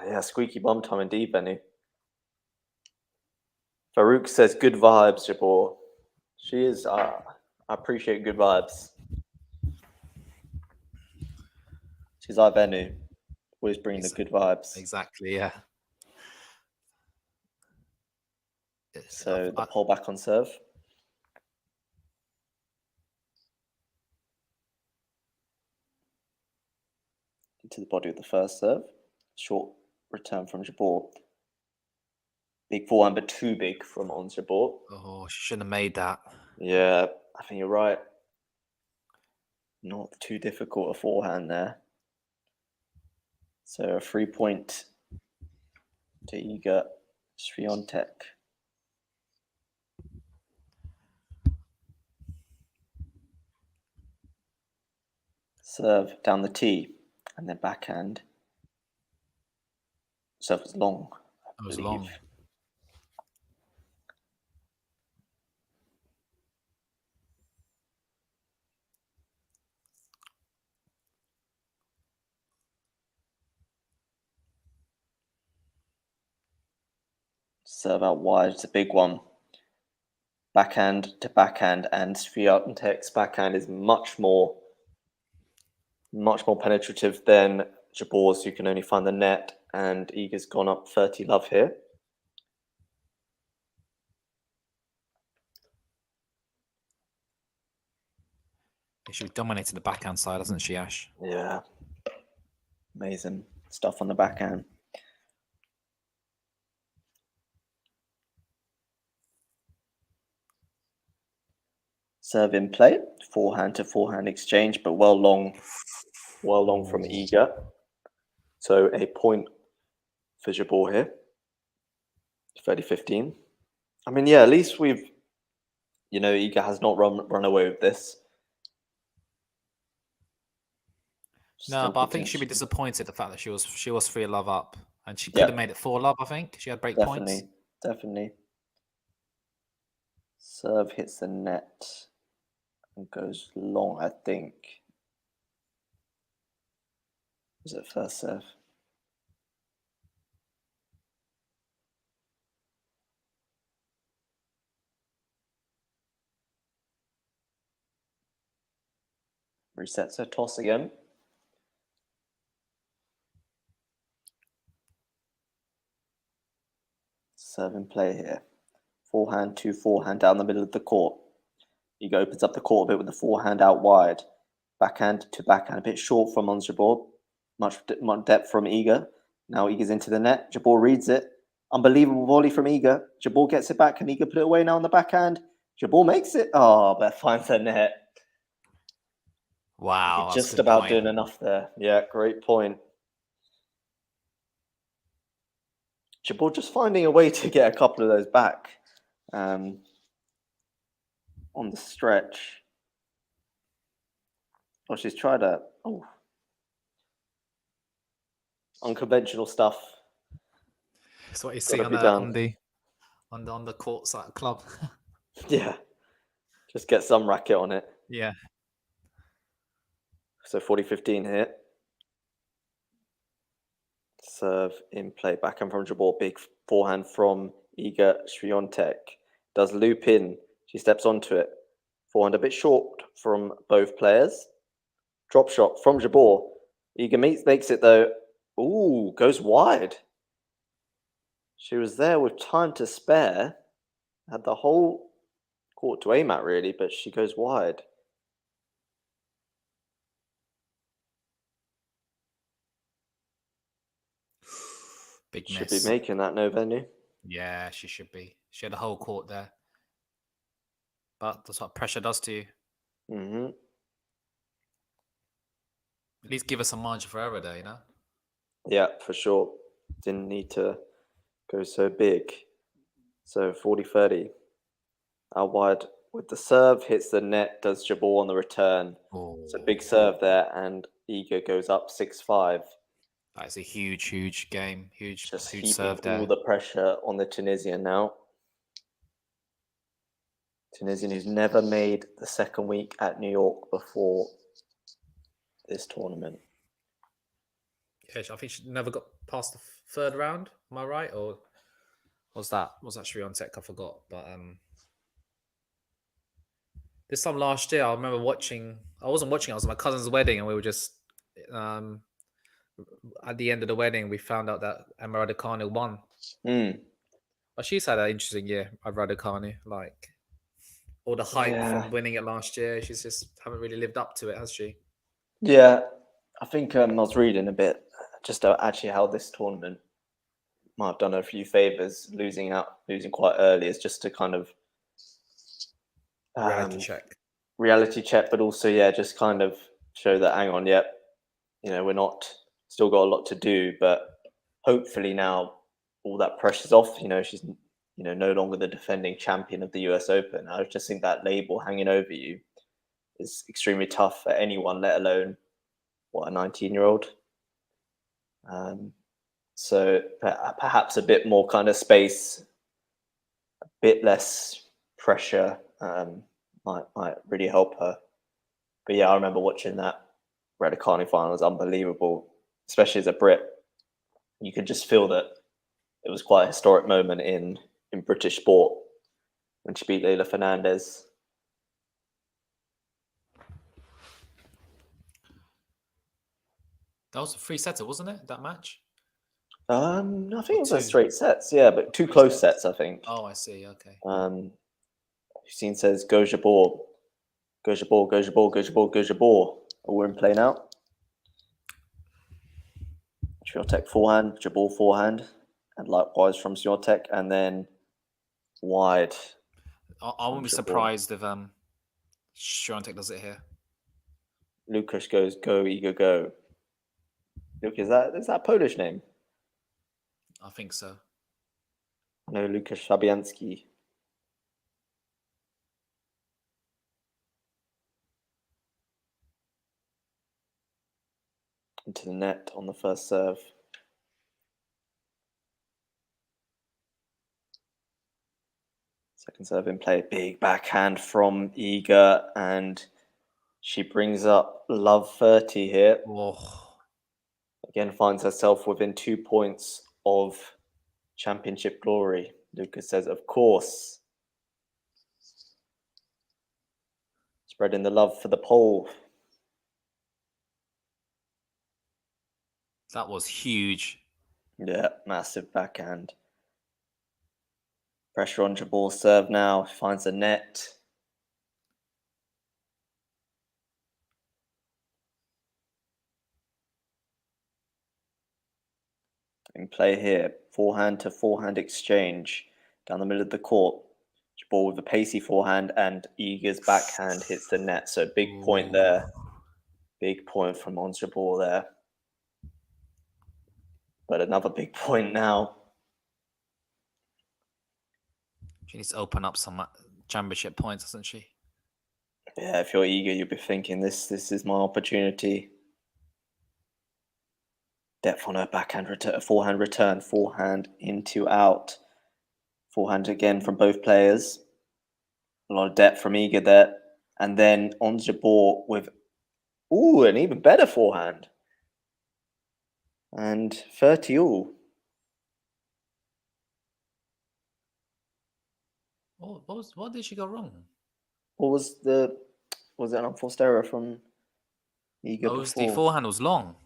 Yeah, squeaky bum time indeed, Benny. Farouk says, good vibes, Jabeur. She is. I appreciate good vibes. She's like Benny. Always bringing the good vibes. Exactly, yeah. So the pole back on serve. Into the body of the first serve. Short return from Jabeur. Big forehand, but too big from Ons Jabeur. Oh, she shouldn't have made that. Yeah, I think you're right. Not too difficult a forehand there. So a 3-point to Iga Swiatek. Serve down the tee, and then backhand. Serve was long. It was long. Serve out wide. It's a big one. Backhand to backhand, and Swiatek's backhand is much more penetrative than Jabeur's, who can only find the net. And Iga's gone up 30 love here. She dominated the backhand side, hasn't she, Ash? Yeah. Amazing stuff on the backhand. Serve in play, forehand to forehand exchange, but well long from Iga. So a point for Jabeur here. 30-15. I mean, yeah, at least we've, Iga has not run away with this. No, but I think she'd be disappointed the fact that she was 3-love up, and she could have made it 4-love. I think she had break points. Definitely. Serve hits the net and goes long. I think. Was it first serve? Resets her toss again. Serve in play here. Forehand to forehand down the middle of the court. Iga opens up the court a bit with the forehand out wide. Backhand to backhand, a bit short from Jabeur. Much depth from Iga. Now Iga's into the net. Jabeur reads it. Unbelievable volley from Iga. Jabeur gets it back. Can Iga put it away now on the backhand? Jabeur makes it. Oh, but finds the net. Wow. Just about doing enough there. Yeah, great point. Jabeur just finding a way to get a couple of those back on the stretch. Oh, she's tried that. Oh. Unconventional stuff. That's what you see on the courts at a club. Yeah. Just get some racket on it. Yeah. So 40-15 here. Serve in play. Backhand from Jabeur. Big forehand from Iga Swiatek. Does loop in. She steps onto it. Forehand a bit short from both players. Drop shot from Jabeur. Iga makes it though. Ooh, goes wide. She was there with time to spare. Had the whole court to aim at really, but she goes wide. Big miss. Should be making that, no venue. Yeah, she should be. She had the whole court there. But that's what pressure does to you. Mm-hmm. At least give us a margin for error there, Yeah, for sure. Didn't need to go so big. So 40-30. Out wide with the serve, hits the net, does Jabeur on the return. It's a big serve there, and Iga goes up 6-5. That's a huge game. Huge heaping serve there. All the pressure on the Tunisian now. Tunisian who's never made the second week at New York before this tournament. Yeah, I think she never got past the third round. Am I right? Or was that Swiatek? I forgot. But this time last year, I remember watching. I wasn't watching. I was at my cousin's wedding, and we were just at the end of the wedding, we found out that Emma Raducanu won. But she's had an interesting year. Raducanu, like all the hype from winning it last year, she's just haven't really lived up to it, has she? Yeah, I think I was reading a bit just actually how this tournament might have done her a few favors. Losing quite early is just to kind of reality check, but also just kind of show that hang on, we're not still got a lot to do, but hopefully now all that pressure's off. She's no longer the defending champion of the US Open. I just think that label hanging over you is extremely tough for anyone, let alone a 19-year-old. So perhaps a bit more kind of space, a bit less pressure might really help her. But yeah, I remember watching that Raducanu final. It was unbelievable, especially as a Brit. You could just feel that it was quite a historic moment in British sport when she beat Leylah Fernandez. That was a 3-setter, wasn't it? That match. I think it was a 2? straight sets, yeah, but 2 close sets, I think. Oh, I see. Okay. Hussein says, "Go Jabeur, go Jabeur, go Jabeur, go Jabeur, go Jabeur." We're in play now. Swiatek forehand, Jabeur forehand, and likewise from Swiatek, and then wide. I wouldn't be surprised if Swiatek does it here. Lucas goes, "Go Iga, go." Luke, is that a Polish name? I think so. No, Lucas Fabianski. Into the net on the first serve. Second serve in play. Big backhand from Iga, and she brings up love 30 here. Oh. Again, finds herself within 2 points of championship glory. Lucas says, "Of course." Spreading the love for the pole. That was huge. Yeah, massive backhand. Pressure on Jabeur's serve now. Finds the net. In play here. Forehand to forehand exchange. Down the middle of the court. Jabeur with a pacey forehand, and Iga's backhand hits the net. So big point there. Big point from Ons Jabeur there. But another big point now. She needs to open up some championship points, doesn't she? Yeah, if you're eager, you'll be thinking, this is my opportunity. Depth on her backhand return, forehand into out. Forehand again from both players. A lot of depth from Iga there. And then on Jabeur with, an even better forehand. And 30 all. What did she go wrong? Was it an unforced error from Iga before? The forehand was long.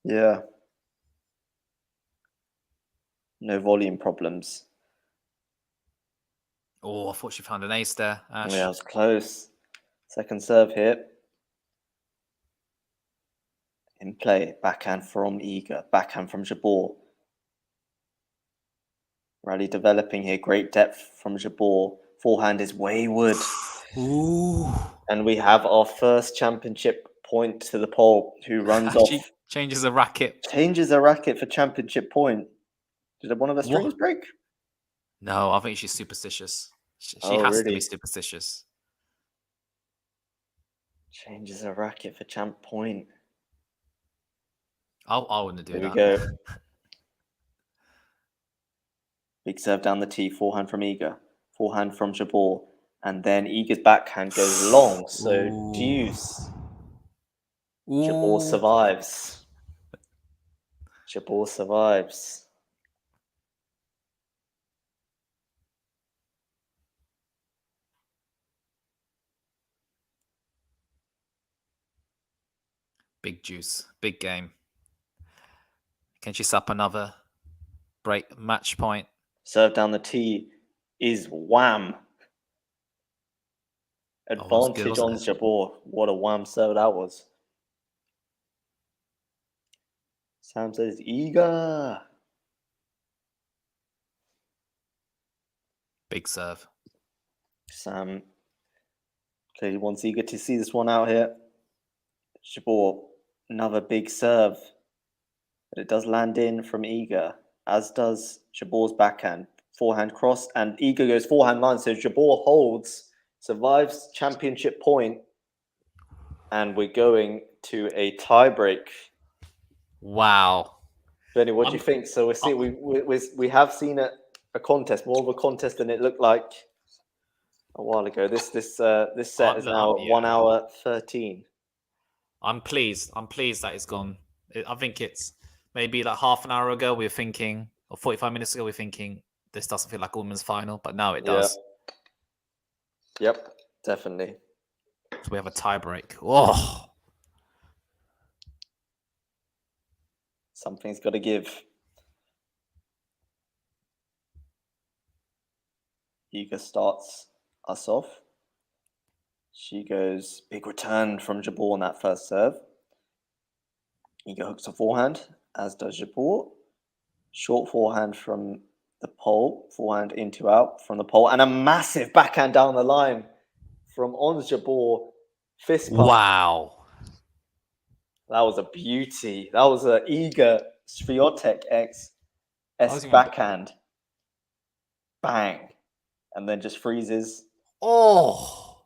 Yeah. No volume problems. Oh, I thought she found an ace there, Ash. Yeah, it was close. Second serve here. In play, backhand from Iga, backhand from Jabeur. Rally developing here, great depth from Jabeur. Forehand is wayward. Ooh. And we have our first championship point to the pole, who runs off. She changes a racket. Changes a racket for championship point. Did one of the strings break? No, I think she's superstitious. She Oh, has to really? be superstitious. Changes a racket for champ point. I wouldn't do that. Here we go. Big serve down the tee, forehand from Iga, forehand from Jabeur, and then Iga's backhand goes long, so deuce. Jabeur survives. Jabeur survives. Big juice, big game. Can she sup another break match point? Serve down the tee is wham. Advantage on Jabeur. What a wham serve that was. Sam says, Iga. Big serve. Sam clearly wants Iga to see this one out here. Jabeur, another big serve. But it does land in from Iga, as does Jabeur's backhand. Forehand cross, and Iga goes forehand line, so Jabeur holds, survives championship point, and we're going to a tiebreak. Wow. Benny, what do you think? So we have seen a contest, more of a contest than it looked like a while ago. This set is now 1 hour 13. I'm pleased that it's gone. I think it's maybe like half an hour ago we were thinking or 45 minutes ago, we're thinking this doesn't feel like a women's final, but now it Yeah. does. Yep, definitely. So we have a tiebreak. Oh, Something's got to give. Iga starts us off. She goes big return from Jabeur on that first serve. Iga hooks a forehand, as does Jabeur. Short forehand from the pole, forehand into out from the pole, and a massive backhand down the line from Ons Jabeur. Fist pump. wow. That was a beauty. That was a Iga Swiatek esque backhand. Bang. And then just freezes. Oh.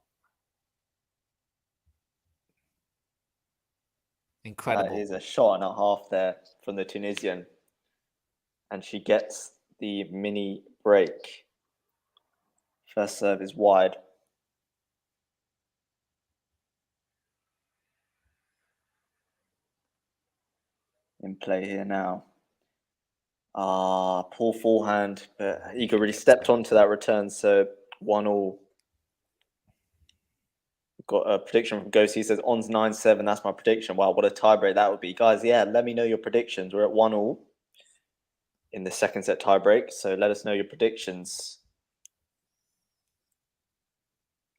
Incredible. That is a shot and a half there from the Tunisian. And she gets the mini break. First serve is wide. In play here now. Poor forehand, but Iga really stepped onto that return, so 1-1. Got a prediction from Ghost. He says Ons 9-7. That's my prediction. Wow, what a tiebreak that would be, guys. Yeah, let me know your predictions. We're at 1-1 in the second set tiebreak, so let us know your predictions.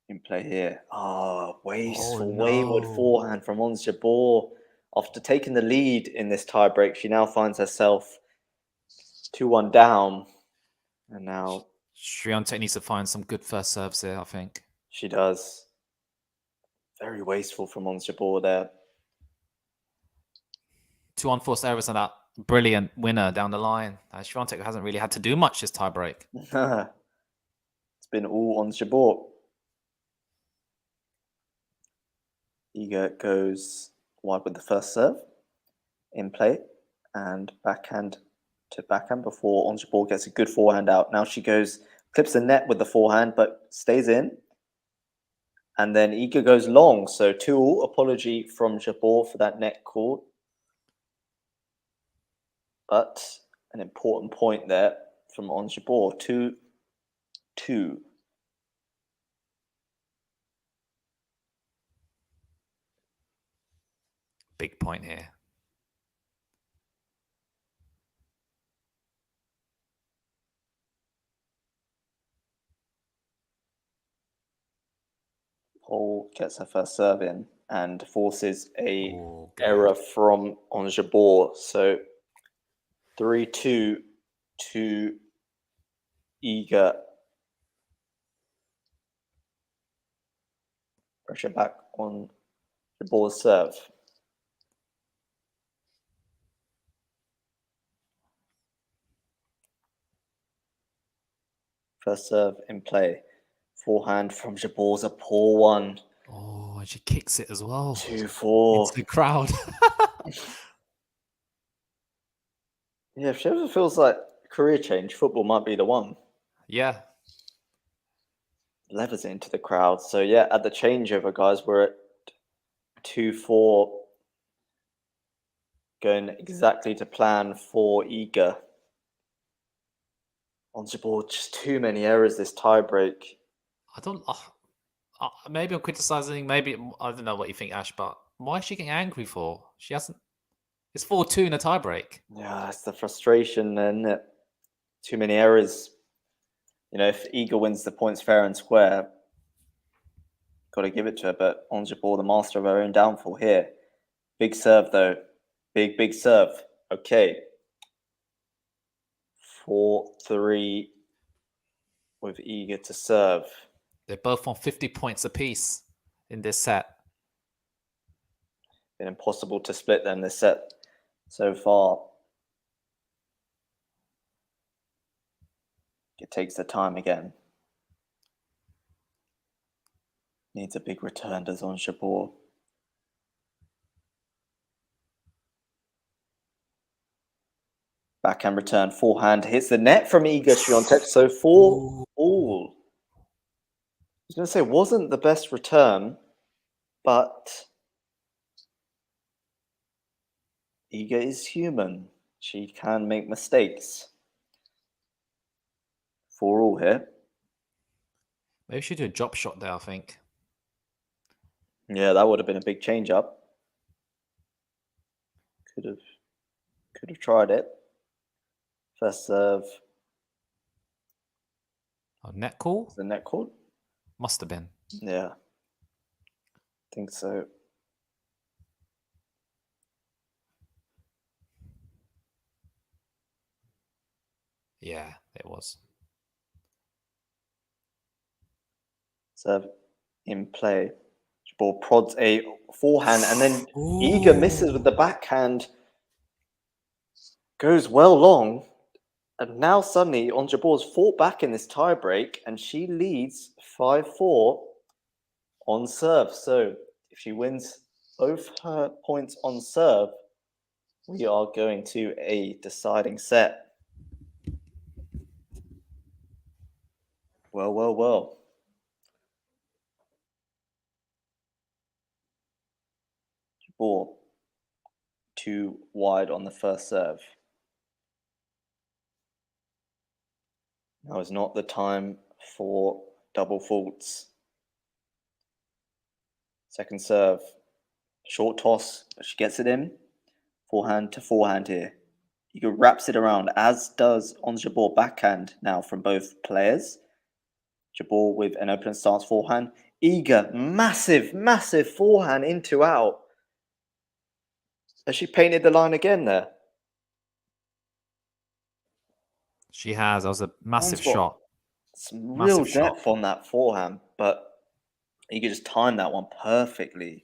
In play here. Wasteful, wayward forehand from Ons Jabeur. After taking the lead in this tiebreak, she now finds herself 2-1 down, and now Swiatek needs to find some good first serves here, I think. She does. Very wasteful from Ons Jabeur there. 2 unforced errors and that brilliant winner down the line. Swiatek hasn't really had to do much this tiebreak. It's been all Ons Jabeur. Iga goes wide with the first serve in play and backhand to backhand before Ons Jabeur gets a good forehand out. Now she goes, clips the net with the forehand, but stays in. And then Iga goes long. So 2-2. Apology from Jabeur for that net call. But an important point there from Ons Jabeur. 2-2. Big point here. Pole gets her first serve in and forces a error from Ons Jabeur. So 3-2 to Iga. Pressure back on Jabeur's serve. First serve in play. Forehand from Jabeur's a poor one. Oh, and she kicks it as well. 2-4. Into the crowd. Yeah, if she ever feels like career change, football might be the one. Yeah. Levers it into the crowd. So yeah, at the changeover, guys, we're at 2-4. Going exactly to plan for Iga. Ons Jabeur, just too many errors this tiebreak. I don't. Maybe I'm criticizing. Maybe I don't know what you think, Ash. But why is she getting angry for? She hasn't. It's 4-2 in a tiebreak. Yeah, it's the frustration and too many errors. You know, if Iga wins the points fair and square, got to give it to her. But Ons Jabeur, the master of her own downfall here. Big serve though. Big serve. Okay. 4-3 with Iga to serve. They're both on 50 points apiece in this set. Been impossible to split them this set so far. It takes the time again. Needs a big return, does Ons Jabeur. Backhand return, forehand hits the net from Iga Swiatek. So 4-all. I was going to say, wasn't the best return, but Iga is human. She can make mistakes. 4-all here. Maybe we should do a drop shot there, I think. Yeah, that would have been a big change up. Could have tried it. First serve. Oh, net call? The net call? Must have been. Yeah. I think so. Yeah, it was. Serve in play. Jabeur prods a forehand and then Iga misses with the backhand. Goes well long. And now suddenly Ons Jabeur's fought back in this tiebreak and she leads 5-4 on serve. So if she wins both her points on serve, we are going to a deciding set. Well. Jabeur too wide on the first serve. Now is not the time for double faults. Second serve. Short toss, but she gets it in. Forehand to forehand here. Iga wraps it around, as does Ons Jabeur backhand now from both players. Jabeur with an open stance forehand. Iga, massive forehand into out. Has she painted the line again there? She has. That was a massive shot. Some real depth on that forehand, but Iga just timed that one perfectly.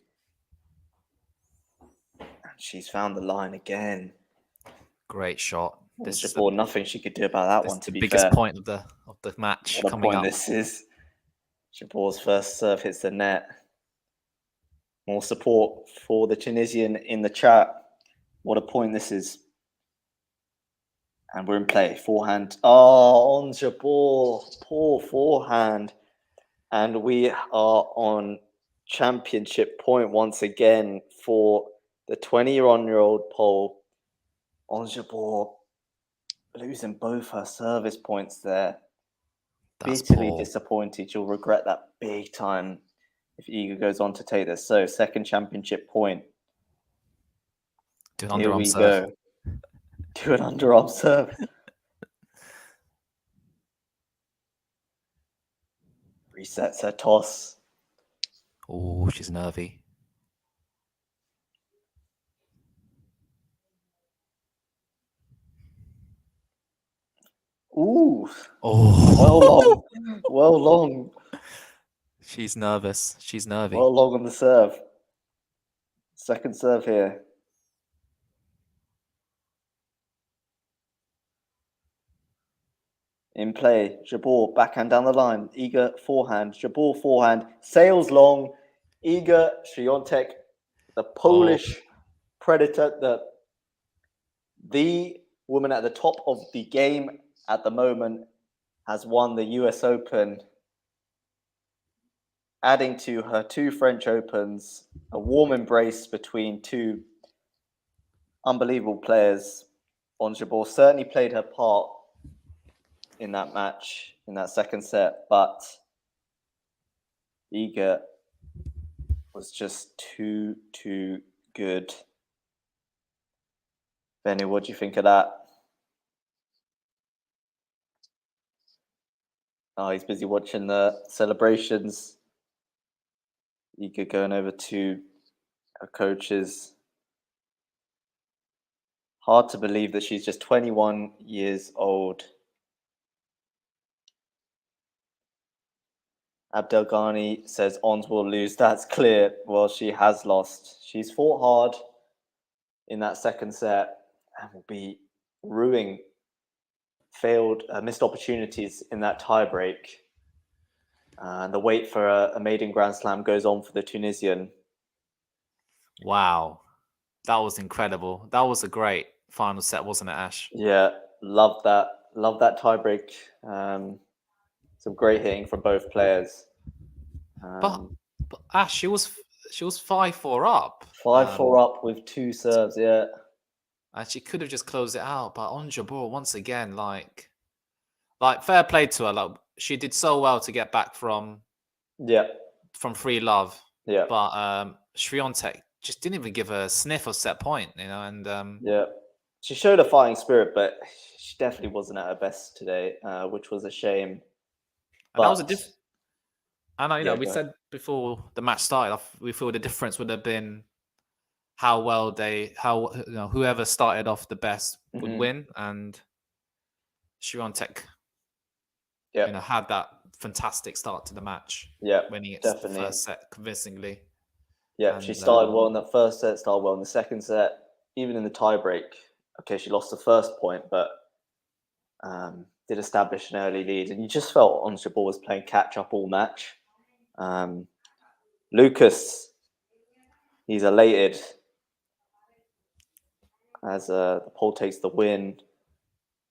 And she's found the line again. Great shot. This is nothing she could do about that one. To be fair, the biggest point of the match. What a point this is! Jabeur's first serve hits the net. More support for the Tunisian in the chat. What a point this is! And we're in play. Forehand. Oh, on Jabeur. Poor forehand. And we are on championship point once again for the 21-year-old Pole. On Jabeur losing both her service points there. That's bitterly disappointed. You'll regret that big time if Iga goes on to take this. So, second championship point. Here we go. Do an underarm serve. Resets her toss. Oh, she's nervy. Ooh. Oh. Well long. She's nervous. She's nervy. Well long on the serve. Second serve here. In play, Jabeur backhand down the line. Iga forehand. Jabeur forehand. Sails long. Iga Swiatek, the Polish predator, the woman at the top of the game at the moment, has won the US Open, adding to her two French Opens, a warm embrace between two unbelievable players. Ons Jabeur certainly played her part in that match, in that second set, but Iga was just too good. Benny, what do you think of that? Oh, he's busy watching the celebrations. Iga going over to her coaches. Hard to believe that she's just 21 years old. Abdelghani says Ons will lose. That's clear. Well, she has lost. She's fought hard in that second set and will be ruining missed opportunities in that tiebreak. And the wait for a maiden Grand Slam goes on for the Tunisian. Wow. That was incredible. That was a great final set, wasn't it, Ash? Yeah, love that. Love that tiebreak. Some great hitting from both players. But Ash, she was 5-4 up. 5-4 up with two serves, yeah. And she could have just closed it out, but on Jabeur once again, like like fair play to her. Like she did so well to get back from Yeah, free love, yeah, but Swiatek just didn't even give her a sniff of set point, and yeah. She showed a fighting spirit, but she definitely wasn't at her best today, which was a shame. that was a But diff. And yeah, we go ahead. said before the match started, we feel the difference would have been how well whoever started off the best would Hmm. win, and Swiatek, Yeah, had that fantastic start to the match, yeah, winning it the definitely. first set convincingly, Yeah, she and started well in the first set, started well in the second set, even in the tiebreak. Okay, she lost the first point, but did establish an early lead, and you just felt Jabeur was playing catch up all match. Um, Lucas, he's elated as the pole takes the win,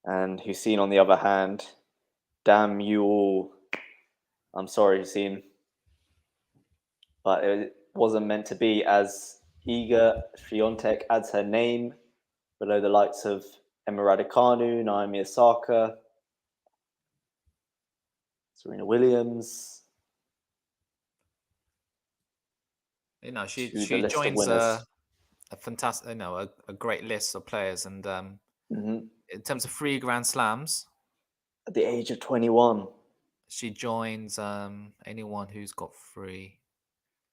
and Hussein on the other hand, damn you all. I'm sorry, Hussein, but it wasn't meant to be. As Iga Swiatek adds her name below the likes of Emma Raducanu, Naomi Osaka, Serena Williams, she to the she list of joins winners. a fantastic, a great list of players, and Hmm. in terms of 3 Grand Slams, At the age of 21. she joins anyone who's got 3.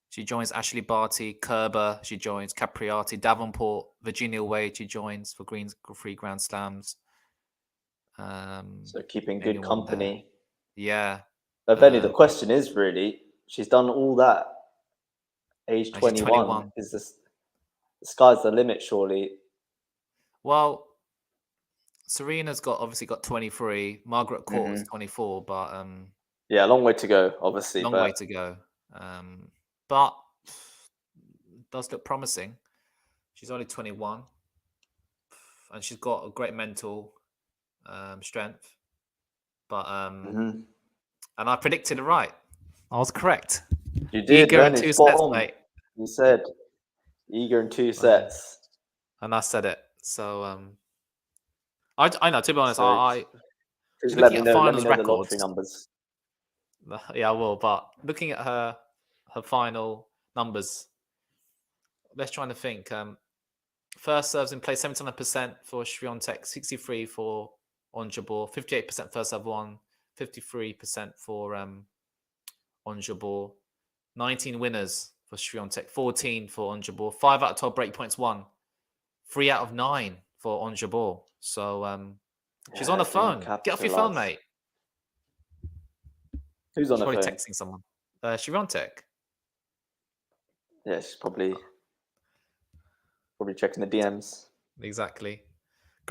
She joins Ashley Barty, Kerber. She joins Capriati, Davenport, Virginia Wade. She joins for 3 Grand Slams. So keeping good Anyone there? company. Yeah. But Benny, the question is really, she's done all that. Age And she's 21. 21. Is this the sky's the limit, surely? Well, Serena's obviously got 23. Margaret Court's Hmm. 24, but Yeah, a long way to go, obviously. long way But to go. But does look promising. She's only 21, and she's got a great mental strength. But mhm. and I predicted it right. I was correct. You did, Eager in Benny. 2 Spot sets, on. mate. You said eager in two Um, sets. and I said it. So I know. To be honest, So I just let looking me at know. Let me finals know the lottery records. numbers. Yeah, I will. But looking at her final numbers, let's try to think. First serves in play 79% for Swiatek, 63 for Jabeur, 58% first serve one, 53% for Jabeur, 19 winners for Swiatek, 14 for Jabeur, 5 out of 12 break points won, 3 out of 9 for Jabeur. So she's on Yeah, the didn't phone. Get off your phone, capitalize. mate. Who's on She's the probably phone? texting someone. Swiatek. Yeah, she's probably checking the DMs. Exactly.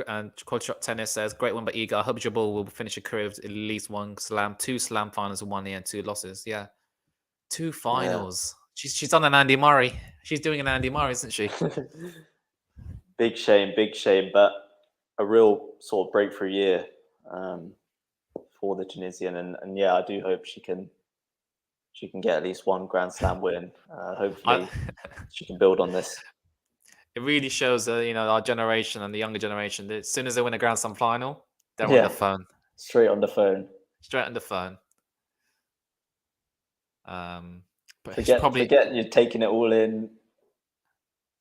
And QualityShot Tennis says, great one by Iga. I hope Jabeur will finish a career with at least 1 slam, 2 slam finals in 1 year and 2 losses. Yeah. 2 Yeah. finals. She's done an Andy Murray. She's doing an Andy Murray, isn't she? Big shame, but a real sort of breakthrough year for the Tunisian, and yeah, I do hope she can get at least 1 Grand Slam win. I, Hopefully, she can build on this. it really shows our generation and the younger generation that as soon as they win a Grand Slam final, they're on the Yeah, phone. straight on the phone. Straight on the phone. But she's Forget probably you're taking it all in.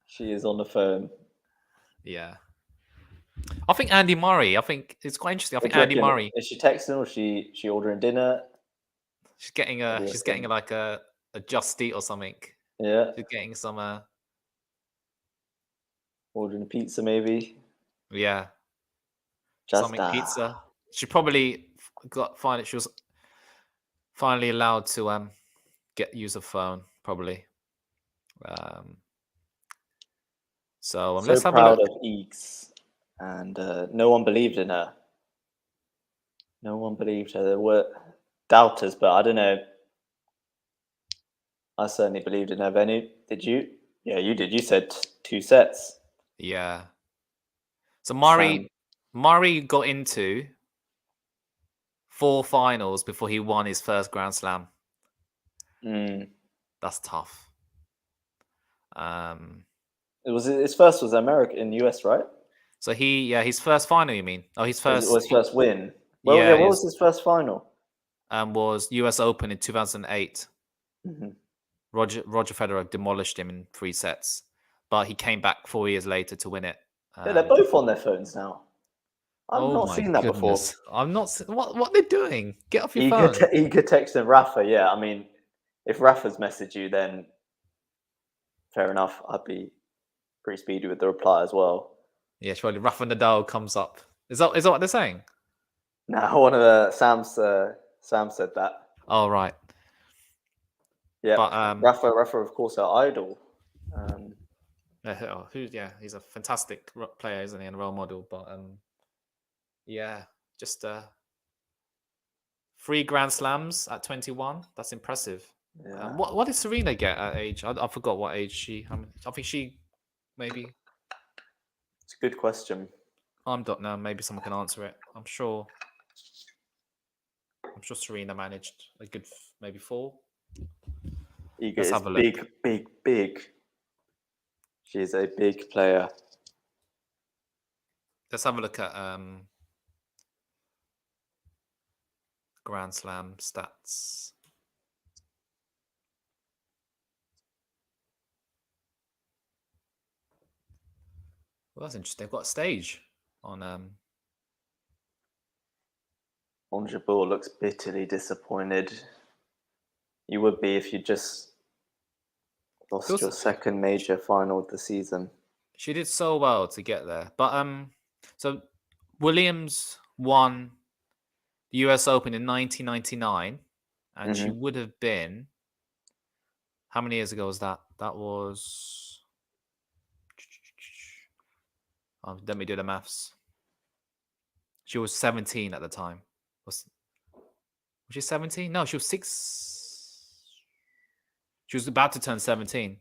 She is on the phone. yeah. I think Andy Murray. I think it's quite interesting. I What think do you Andy reckon? Murray. Is she texting or she ordering dinner? She's getting What do you she's getting reckon? like a Just Eat or something. Yeah, She's getting some ordering a pizza maybe. yeah, Just something pizza. She probably she was finally allowed to use a phone probably. So so let's have a proud look. of Eeks, and no one believed in her. No one believed her. There were doubters, but I don't know. I certainly believed in her. Venu, did you? Yeah, you did. You said 2 sets. Yeah. So Sam. Murray got into 4 finals before he won his first Grand Slam. That's tough. It was his first was America in the US, right? So his first final, you mean? Oh, his Or first his first win. Well, Yeah, what was his first final? was US Open in 2008. Mm-hmm. Roger Federer demolished him in 3 sets, but he came back 4 years later to win it. Yeah, they're both on their phones now. I've Oh not my seen that before. goodness! I'm not. What they're doing? Get off your Eager, phone. eager texting Rafa. Yeah, I mean, if Rafa's messaged you, then fair enough. I'd be pretty speedy with the reply as well. Yeah, surely Rafa Nadal comes up. Is that what they're saying? Now, one of the Sam said that. Oh right. Yeah, But Rafa, of course, our idol. he's a fantastic player, isn't he, and a role model. But yeah, just 3 Grand Slams at 21. That's impressive. Yeah. What did Serena get at age? I forgot what age she. I think she maybe. It's a good question. I don't know. Maybe someone can answer it. I'm sure Serena managed a good maybe 4. Iga Let's is have a look. big. She is a big player. Let's have a look at Grand Slam stats. Well, that's interesting. They've got a stage on. Jabeur looks bitterly disappointed. You would be if you just lost your second major final of the season. She did so well to get there, but so Williams won the US Open in 1999, and she would have been. How many years ago was that? That was. Let me do the maths. She was 17 at the time. Was she 17? No, she was 6. She was about to turn 17.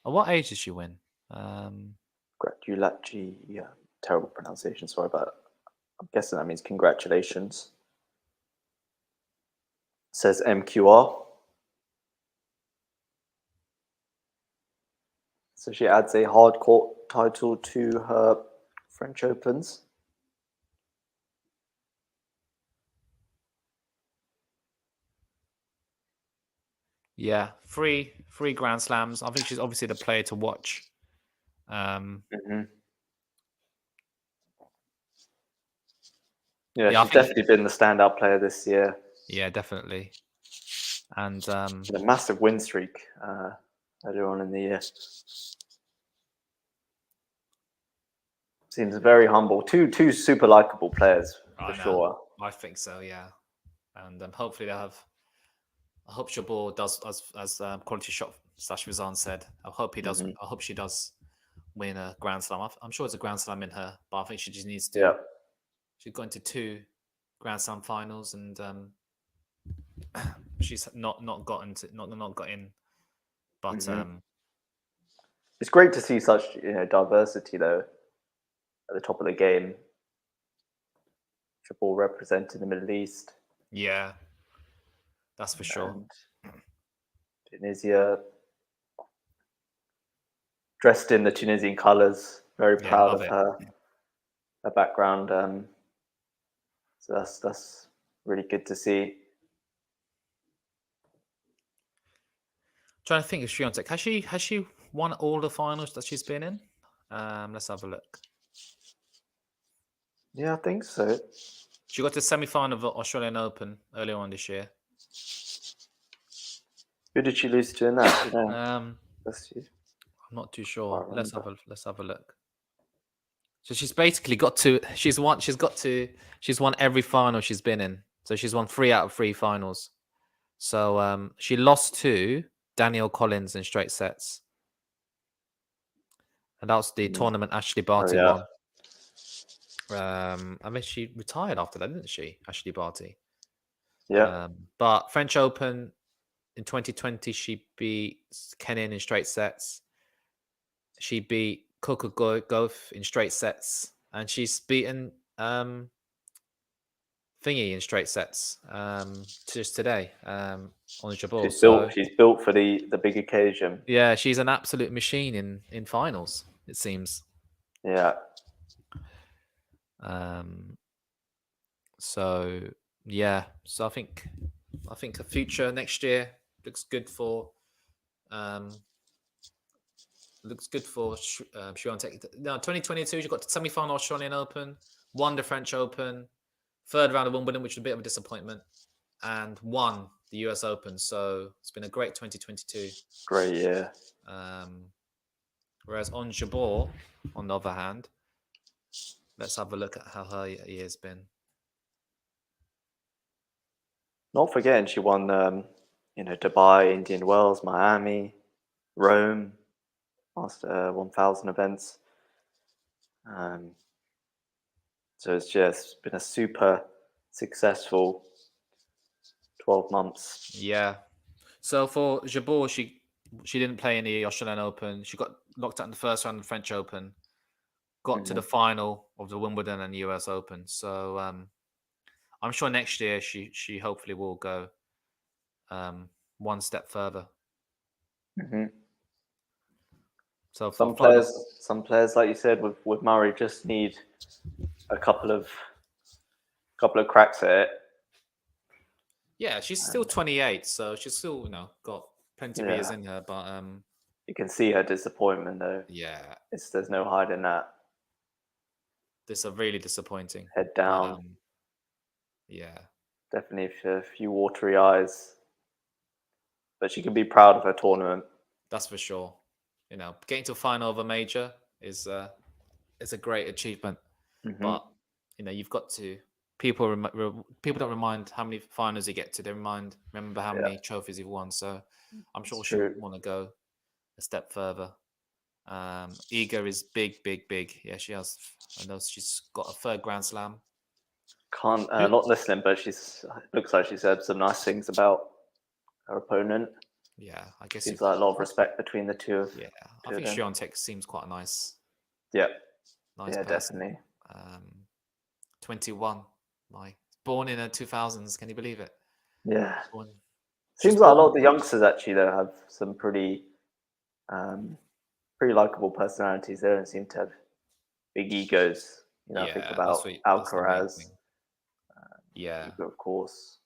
At what age did she win? Gratulaci, yeah, terrible pronunciation. Sorry, but I'm guessing that means congratulations. Says MQR. So she adds a hard court title to her French Opens. Yeah, 3 Grand Slams. I think she's obviously the player to watch. Yeah, she's definitely been the standout player this year. Yeah, definitely. And a massive win streak earlier on in the year. Seems very humble. Two super likable players for sure. I think so, yeah. And hopefully they'll have. I hope Jabeur does as QualityShot /Vizan said. I hope he does. I hope she does win a Grand Slam. I'm sure it's a Grand Slam in her, but I think she just needs to. Yeah. She's gone to 2 Grand Slam finals, and she's not got in. But it's great to see such diversity though at the top of the game. Jabeur representing the Middle East. Yeah, that's for sure. And Tunisia, dressed in the Tunisian colours, very proud of her background. So that's really good to see. Trying to think of Swiatek. Has she won all the finals that she's been in? Let's have a look. Yeah, I think so. She got to the semi-final of the Australian Open earlier on this year. Who did she lose to in that? You know? I'm not too sure. Let's have a look. So she's basically got to. She's won every final she's been in. So she's won 3 out of 3 finals. So she lost to Danielle Collins in straight sets, and that was the tournament Ashley Barty won. I mean, she retired after that, didn't she, Ashley Barty? Yeah. But French Open in 2020, she beat Kenin in straight sets. She beat Coco Gauff in straight sets, and she's beaten Thingy in straight sets just today on Jabeur. She's built for the big occasion. Yeah, she's an absolute machine in finals, it seems. Yeah. So yeah, so I think the future next year looks good for um Swiatek. No, 2022 she got to semi-final Australian Open, won the French Open, third round of Wimbledon, which was a bit of a disappointment, and won the US Open. So it's been a great 2022. Great year. Whereas on Jabeur, on the other hand, let's have a look at how her year's been. Not forgetting she won, Dubai, Indian Wells, Miami, Rome, last 1,000 events. So it's just been a super successful 12 months. Yeah. So for Jabeur, she didn't play in the Australian Open. She got knocked out in the first round of the French Open. Got to the final of the Wimbledon and US Open. So I'm sure next year she hopefully will go one step further. Mm-hmm. So for Some final, players, like you said, with Murray, just need a couple of cracks at it. yeah, she's still 28, so she's still got plenty of years Yeah, in her. But you can see her disappointment though. yeah, There's no hiding that. this is really disappointing. Head But down. yeah, Definitely a few watery eyes, but she can be proud of her tournament. that's for sure. Getting to a final of a major is a great achievement. Mm-hmm. But you've got to people people don't remind how many finals you get to. They remember how Yeah, many trophies you've won. So I'm it's sure she'll true. want to go a step further. Iga is big, big, big. Yeah, she has. I know she's got a third Grand Slam. Can't Who- not listening, but she's looks like she said some nice things about her opponent. Yeah, I guess you. Seems like a lot of respect between the Yeah, I two of think them. Swiatek seems quite a nice Yeah, nice yeah, person. definitely. 21, like born in the 2000s. Can you believe it? Yeah, Born, she's seems like a lot born. of the youngsters actually though have some um, pretty likable personalities. They don't seem to have big egos. I think Yeah, about that's the main Alcaraz, thing. Yeah. Hugo, of course.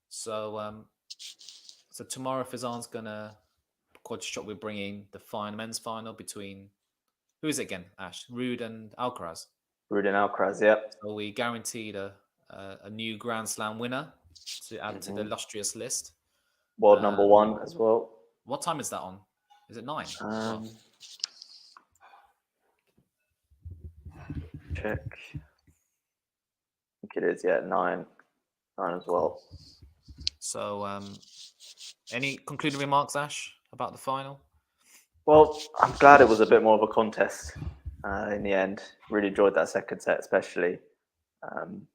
So so tomorrow Fizan's gonna QualityShot. We're bringing the men's final between who is it again? Ash, Rude and Alcaraz. Rudin Alcaraz, yeah. So we guaranteed a new Grand Slam winner to add to the Hmm. illustrious list. World number Um, one as well. what time is that on? Is it 9 as well? Um, check. I think it is, yeah, nine as Cool. well. So any concluding remarks, Ash, about the final? Well, I'm glad it was a bit more of a contest in the end. Really enjoyed that second set, especially, um,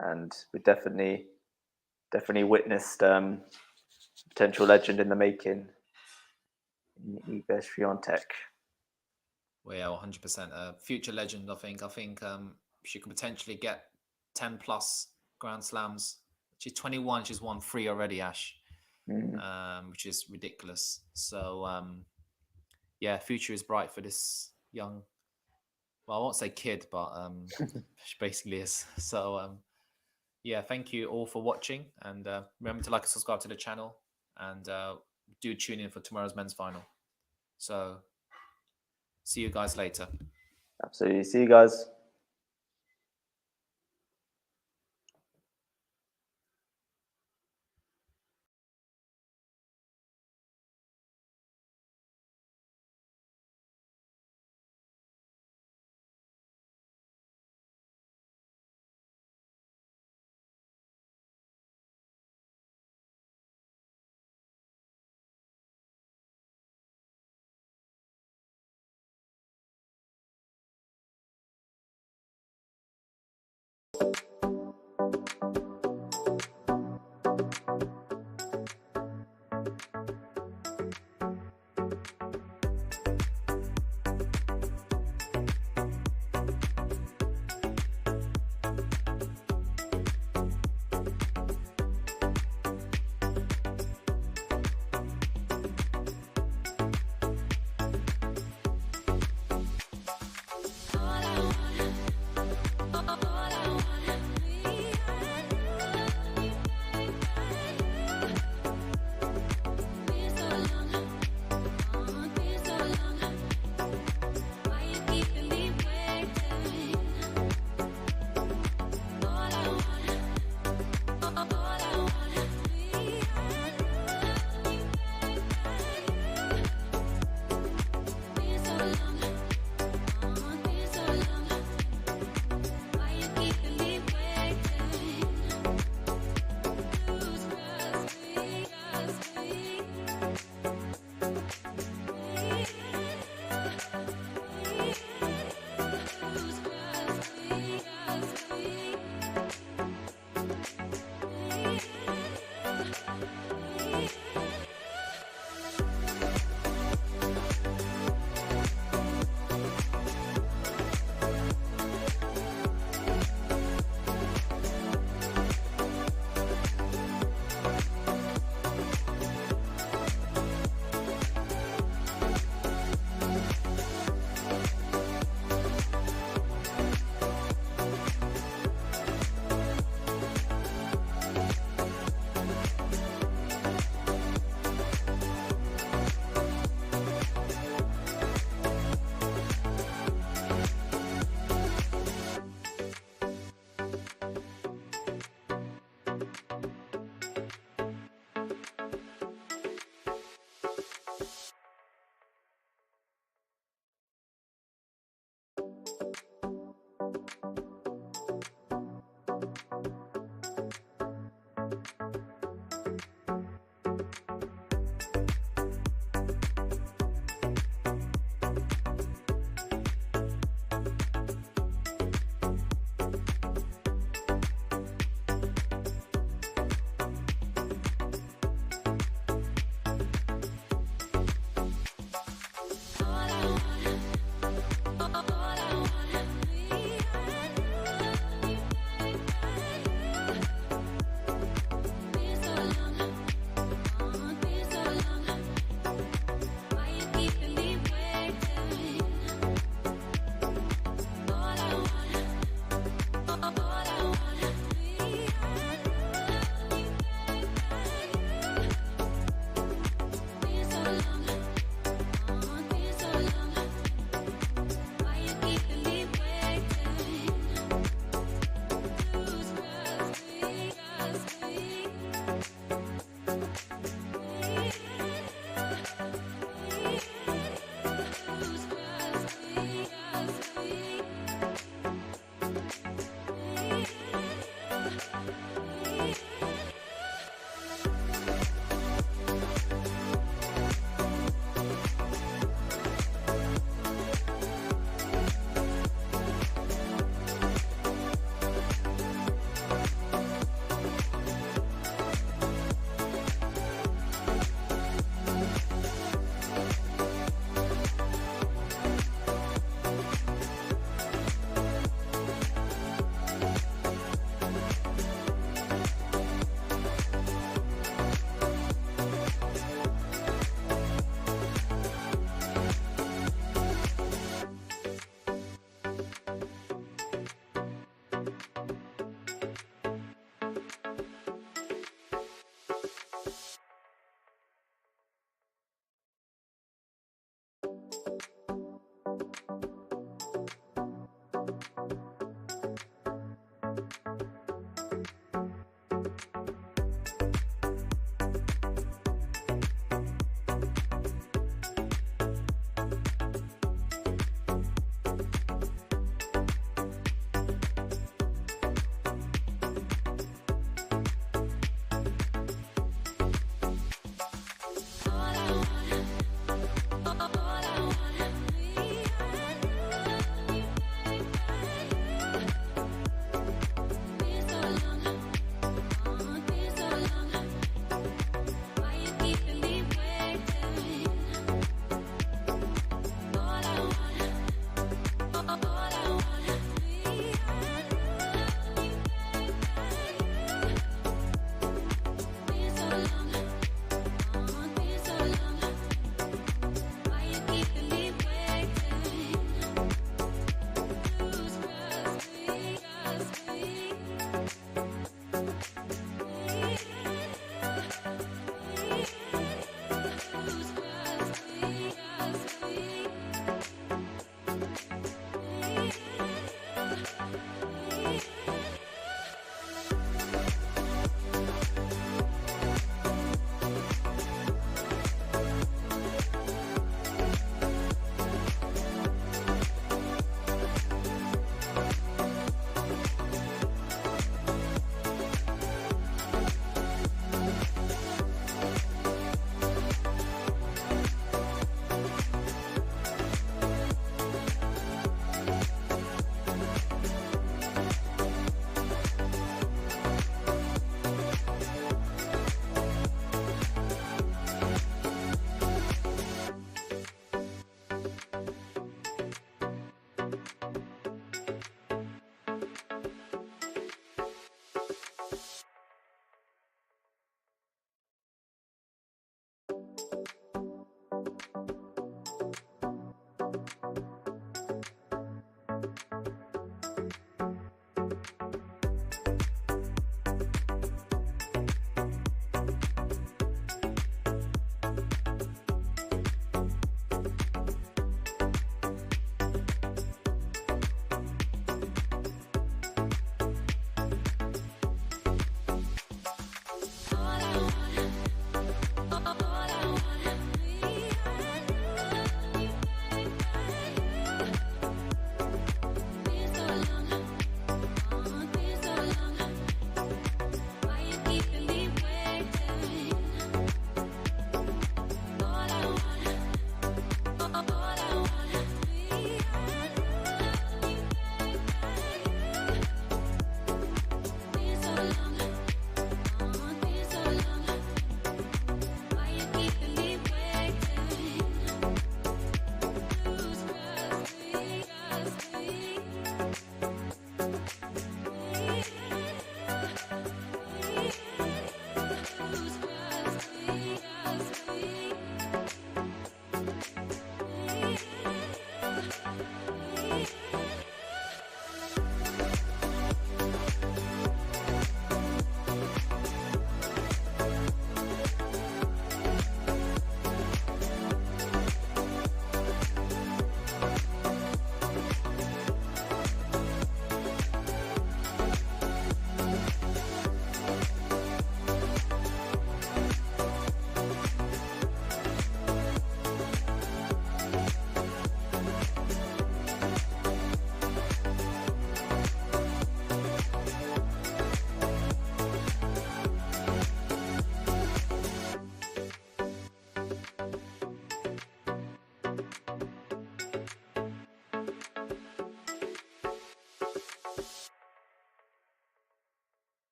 and we definitely witnessed potential legend in the making in Iga Swiatek. Well, yeah, 100%. Future legend, I think. I think she could potentially get 10 plus Grand Slams. She's 21. She's won 3 already, Ash, Mm, which is ridiculous. So, yeah, future is bright for this young. Well, I won't say kid, but she basically is. So, yeah, thank you all for watching, and remember to like and subscribe to the channel, and do tune in for tomorrow's men's final. So, see you guys later. absolutely. See you guys.